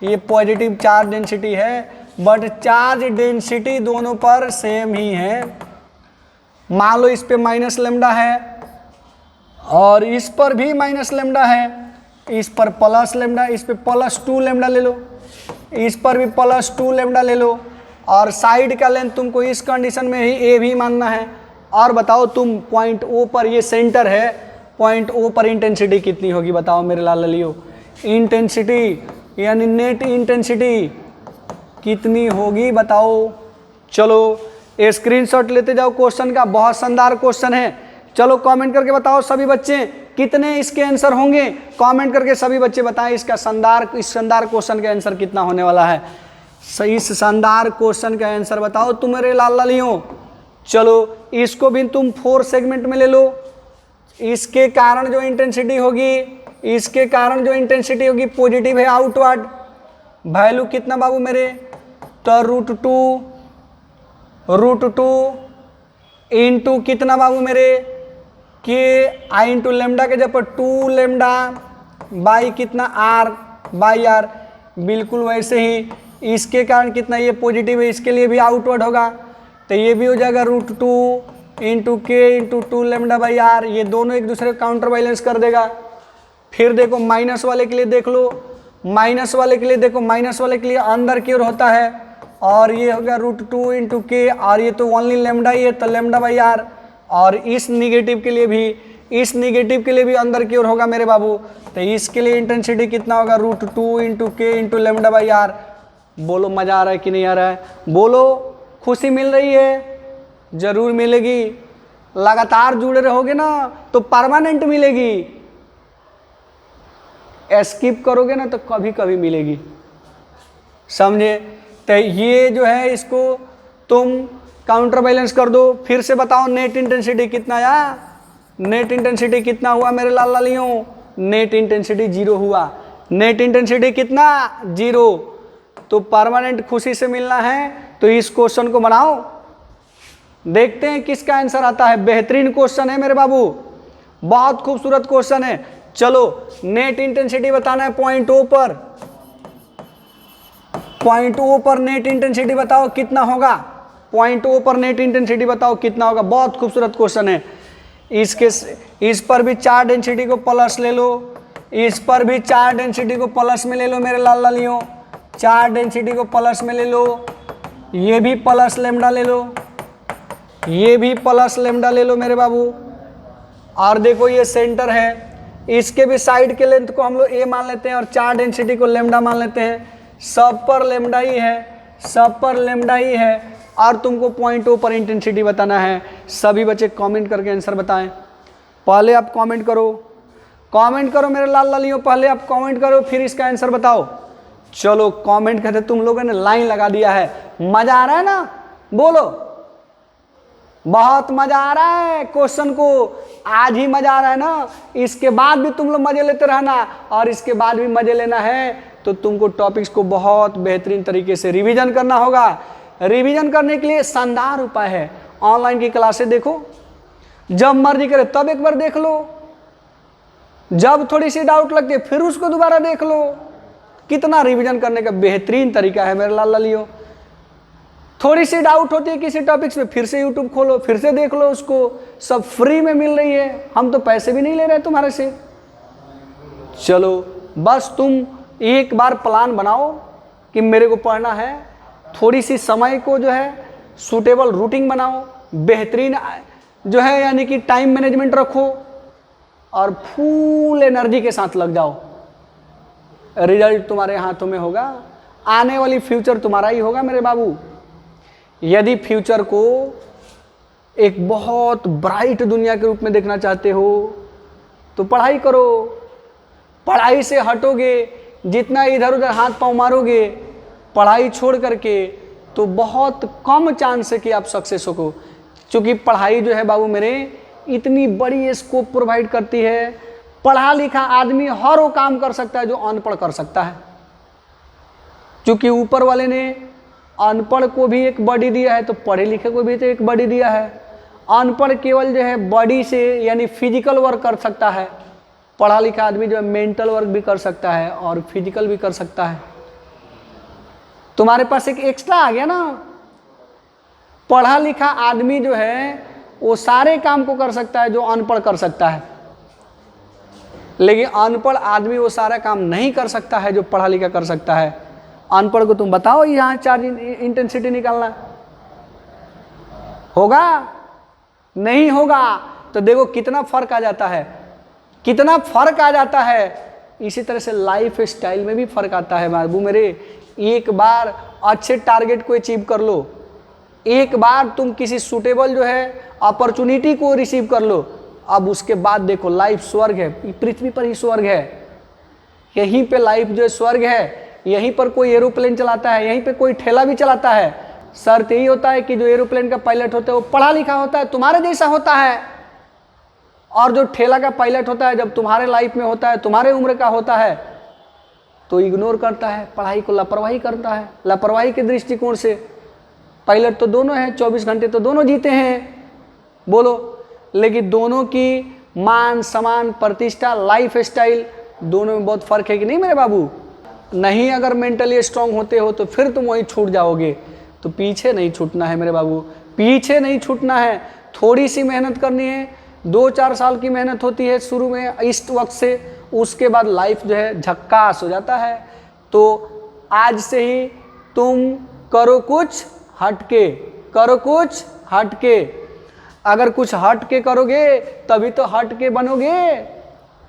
ये पॉजिटिव चार्ज डेंसिटी है। बट चार्ज डेंसिटी दोनों पर सेम ही है। मान लो इस पे माइनस लेमडा है और इस पर भी माइनस लेमडा है, इस पर प्लस लेमडा, इस पे +2 लेमडा ले लो, इस पर भी +2 लेमडा ले लो। और साइड का लेंथ तुमको इस कंडीशन में ही ए भी मानना है। और बताओ तुम पॉइंट ओ पर, ये सेंटर है, पॉइंट ओ पर इंटेंसिटी कितनी होगी बताओ मेरे लाल ललियो। इंटेंसिटी यानी नेट इंटेंसिटी कितनी होगी बताओ। चलो स्क्रीनशॉट लेते जाओ क्वेश्चन का, बहुत शानदार क्वेश्चन है। चलो कमेंट करके बताओ सभी बच्चे कितने इसके आंसर होंगे। कमेंट करके सभी बच्चे बताएं इसका इस शानदार क्वेश्चन का आंसर कितना होने वाला है। इस शानदार क्वेश्चन का आंसर बताओ तुम्हारे लाल लालियों। चलो इसको भी तुम 4 सेगमेंट में ले लो। इसके कारण जो इंटेंसिटी होगी, इसके कारण जो इंटेंसिटी होगी पॉजिटिव है, आउटवर्ड। वैल्यू कितना बाबू मेरे? तो √2 इंटू कितना बाबू मेरे? के आई इंटू लेमडा के जब पर 2 लेमडा बाई कितना आर बाई आर। बिल्कुल वैसे ही इसके कारण कितना, ये पॉजिटिव है, इसके लिए भी आउटवर्ड होगा, तो ये भी हो जाएगा √2 into K into 2 lambda by R. ये दोनों एक दूसरे को काउंटर बैलेंस कर देगा। फिर देखो माइनस वाले के लिए देख लो, माइनस वाले के लिए देखो, माइनस वाले के लिए अंदर की ओर होता है, और ये हो गया √2 इंटू के, और ये तो ओनली लेमडा ही है तो लेमडा बाई आर। और इस निगेटिव के लिए भी, इस निगेटिव के लिए भी अंदर की ओर होगा मेरे बाबू, तो इसके लिए इंटेंसिटी कितना होगा? √2 into K into lambda by are. बोलो मजा आ रहा है कि नहीं आ रहा है? बोलो खुशी मिल रही है? जरूर मिलेगी। लगातार जुड़े रहोगे ना तो परमानेंट मिलेगी, स्किप करोगे ना तो कभी कभी मिलेगी, समझे? तो ये जो है इसको तुम काउंटर बैलेंस कर दो। फिर से बताओ नेट इंटेंसिटी कितना आया? नेट इंटेंसिटी कितना हुआ मेरे लाल लालियों? नेट इंटेंसिटी 0 हुआ। नेट इंटेंसिटी कितना? 0। तो परमानेंट खुशी से मिलना है तो इस क्वेश्चन को बनाओ, देखते हैं किसका आंसर आता है। बेहतरीन क्वेश्चन है मेरे बाबू, बहुत खूबसूरत क्वेश्चन है। चलो नेट इंटेंसिटी बताना है पॉइंट ओ पर, पॉइंट ओ पर नेट इंटेंसिटी बताओ कितना होगा। पॉइंट ओ पर नेट इंटेंसिटी बताओ कितना होगा। बहुत खूबसूरत क्वेश्चन है। इस पर भी चार डेंसिटी को प्लस ले लो, इस पर भी चार डेंसिटी को प्लस में ले लो मेरे लाल लालियों, चार डेंसिटी को प्लस में ले लो, ये भी प्लस लेमडा ले लो, ये भी प्लस लेमडा ले लो मेरे बाबू। और देखो ये सेंटर है, इसके भी साइड के लेंथ को हम लोग ए मान लेते हैं और चार डेंसिटी को लेमडा मान लेते हैं। सब पर लेमडा ही है, सब पर लेमडा ही है। और तुमको पॉइंट ओ पर इंटेंसिटी बताना है। सभी बच्चे कमेंट करके आंसर बताएं। पहले आप कमेंट करो, कमेंट करो मेरे लाल लालियों, पहले आप कमेंट करो फिर इसका आंसर बताओ। चलो कमेंट करते, तुम लोगों ने लाइन लगा दिया है। मजा आ रहा है ना? बोलो, बहुत मजा आ रहा है क्वेश्चन को, आज ही मजा आ रहा है ना? इसके बाद भी तुम लोग मजे लेते रहना, और इसके बाद भी मजे लेना है तो तुमको टॉपिक्स को बहुत बेहतरीन तरीके से रिवीजन करना होगा। रिवीजन करने के लिए शानदार उपाय है, ऑनलाइन की क्लासें देखो, जब मर्जी करे तब एक बार देख लो, जब थोड़ी सी डाउट लगती है फिर उसको दोबारा देख लो। कितना रिवीजन करने का बेहतरीन तरीका है मेरे लाल लालियों। थोड़ी सी डाउट होती है किसी टॉपिक्स में, फिर से यूट्यूब खोलो, फिर से देख लो उसको, सब फ्री में मिल रही है, हम तो पैसे भी नहीं ले रहे तुम्हारे से। चलो बस तुम एक बार प्लान बनाओ कि मेरे को पढ़ना है, थोड़ी सी समय को जो है सूटेबल रूटीन बनाओ, बेहतरीन जो है यानी कि टाइम मैनेजमेंट रखो और फुल एनर्जी के साथ लग जाओ। रिजल्ट तुम्हारे हाथों में होगा, आने वाली फ्यूचर तुम्हारा ही होगा मेरे बाबू। यदि फ्यूचर को एक बहुत ब्राइट दुनिया के रूप में देखना चाहते हो तो पढ़ाई करो। पढ़ाई से हटोगे, जितना इधर उधर हाथ पांव मारोगे पढ़ाई छोड़ करके, तो बहुत कम चांस है कि आप सक्सेस हो। क्योंकि पढ़ाई जो है बाबू मेरे इतनी बड़ी स्कोप प्रोवाइड करती है। पढ़ा लिखा आदमी हर वो काम कर सकता है जो अनपढ़ कर सकता है, क्योंकि ऊपर वाले ने अनपढ़ को भी एक बॉडी दिया है तो पढ़े लिखे को भी तो एक बॉडी दिया है। अनपढ़ केवल जो है बॉडी से यानी फिजिकल वर्क कर सकता है, पढ़ा लिखा आदमी जो है मेंटल वर्क भी कर सकता है और फिजिकल भी कर सकता है। तुम्हारे पास एक एक्स्ट्रा आ गया ना, पढ़ा लिखा आदमी जो है वो सारे काम को कर सकता है जो अनपढ़ कर सकता है, लेकिन अनपढ़ आदमी वो सारा काम नहीं कर सकता है जो पढ़ा लिखा कर सकता है। अनपढ़ को तुम बताओ यहाँ चार्ज इंटेंसिटी निकालना होगा, नहीं होगा, तो देखो कितना फर्क आ जाता है, कितना फर्क आ जाता है। इसी तरह से लाइफ स्टाइल में भी फर्क आता है बाबू मेरे। एक बार अच्छे टारगेट को अचीव कर लो, एक बार तुम किसी सूटेबल जो है अपॉर्चुनिटी को रिसीव कर लो, अब उसके बाद देखो लाइफ स्वर्ग है, पृथ्वी पर ही स्वर्ग है। यहीं पे लाइफ जो है स्वर्ग है, यहीं पर कोई एरोप्लेन चलाता है, यहीं पे कोई ठेला भी चलाता है। शर्त यही होता है कि जो एरोप्लेन का पायलट होता है वो पढ़ा लिखा होता है, तुम्हारे जैसा होता है, और जो ठेला का पायलट होता है जब तुम्हारे लाइफ में होता है, तुम्हारे उम्र का होता है, तो इग्नोर करता है, पढ़ाई को लापरवाही करता है। लापरवाही के दृष्टिकोण से पायलट तो दोनों हैं, 24 घंटे तो दोनों जीते हैं, बोलो, लेकिन दोनों की मान सम्मान प्रतिष्ठा लाइफ स्टाइल दोनों में बहुत फर्क है कि नहीं मेरे बाबू। नहीं अगर मेंटली स्ट्रांग होते हो तो फिर तुम वहीं छूट जाओगे। तो पीछे नहीं छूटना है मेरे बाबू, पीछे नहीं छूटना है। थोड़ी सी मेहनत करनी है, 2-4 साल की मेहनत होती है शुरू में इस वक्त से, उसके बाद लाइफ जो है झक्कास हो जाता है। तो आज से ही तुम करो कुछ हटके, करो कुछ हटके। अगर कुछ हटके करोगे तभी तो हटके बनोगे।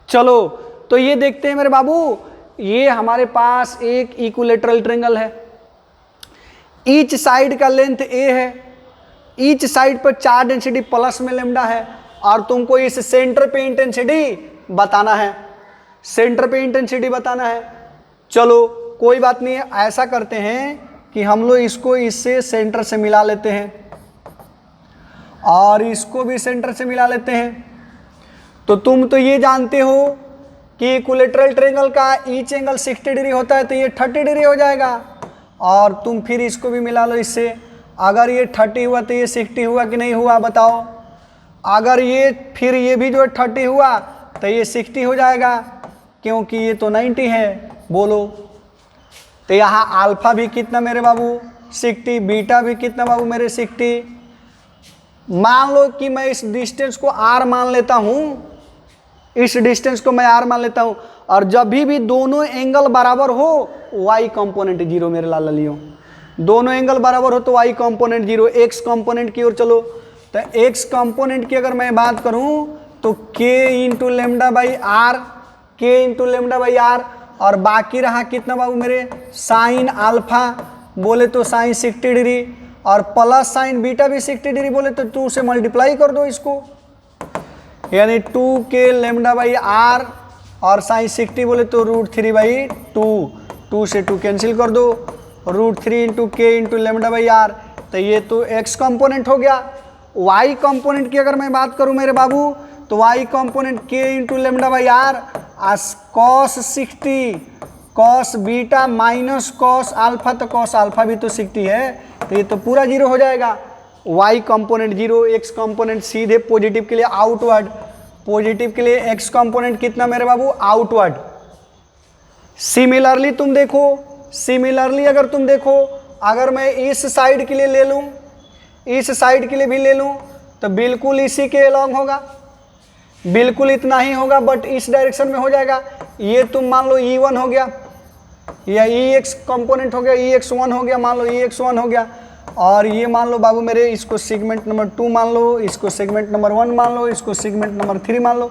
चलो तो ये देखते हैं मेरे बाबू, ये हमारे पास एक इक्विलेटरल ट्रायंगल है, ईच साइड का लेंथ ए है, ईच साइड पर 4 डेंसिटी प्लस में लेमडा है, और तुमको इस सेंटर पे इंटेंसिटी बताना है, सेंटर पे इंटेंसिटी बताना है। चलो कोई बात नहीं है, ऐसा करते हैं कि हम लोग इसको इससे सेंटर से मिला लेते हैं और इसको भी सेंटर से मिला लेते हैं। तो तुम तो ये जानते हो कि इक्विलेटरल ट्रायंगल का ईच एंगल 60 डिग्री होता है, तो ये 30 डिग्री हो जाएगा, और तुम फिर इसको भी मिला लो इससे। अगर ये 30 हुआ तो ये 60 हुआ कि नहीं हुआ बताओ। अगर ये फिर ये भी जो 30 हुआ तो ये 60 हो जाएगा, क्योंकि ये तो 90 है, बोलो। तो यहाँ अल्फा भी कितना मेरे बाबू, 60, बीटा भी कितना बाबू मेरे 60। मान लो कि मैं इस डिस्टेंस को r मान लेता हूँ, इस डिस्टेंस को मैं r मान लेता हूँ, और जब भी दोनों एंगल बराबर हो y कंपोनेंट 0 मेरे लाल लियो, दोनों एंगल बराबर हो तो y कंपोनेंट 0। x कंपोनेंट की ओर चलो, तो x कंपोनेंट की अगर मैं बात करूं तो k into lambda by R, k into lambda by R, और बाकी रहा कितना बाबू मेरे साइन अल्फा बोले तो साइन 60 डिग्री, और प्लस साइन बीटा भी 60 डिग्री बोले तो 2 से मल्टीप्लाई कर दो इसको, यानी 2k लेमडा बाई आर और साइन 60 बोले तो √3/2, 2 से 2 कैंसिल कर दो, √3 into K into lambda by R. तो ये तो x कंपोनेंट हो गया। y कंपोनेंट की अगर मैं बात करूं मेरे बाबू तो y component k into lambda by R cos 60, cos beta minus cos alpha, तो cos अल्फा भी तो 60 है, तो ये तो पूरा 0 हो जाएगा। y कंपोनेंट 0, x कंपोनेंट सीधे पॉजिटिव के लिए आउटवर्ड, पॉजिटिव के लिए x कंपोनेंट कितना मेरे बाबू आउटवर्ड। सिमिलरली तुम देखो, सिमिलरली अगर तुम देखो, अगर मैं इस साइड के लिए ले लूं, इस साइड के लिए भी ले लूं, तो बिल्कुल इसी के अलॉन्ग होगा, बिल्कुल इतना ही होगा, बट इस डायरेक्शन में हो जाएगा। ये तुम मान लो E1 हो गया, या EX कंपोनेंट हो गया, EX1 हो गया, मान लो EX1 हो गया, और ये मान लो बाबू मेरे इसको सेगमेंट नंबर 2 मान लो, इसको सेगमेंट नंबर 1 मान लो, इसको सेगमेंट नंबर 3 मान लो,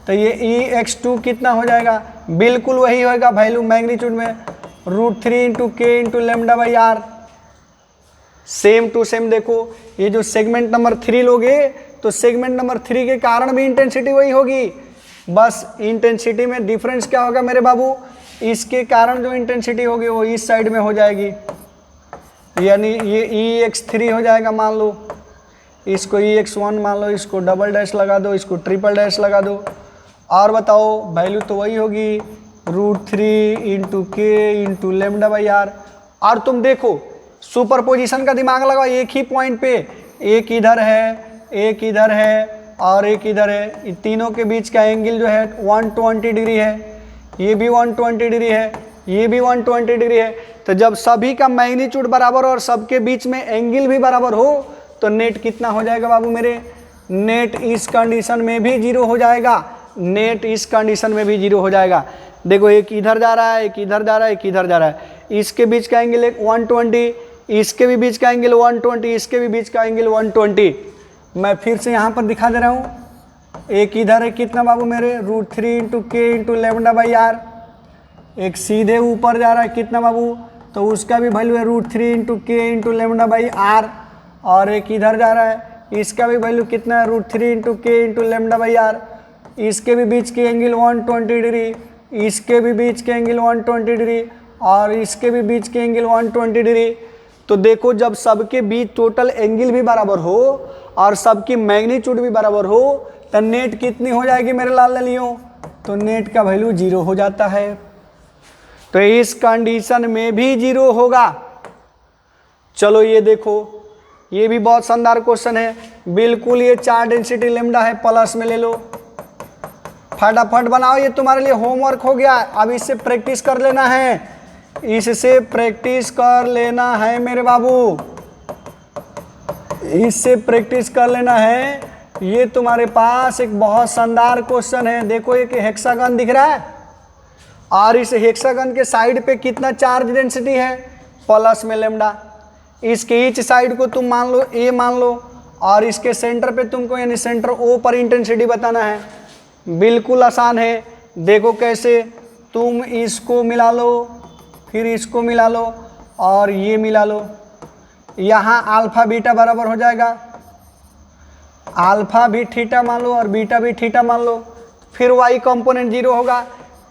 तो ये EX2 कितना हो जाएगा, बिल्कुल वही होगा वैल्यू मैग्नीट्यूड में √3 into K into lambda by R. Same to same देखो, ये जो सेगमेंट नंबर 3 लोगे तो सेगमेंट नंबर 3 के कारण भी इंटेंसिटी वही होगी, बस इंटेंसिटी में डिफरेंस क्या होगा मेरे बाबू, इसके कारण जो इंटेंसिटी होगी वो इस साइड में हो जाएगी, यानी ये EX3 हो जाएगा मान लो, इसको EX1 मान लो, इसको डबल डैश लगा दो, इसको ट्रिपल डैश लगा दो, और बताओ वैल्यू तो वही होगी √3 into K into lambda by R. और तुम देखो सुपरपोजिशन का दिमाग लगाओ, एक ही पॉइंट पे, एक इधर है, एक इधर है और एक इधर है, इन तीनों के बीच का एंगल जो है 120 डिग्री है, ये भी 120 डिग्री है, ये भी 120 डिग्री है। तो जब सभी का मैग्नीट्यूड बराबर और सबके बीच में एंगल भी बराबर हो तो नेट कितना हो जाएगा बाबू मेरे, नेट इस कंडीशन में भी 0 हो जाएगा, नेट इस कंडीशन में भी 0 हो जाएगा। देखो एक इधर जा रहा है, एक इधर जा रहा है, एक इधर जा रहा है, इसके बीच का एंगल 120, इसके भी बीच का एंगल 120, इसके भी बीच का एंगल 120। मैं फिर से यहाँ पर दिखा दे रहा हूँ, एक इधर है कितना बाबू मेरे √3 into K into lambda by are, एक सीधे ऊपर जा रहा है कितना बाबू, तो उसका भी वैल्यू है √3 into K into lambda by R, और एक इधर जा रहा है, इसका भी वैल्यू कितना है √3 into K into lambda by are, इसके भी बीच के एंगल 120 डिग्री, इसके भी बीच के एंगल 120 डिग्री, और इसके भी बीच के एंगल 120 डिग्री। तो देखो जब सबके बीच टोटल एंगल भी बराबर हो और सबकी मैग्नीट्यूड भी बराबर हो तो नेट कितनी हो जाएगी मेरे लाल ललियों, तो नेट का वैल्यू 0 हो जाता है। तो इस कंडीशन में भी 0 होगा। चलो ये देखो, ये भी बहुत शानदार क्वेश्चन है, बिल्कुल ये 4 डेंसिटी लेमडा है, प्लस में ले लो, फटाफट बनाओ, ये तुम्हारे लिए होमवर्क हो गया। अब इससे प्रैक्टिस कर लेना है, इससे प्रैक्टिस कर लेना है मेरे बाबू, इससे प्रैक्टिस कर लेना है। ये तुम्हारे पास एक बहुत शानदार क्वेश्चन है। देखो एक हेक्सागन दिख रहा है और इस हेक्सागन के साइड पे कितना चार्ज डेंसिटी है, प्लस में लेमडा। इसके ईच साइड को तुम मान लो ए मान लो और इसके सेंटर पे तुमको यानी सेंटर ओ पर इंटेंसिटी बताना है। बिल्कुल आसान है, देखो कैसे, तुम इसको मिला लो फिर इसको मिला लो और ये मिला लो, यहाँ अल्फा बीटा बराबर हो जाएगा, अल्फा भी थीटा मान लो और बीटा भी थीटा मान लो। फिर वाई कंपोनेंट 0 होगा,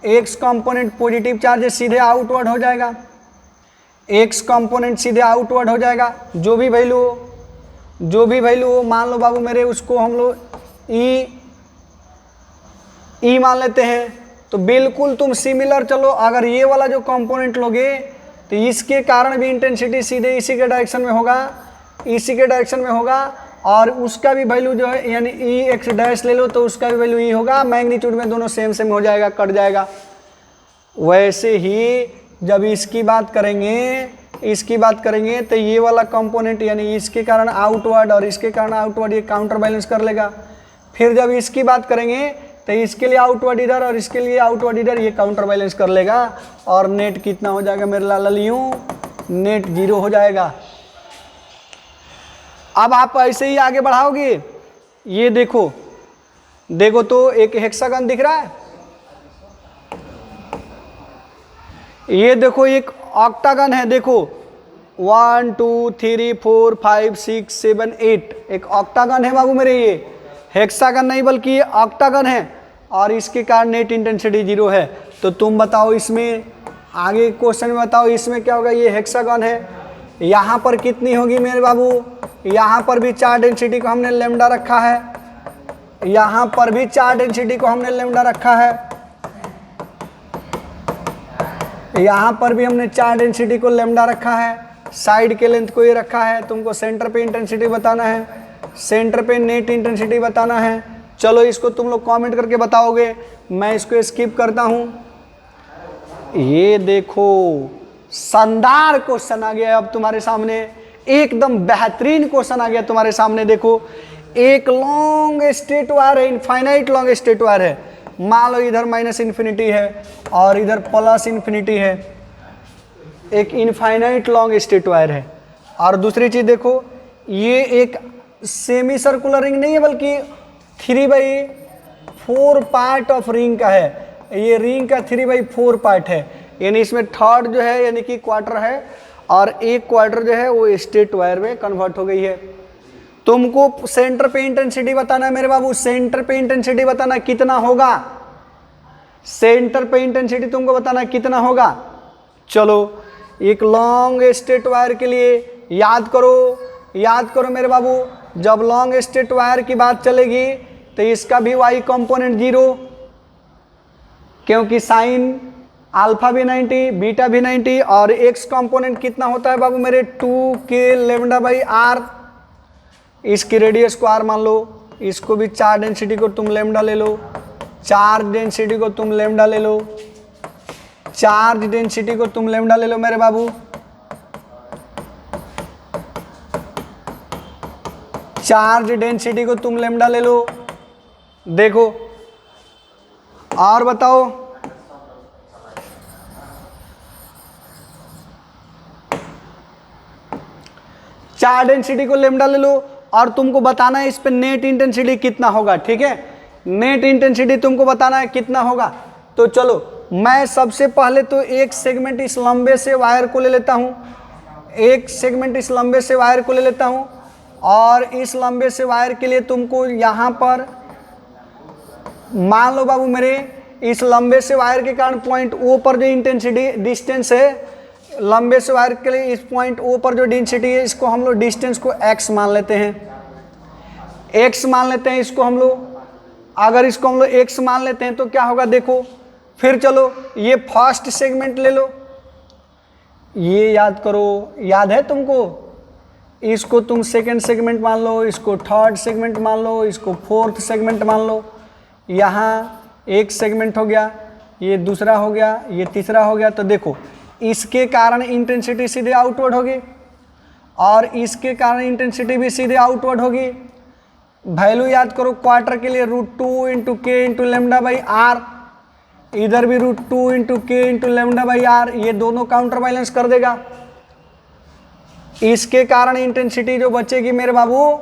एक्स कंपोनेंट पॉजिटिव चार्ज सीधे आउटवर्ड हो जाएगा, एक्स कंपोनेंट सीधे आउटवर्ड हो जाएगा। जो भी वैल्यू हो मान लो बाबू मेरे, उसको हम लोग ई मान लेते हैं। तो बिल्कुल तुम सिमिलर चलो, अगर ये वाला जो कंपोनेंट लोगे तो इसके कारण भी इंटेंसिटी सीधे इसी के डायरेक्शन में होगा, इसी के डायरेक्शन में होगा, और उसका भी वैल्यू जो है यानी ई एक्स डैश ले लो तो उसका भी वैल्यू ई होगा। मैग्नीट्यूड में दोनों सेम सेम हो जाएगा, कट जाएगा। वैसे ही जब इसकी बात करेंगे इसकी बात करेंगे तो ये वाला कंपोनेंट यानी इसके कारण आउटवर्ड और इसके कारण आउटवर्ड ये काउंटर बैलेंस कर लेगा। फिर जब इसकी बात करेंगे तो इसके लिए आउटवर्ड इधर और इसके लिए आउटवर्ड इधर, ये काउंटर बैलेंस कर लेगा और नेट कितना हो जाएगा मेरे लालियों, नेट 0 हो जाएगा। अब आप ऐसे ही आगे बढ़ाओगे, ये देखो देखो तो एक हेक्सागन दिख रहा है, ये देखो एक ऑक्टागन है, देखो 1 2 3 4 5 6 7 8 एक ऑक्टागन है बाबू मेरे, ये हेक्सागन नहीं बल्कि ये ऑक्टागन है और इसके कारण नेट इंटेंसिटी 0 है। तो तुम बताओ इसमें आगे क्वेश्चन में बताओ इसमें क्या होगा, ये हेक्सागन है, यहाँ पर कितनी होगी मेरे बाबू, यहाँ पर भी चार्ज डेंसिटी को हमने लैम्डा रखा है, यहाँ पर भी चार्ज डेंसिटी को हमने लैम्डा रखा है, यहाँ पर भी हमने चार्ज डेंसिटी को लैम्डा रखा है, साइड के लेंथ को ये रखा है। तुमको सेंटर पे इंटेंसिटी बताना है, सेंटर पे नेट इंटेंसिटी बताना है। चलो इसको तुम लोग कमेंट करके बताओगे, मैं इसको स्किप करता हूँ। ये देखो शानदार क्वेश्चन आ गया अब तुम्हारे सामने, एकदम बेहतरीन क्वेश्चन आ गया तुम्हारे सामने। देखो एक लॉन्ग स्ट्रेट वायर है, इनफाइनाइट लॉन्ग स्ट्रेट वायर है, मान लो इधर माइनस इन्फिनिटी है और इधर प्लस इन्फिनिटी है, एक इनफाइनाइट लॉन्ग स्ट्रेट वायर है। और दूसरी चीज़ देखो, ये एक सेमी सर्कुलर रिंग नहीं है बल्कि 3/4 पार्ट ऑफ रिंग का है, ये रिंग का 3/4 पार्ट है, यानी इसमें थर्ड जो है यानी कि क्वार्टर है और एक क्वार्टर जो है वो स्ट्रेट वायर में कन्वर्ट हो गई है। तुमको सेंटर पे इंटेंसिटी बताना है मेरे बाबू, सेंटर पे इंटेंसिटी बताना कितना होगा, सेंटर पे इंटेंसिटी तुमको बताना कितना होगा। चलो एक लॉन्ग स्ट्रेट वायर के लिए याद करो मेरे बाबू, जब लॉन्ग स्ट्रेट वायर की बात चलेगी तो इसका भी वाई कंपोनेंट 0, क्योंकि साइन अल्फा भी 90 बीटा भी 90 और एक्स कंपोनेंट कितना होता है बाबू मेरे 2k λ/r। इसकी रेडियस को r मान लो, इसको भी चार्ज डेंसिटी को तुम लैम्डा ले लो, चार्ज डेंसिटी को तुम लैम्डा ले लो, चार्ज डेंसिटी को तुम लैम्डा ले लो मेरे बाबू, चार्ज डेंसिटी को तुम लैम्डा ले लो। देखो और बताओ, चार्ज डेंसिटी को लैम्डा ले लो और तुमको बताना है इस पे नेट इंटेंसिटी कितना होगा, ठीक है, नेट इंटेंसिटी तुमको बताना है कितना होगा। तो चलो मैं सबसे पहले तो एक सेगमेंट इस लंबे से वायर को ले लेता हूँ, एक सेगमेंट इस लंबे से वायर को ले लेता हूँ और इस लंबे से वायर के लिए तुमको यहाँ पर मान लो बाबू मेरे, इस लंबे से वायर के कारण पॉइंट ओ पर जो इंटेंसिटी डिस्टेंस है, लंबे से वायर के लिए इस पॉइंट ओ पर जो डेंसिटी है इसको हम लोग डिस्टेंस को x मान लेते हैं, x मान लेते हैं इसको हम लोग। अगर इसको हम लोग x मान लेते हैं तो क्या होगा देखो, फिर चलो ये फर्स्ट सेगमेंट ले लो, ये याद करो, याद है तुमको, इसको तुम सेकंड सेगमेंट मान लो, इसको थर्ड सेगमेंट मान लो, इसको फोर्थ सेगमेंट मान लो। यहाँ एक सेगमेंट हो गया, ये दूसरा हो गया, ये तीसरा हो गया। तो देखो इसके कारण इंटेंसिटी सीधे आउटवर्ड होगी और इसके कारण इंटेंसिटी भी सीधे आउटवर्ड होगी। वैल्यू याद करो, क्वार्टर के लिए √2 × k × λ/r, इधर भी √2 × k × λ/r, ये दोनों काउंटर बैलेंस कर देगा। इसके कारण इंटेंसिटी जो बचेगी मेरे बाबू,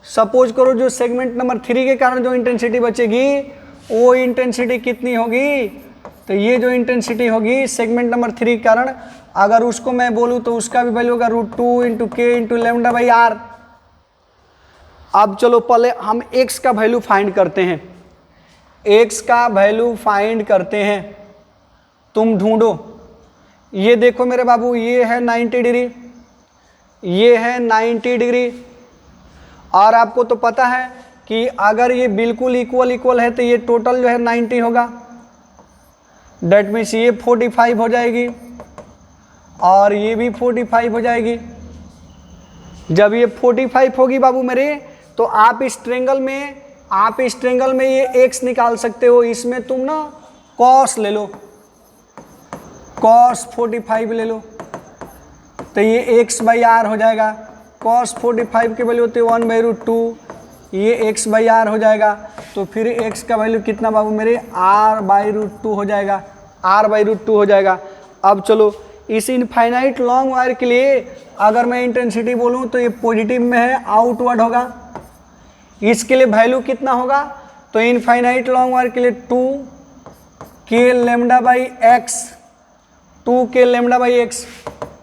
सपोज करो जो सेगमेंट नंबर 3 के कारण जो इंटेंसिटी बचेगी वो इंटेंसिटी कितनी होगी, तो ये जो इंटेंसिटी होगी सेगमेंट नंबर 3 के कारण, अगर उसको मैं बोलूँ तो उसका भी वैल्यू होगा √2 × k × λ/r। अब चलो पहले हम x का वैल्यू फाइंड करते हैं, x का वैल्यू फाइंड करते हैं। तुम ढूंढो, ये देखो मेरे बाबू, ये है 90 डिग्री, ये है 90 डिग्री और आपको तो पता है कि अगर ये बिल्कुल इक्वल है तो ये टोटल जो है 90 होगा, डेट मीन्स ये 45 हो जाएगी और ये भी 45 हो जाएगी। जब ये 45 होगी बाबू मेरे, तो आप इस ट्रेंगल में ये x निकाल सकते हो। इसमें तुम ना cos ले लो, cos 45 ले लो, तो ये x/r हो जाएगा। cos 45 की वैल्यू होती है 1/√2, ये x/r हो जाएगा। तो फिर x का वैल्यू कितना बाबू मेरे r/√2 हो जाएगा, r/√2 हो जाएगा। अब चलो इस इनफाइनाइट लॉन्ग वायर के लिए अगर मैं इंटेंसिटी बोलूँ तो ये पॉजिटिव में है, आउटवर्ड होगा। इसके लिए वैल्यू कितना होगा, तो इनफाइनाइट लॉन्ग वायर के लिए 2k λ/x, 2k λ/x,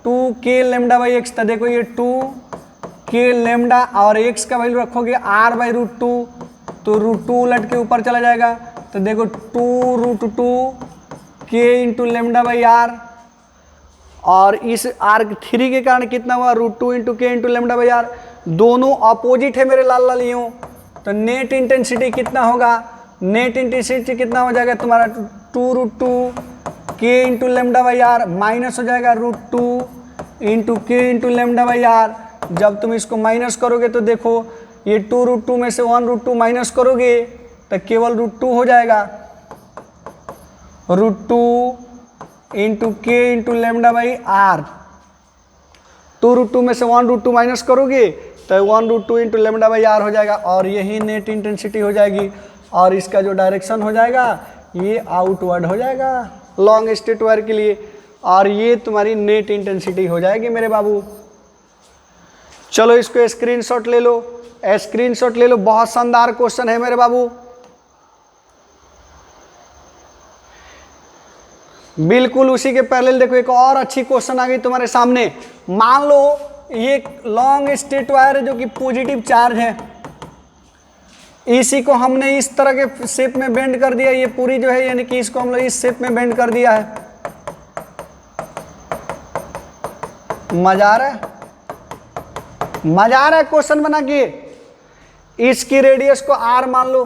2k λ/x। तो देखो ये 2k λ और x का वैल्यू रखोगे r/√2, तो √2 उलट के ऊपर चला जाएगा। तो देखो 2√2k × λ/r, और इस r3 के कारण कितना हुआ, √2 × k × λ/r। दोनों अपोजिट है मेरे लाल लालियों। तो नेट इंटेंसिटी कितना होगा, नेट इंटेंसिटी कितना हो जाएगा तुम्हारा 2√2k × λ/r माइनस हो जाएगा √2 × k × λ/r। जब तुम इसको माइनस करोगे तो देखो ये 2√2 में से 1√2 माइनस करोगे तो केवल √2 हो जाएगा, √2 × k × λ/r। 2√2 में से 1√2 माइनस करोगे तो 1√2 × λ/r हो जाएगा, और यही नेट इंटेंसिटी हो जाएगी। और इसका जो डायरेक्शन हो जाएगा ये आउटवर्ड हो जाएगा लॉन्ग स्ट्रेट वायर के लिए, और ये तुम्हारी नेट इंटेंसिटी हो जाएगी मेरे बाबू। चलो इसको स्क्रीनशॉट ले लो, स्क्रीनशॉट ले लो, बहुत शानदार क्वेश्चन है मेरे बाबू। बिल्कुल उसी के पैरेलल देखो एक और अच्छी क्वेश्चन आ गई तुम्हारे सामने। मान लो ये लॉन्ग स्ट्रेट वायर है जो कि पॉजिटिव चार्ज है, इसी को हमने इस तरह के शेप में बेंड कर दिया, ये पूरी जो है यानी कि इसको हम लोग इस शेप में बेंड कर दिया है। मजा आ रहा है, मजा आ रहा है क्वेश्चन बना के। इसकी रेडियस को r मान लो,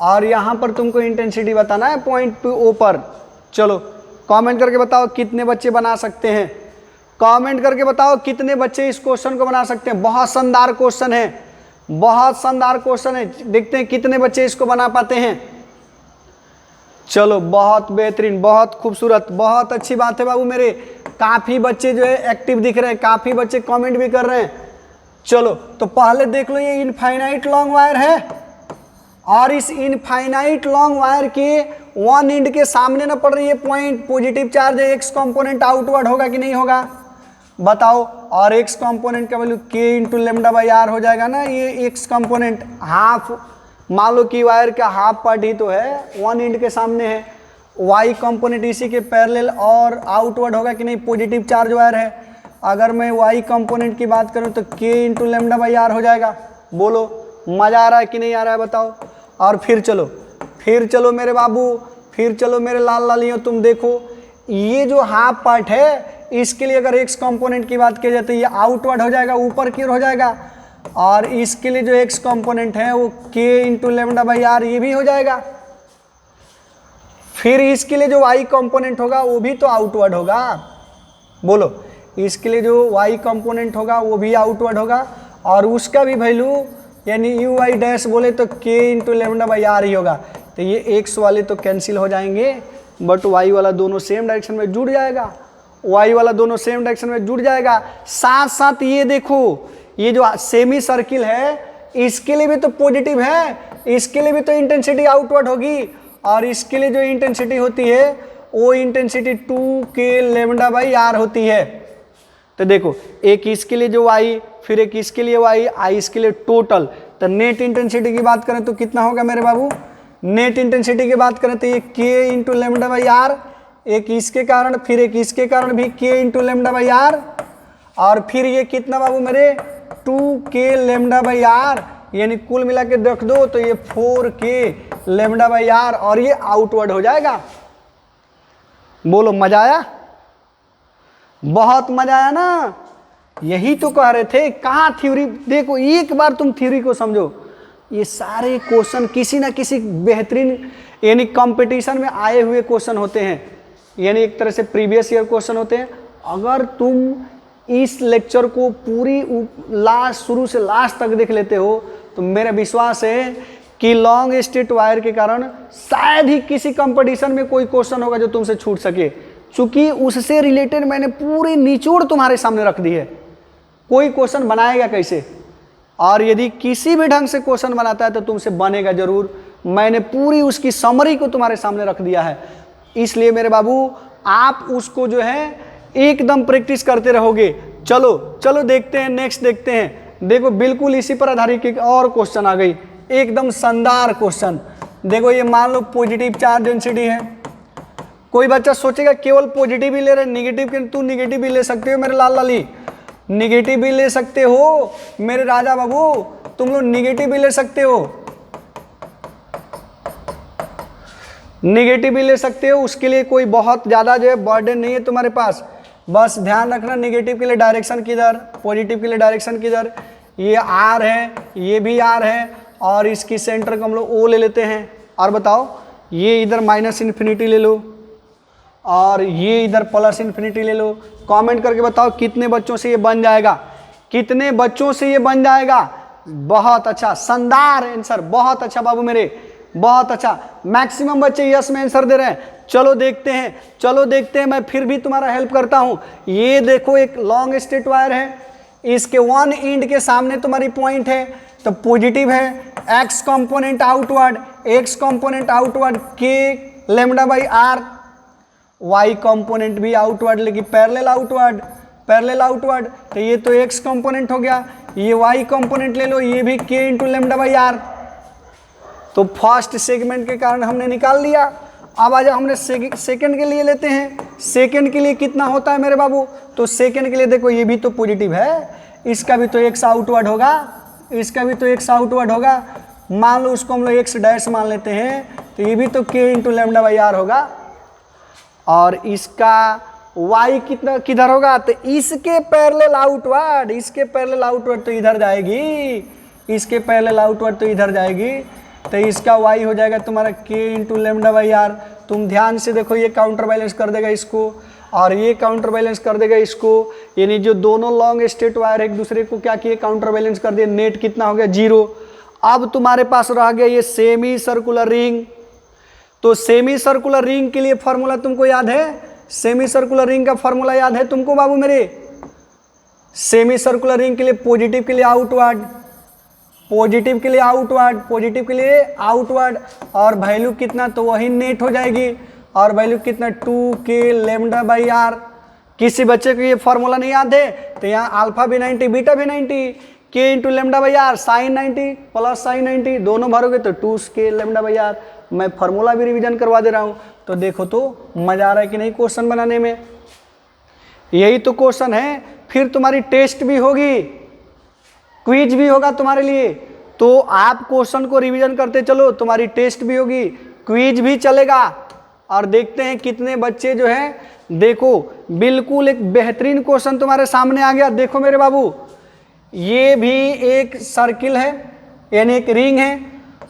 और यहां पर तुमको इंटेंसिटी बताना है पॉइंट P पर। चलो कमेंट करके बताओ कितने बच्चे बना सकते हैं, कमेंट करके बताओ कितने बच्चे इस क्वेश्चन को बना सकते हैं। बहुत शानदार क्वेश्चन है, बहुत शानदार क्वेश्चन है, देखते हैं कितने बच्चे इसको बना पाते हैं। चलो बहुत बेहतरीन, बहुत खूबसूरत, बहुत अच्छी बात है बाबू मेरे। काफी बच्चे जो है एक्टिव दिख रहे हैं, काफी बच्चे कमेंट भी कर रहे हैं। चलो तो पहले देख लो ये इनफाइनाइट लॉन्ग वायर है, और इस इनफाइनाइट लॉन्ग वायर के वन एंड के सामने ना पड़ रही है पॉइंट, पॉजिटिव चार्ज है, एक्स कंपोनेंट आउटवर्ड होगा कि नहीं होगा बताओ। और एक्स कंपोनेंट का वैल्यू k × λ/r हो जाएगा ना। ये एक्स कंपोनेंट हाफ, मान लो कि वायर का हाफ पार्ट ही तो है, वन एंड के सामने है। वाई कंपोनेंट इसी के पैरेलल और आउटवर्ड होगा कि नहीं, पॉजिटिव चार्ज वायर है। अगर मैं वाई कंपोनेंट की बात करूं तो k × λ/r हो जाएगा। बोलो मजा आ रहा है कि नहीं आ रहा है बताओ। और फिर चलो मेरे बाबू, फिर चलो मेरे लाल लालियों, तुम देखो ये जो हाफ पार्ट है इसके लिए अगर एक्स कंपोनेंट की बात की जाए तो ये आउटवर्ड हो जाएगा, ऊपर की ओर हो जाएगा। और इसके लिए जो एक्स कंपोनेंट है वो k × λ/r ये भी हो जाएगा। फिर इसके लिए जो y कंपोनेंट होगा वो भी तो आउटवर्ड होगा। बोलो इसके लिए जो y कंपोनेंट होगा वो भी आउटवर्ड होगा, और उसका भी वैल्यू यानी uy डैश बोले तो k × λ/r ही होगा। तो ये x वाले तो कैंसिल हो जाएंगे, बट y वाला दोनों सेम डायरेक्शन में जुड़ जाएगा, y वाला दोनों सेम डायरेक्शन में जुड़ जाएगा। साथ साथ ये देखो ये जो सेमी सर्किल है इसके लिए भी तो पॉजिटिव है, इसके लिए भी तो इंटेंसिटी आउटवर्ड होगी, और इसके लिए जो इंटेंसिटी होती है वो इंटेंसिटी 2k λ/r होती है। तो देखो एक इसके लिए जो y, फिर एक इसके लिए y, आई इसके लिए टोटल। तो नेट इंटेंसिटी की बात करें तो कितना होगा मेरे बाबू, नेट इंटेंसिटी की बात करें तो ये k × λ/r, एक इसके कारण, फिर एक इसके कारण भी k × λ/r, और फिर ये कितना बाबू मेरे 2k λ/r, यानी कुल मिला के रख दो तो ये 4k λ/r, और ये आउटवर्ड हो जाएगा। बोलो मजा आया, बहुत मजा आया ना। यही तो कह रहे थे, कहाँ थ्योरी, देखो एक बार तुम थ्योरी को समझो। ये सारे क्वेश्चन किसी ना किसी बेहतरीन यानी कंपटीशन में आए हुए क्वेश्चन होते हैं, यानी एक तरह से प्रीवियस ईयर क्वेश्चन होते हैं। अगर तुम इस लेक्चर को पूरी लास्ट शुरू से लास्ट तक देख लेते हो तो मेरा विश्वास है कि लॉन्ग स्ट्रेट वायर के कारण शायद ही किसी कंपटीशन में कोई क्वेश्चन होगा जो तुमसे छूट सके। चूंकि उससे रिलेटेड मैंने पूरी निचोड़ तुम्हारे सामने रख दी है। कोई क्वेश्चन बनाएगा कैसे, और यदि किसी भी ढंग से क्वेश्चन बनाता है तो तुमसे बनेगा जरूर। मैंने पूरी उसकी समरी को तुम्हारे सामने रख दिया है, इसलिए मेरे बाबू आप उसको जो है एकदम प्रैक्टिस करते रहोगे। चलो चलो देखते हैं, नेक्स्ट देखते हैं। देखो बिल्कुल इसी पर आधारित एक और क्वेश्चन आ गई, एकदम शानदार क्वेश्चन। देखो ये मान लो पॉजिटिव चार्ज डेंसिटी है। कोई बच्चा सोचेगा केवल पॉजिटिव ही ले रहे, निगेटिव के तू निगेटिव भी ले सकते हो मेरे लाल लाली, निगेटिव भी ले सकते हो मेरे राजा बाबू, तुम लोग निगेटिव भी ले सकते हो, निगेटिव भी ले सकते हो। उसके लिए कोई बहुत ज़्यादा जो है बर्डन नहीं है तुम्हारे पास। बस ध्यान रखना निगेटिव के लिए डायरेक्शन किधर, पॉजिटिव के लिए डायरेक्शन किधर। ये आर है, ये भी आर है, और इसकी सेंटर को हम लोग ओ ले लेते हैं। और बताओ ये इधर माइनस इन्फिनिटी ले लो और ये इधर प्लस इन्फिनिटी ले लो। कमेंट करके बताओ कितने बच्चों से ये बन जाएगा, कितने बच्चों से ये बन जाएगा। बहुत अच्छा, शानदार आंसर, बहुत अच्छा बाबू मेरे, बहुत अच्छा। मैक्सिमम बच्चे यस में आंसर दे रहे हैं। चलो देखते हैं, चलो देखते हैं, मैं फिर भी तुम्हारा हेल्प करता हूं। ये देखो एक लॉन्ग स्ट्रेट वायर है, इसके वन एंड के सामने तुम्हारी पॉइंट है तो पॉजिटिव है। X component outward, X component outward K lambda by R, Y component भी आउटवर्ड लेकिन पैरेलल आउटवर्ड, पैरेलल आउटवर्ड, तो ये तो एक्स कंपोनेंट हो गया। ये वाई कंपोनेंट ले लो, ये भी के इंटू लेमडा बाई आर। तो फर्स्ट सेगमेंट के कारण हमने निकाल लिया। अब आ जाओ हमने सेकंड के लिए लेते हैं। सेकंड के लिए कितना होता है मेरे बाबू, तो सेकंड के लिए देखो ये भी तो पॉजिटिव है, इसका भी तो एक्स आउटवर्ड होगा, इसका भी तो एक्स आउटवर्ड होगा। मान लो उसको हम लोग एक्स डैश मान लेते हैं, तो ये भी तो के इंटू लेमडा बाई आर होगा। और इसका वाई कितना किधर होगा, तो इसके पैरेलल आउटवर्ड, इसके पैरेलल आउटवर्ड तो इधर जाएगी, इसके पैरेलल आउटवर्ड तो इधर जाएगी। तो इसका y हो जाएगा तुम्हारा k into lambda by R. तुम ध्यान से देखो ये काउंटर बैलेंस कर देगा इसको और ये काउंटर बैलेंस कर देगा इसको, यानी जो दोनों लॉन्ग स्ट्रेट वायर एक दूसरे को क्या किए, काउंटर बैलेंस कर दिए। नेट कितना हो गया, 0। अब तुम्हारे पास रह गया ये सेमी सर्कुलर रिंग। तो सेमी सर्कुलर रिंग के लिए फॉर्मूला तुमको याद है, सेमी सर्कुलर रिंग का फॉर्मूला याद है तुमको बाबू मेरे। सेमी सर्कुलर रिंग के लिए पॉजिटिव के लिए आउटवर्ड, पॉजिटिव के लिए आउटवर्ड, पॉजिटिव के लिए आउटवर्ड, और वैल्यू कितना, तो वही नेट हो जाएगी। और वैल्यू कितना, 2k लेमडा बाई आर। किसी बच्चे को ये फॉर्मूला नहीं याद है तो यहाँ अल्फा भी 90 बीटा भी 90, k into lambda by R, sine 90 plus sine 90 दोनों भरोगे तो 2k लेमडा बाई आर। मैं फॉर्मूला भी रिवीजन करवा दे रहा हूँ। तो देखो तो मजा आ रहा है कि नहीं क्वेश्चन बनाने में। यही तो क्वेश्चन है, फिर तुम्हारी टेस्ट भी होगी, क्विज भी होगा तुम्हारे लिए। तो आप क्वेश्चन को रिवीजन करते चलो, तुम्हारी टेस्ट भी होगी, क्विज भी चलेगा। और देखते हैं कितने बच्चे जो हैं। देखो बिल्कुल एक बेहतरीन क्वेश्चन तुम्हारे सामने आ गया। देखो मेरे बाबू, ये भी एक सर्किल है यानी एक रिंग है,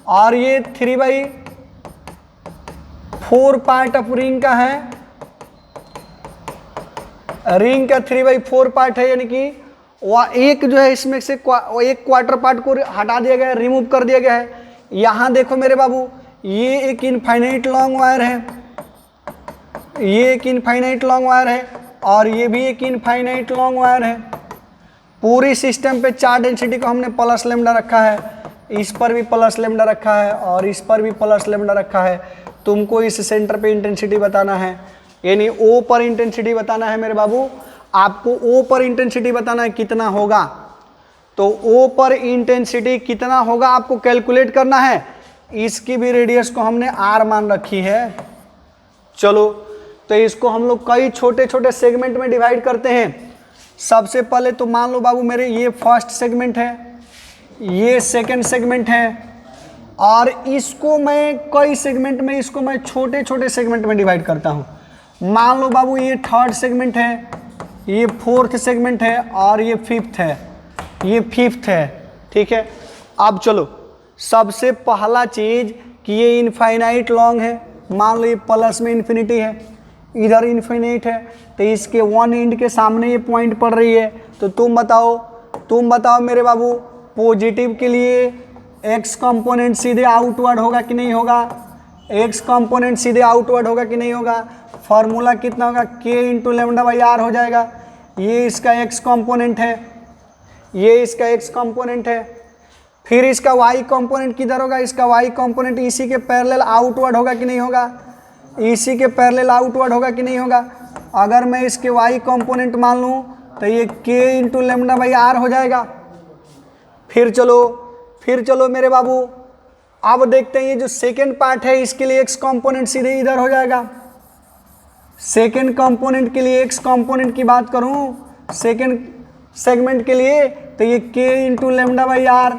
और ये 3/4 पार्ट ऑफ रिंग का है, रिंग का 3/4 पार्ट है, यानी कि वह एक जो है इसमें से एक क्वार्टर पार्ट को हटा दिया गया है, रिमूव कर दिया गया है। यहाँ देखो मेरे बाबू, ये एक इनफाइनाइट लॉन्ग वायर है, ये एक इनफाइनाइट लॉन्ग वायर है, और ये भी एक इनफाइनाइट लॉन्ग वायर है। पूरी सिस्टम पे चार्ज डेंसिटी को हमने प्लस लेमडा रखा है, इस पर भी प्लस लेमडा रखा है और इस पर भी प्लस लेमडा रखा है। तुमको इस सेंटर पे इंटेंसिटी बताना है, यानी ओ पर इंटेंसिटी बताना है मेरे बाबू। आपको ओ पर इंटेंसिटी बताना है कितना होगा, तो ओ पर इंटेंसिटी कितना होगा आपको कैलकुलेट करना है। इसकी भी रेडियस को हमने आर मान रखी है। चलो तो इसको हम लोग कई छोटे छोटे सेगमेंट में डिवाइड करते हैं। सबसे पहले तो मान लो बाबू मेरे, ये फर्स्ट सेगमेंट है, ये सेकंड सेगमेंट है, और इसको मैं कई सेगमेंट में, इसको मैं छोटे छोटे सेगमेंट में डिवाइड करता हूँ। मान लो बाबू ये थर्ड सेगमेंट है, ये फोर्थ सेगमेंट है, और ये फिफ्थ है, ये फिफ्थ है, ठीक है। अब चलो सबसे पहला चीज़ कि ये इनफाइनाइट लॉन्ग है, मान लो ये प्लस में इन्फिनिटी है, इधर इन्फिनिट है, तो इसके वन एंड के सामने ये पॉइंट पड़ रही है। तो तुम बताओ मेरे बाबू, पॉजिटिव के लिए एक्स कंपोनेंट सीधे आउटवर्ड होगा कि नहीं होगा, एक्स कंपोनेंट सीधे आउटवर्ड होगा कि नहीं होगा। फॉर्मूला कितना होगा, के इंटू लेमडा बाई आर हो जाएगा। ये इसका एक्स कंपोनेंट है, ये इसका एक्स कंपोनेंट है। फिर इसका वाई कंपोनेंट किधर होगा, इसका वाई कंपोनेंट इसी के पैरेलल आउटवर्ड होगा कि नहीं होगा, इसी के पैरेलल आउटवर्ड होगा कि नहीं होगा। अगर मैं इसके वाई कंपोनेंट मान लूँ तो ये के इंटू लेमडा बाई आर हो जाएगा। फिर चलो मेरे बाबू, अब देखते हैं ये जो सेकेंड पार्ट है इसके लिए एक्स कंपोनेंट सीधे इधर हो जाएगा। सेकेंड कंपोनेंट के लिए एक्स कंपोनेंट की बात करूं, सेकेंड सेगमेंट के लिए, तो ये के इंटू लेमडा बाई आर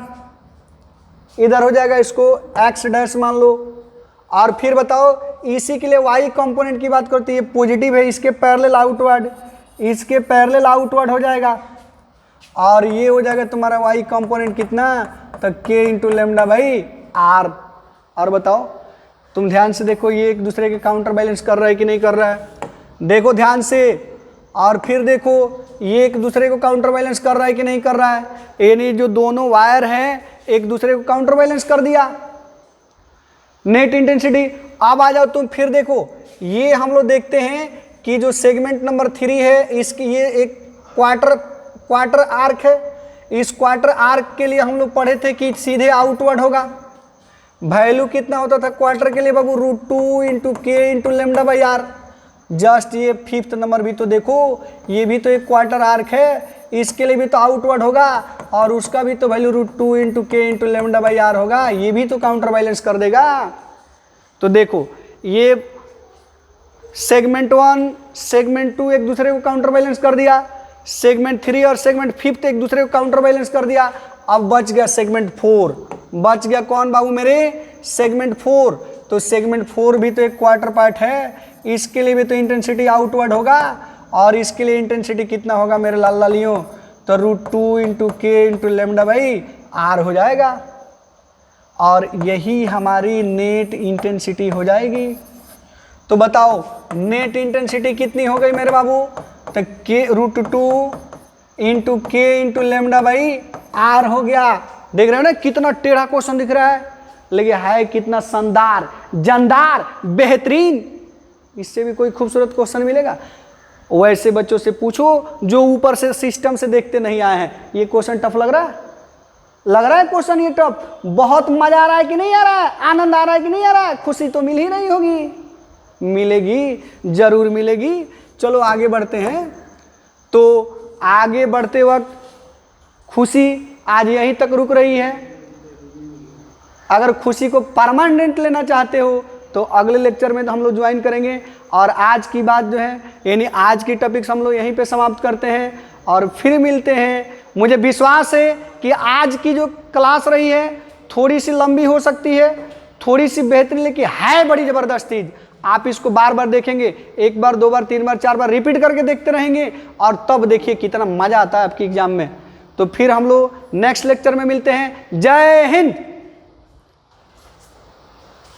इधर हो जाएगा, इसको एक्स डैश मान लो। और फिर बताओ इसी के लिए वाई कंपोनेंट की बात करो तो ये पॉजिटिव है, इसके पैरेलल आउटवर्ड, इसके पैरेलल आउटवर्ड हो जाएगा। और ये हो जाएगा तुम्हारा वाई कंपोनेंट कितना, तो के इंटू लेमडा बाई आर। और बताओ तुम ध्यान से देखो, ये एक दूसरे के काउंटर बैलेंस कर रहा है कि नहीं कर रहा है, देखो ध्यान से। और फिर देखो ये एक दूसरे को काउंटर बैलेंस कर रहा है कि नहीं कर रहा है, यानी जो दोनों वायर हैं एक दूसरे को काउंटर बैलेंस कर दिया। नेट इंटेंसिटी, अब आ जाओ तुम फिर देखो, ये हम लोग देखते हैं कि जो सेगमेंट नंबर 3 है इसकी ये एक क्वार्टर आर्क है। इस क्वार्टर आर्क के लिए हम लोग पढ़े थे कि सीधे आउटवर्ड होगा। वैल्यू कितना होता था क्वार्टर के लिए बाबू, √2 into K into lambda by R. Just ये 5th नंबर भी तो देखो, ये भी तो एक क्वार्टर आर्क है, इसके लिए भी तो आउटवर्ड होगा और उसका भी तो value √2 into K into lambda by R होगा, ये भी तो काउंटर बैलेंस कर देगा। तो देखो ये सेगमेंट 1 सेगमेंट 2 एक दूसरे को काउंटर बैलेंस कर दिया, सेगमेंट 3 और सेगमेंट 5th एक दूसरे को काउंटर बैलेंस कर दिया। अब बच गया सेगमेंट 4, बच गया कौन बाबू मेरे, सेगमेंट 4। तो सेगमेंट 4 भी तो एक क्वार्टर पार्ट है, इसके लिए भी तो इंटेंसिटी आउटवर्ड होगा और इसके लिए इंटेंसिटी कितना होगा मेरे लाल लालियों, तो √2 into K into lambda by R हो जाएगा। और यही हमारी नेट इंटेंसिटी हो जाएगी। तो बताओ नेट इंटेंसिटी कितनी हो गई मेरे बाबू, तो के √2 into K into lambda by R हो गया। देख रहे हो ना कितना टेढ़ा क्वेश्चन दिख रहा है, लेकिन है कितना शानदार, जानदार, बेहतरीन। इससे भी कोई खूबसूरत क्वेश्चन मिलेगा। वैसे बच्चों से पूछो जो ऊपर से सिस्टम से देखते नहीं आए हैं, ये क्वेश्चन टफ लग रहा है, लग रहा है क्वेश्चन ये टफ, बहुत मजा आ रहा है कि नहीं आ रहा है, आनंद आ रहा है कि नहीं आ रहा है, खुशी तो मिल ही रही होगी, मिलेगी, जरूर मिलेगी। चलो आगे बढ़ते हैं। तो आगे बढ़ते वक्त खुशी आज यहीं तक रुक रही है। अगर खुशी को परमानेंट लेना चाहते हो तो अगले लेक्चर में तो हम लोग ज्वाइन करेंगे। और आज की बात जो है, यानी आज की टॉपिक्स हम लोग यहीं पे समाप्त करते हैं और फिर मिलते हैं। मुझे विश्वास है कि आज की जो क्लास रही है थोड़ी सी लंबी हो सकती है, थोड़ी सी बेहतरीन, लेकिन है बड़ी ज़बरदस्त चीज़। आप इसको बार बार देखेंगे, 1 बार 2 बार 3 बार 4 बार रिपीट करके देखते रहेंगे और तब देखिए कितना मज़ा आता है आपकी एग्जाम में। तो फिर हम लोग नेक्स्ट लेक्चर में मिलते हैं। जय हिंद।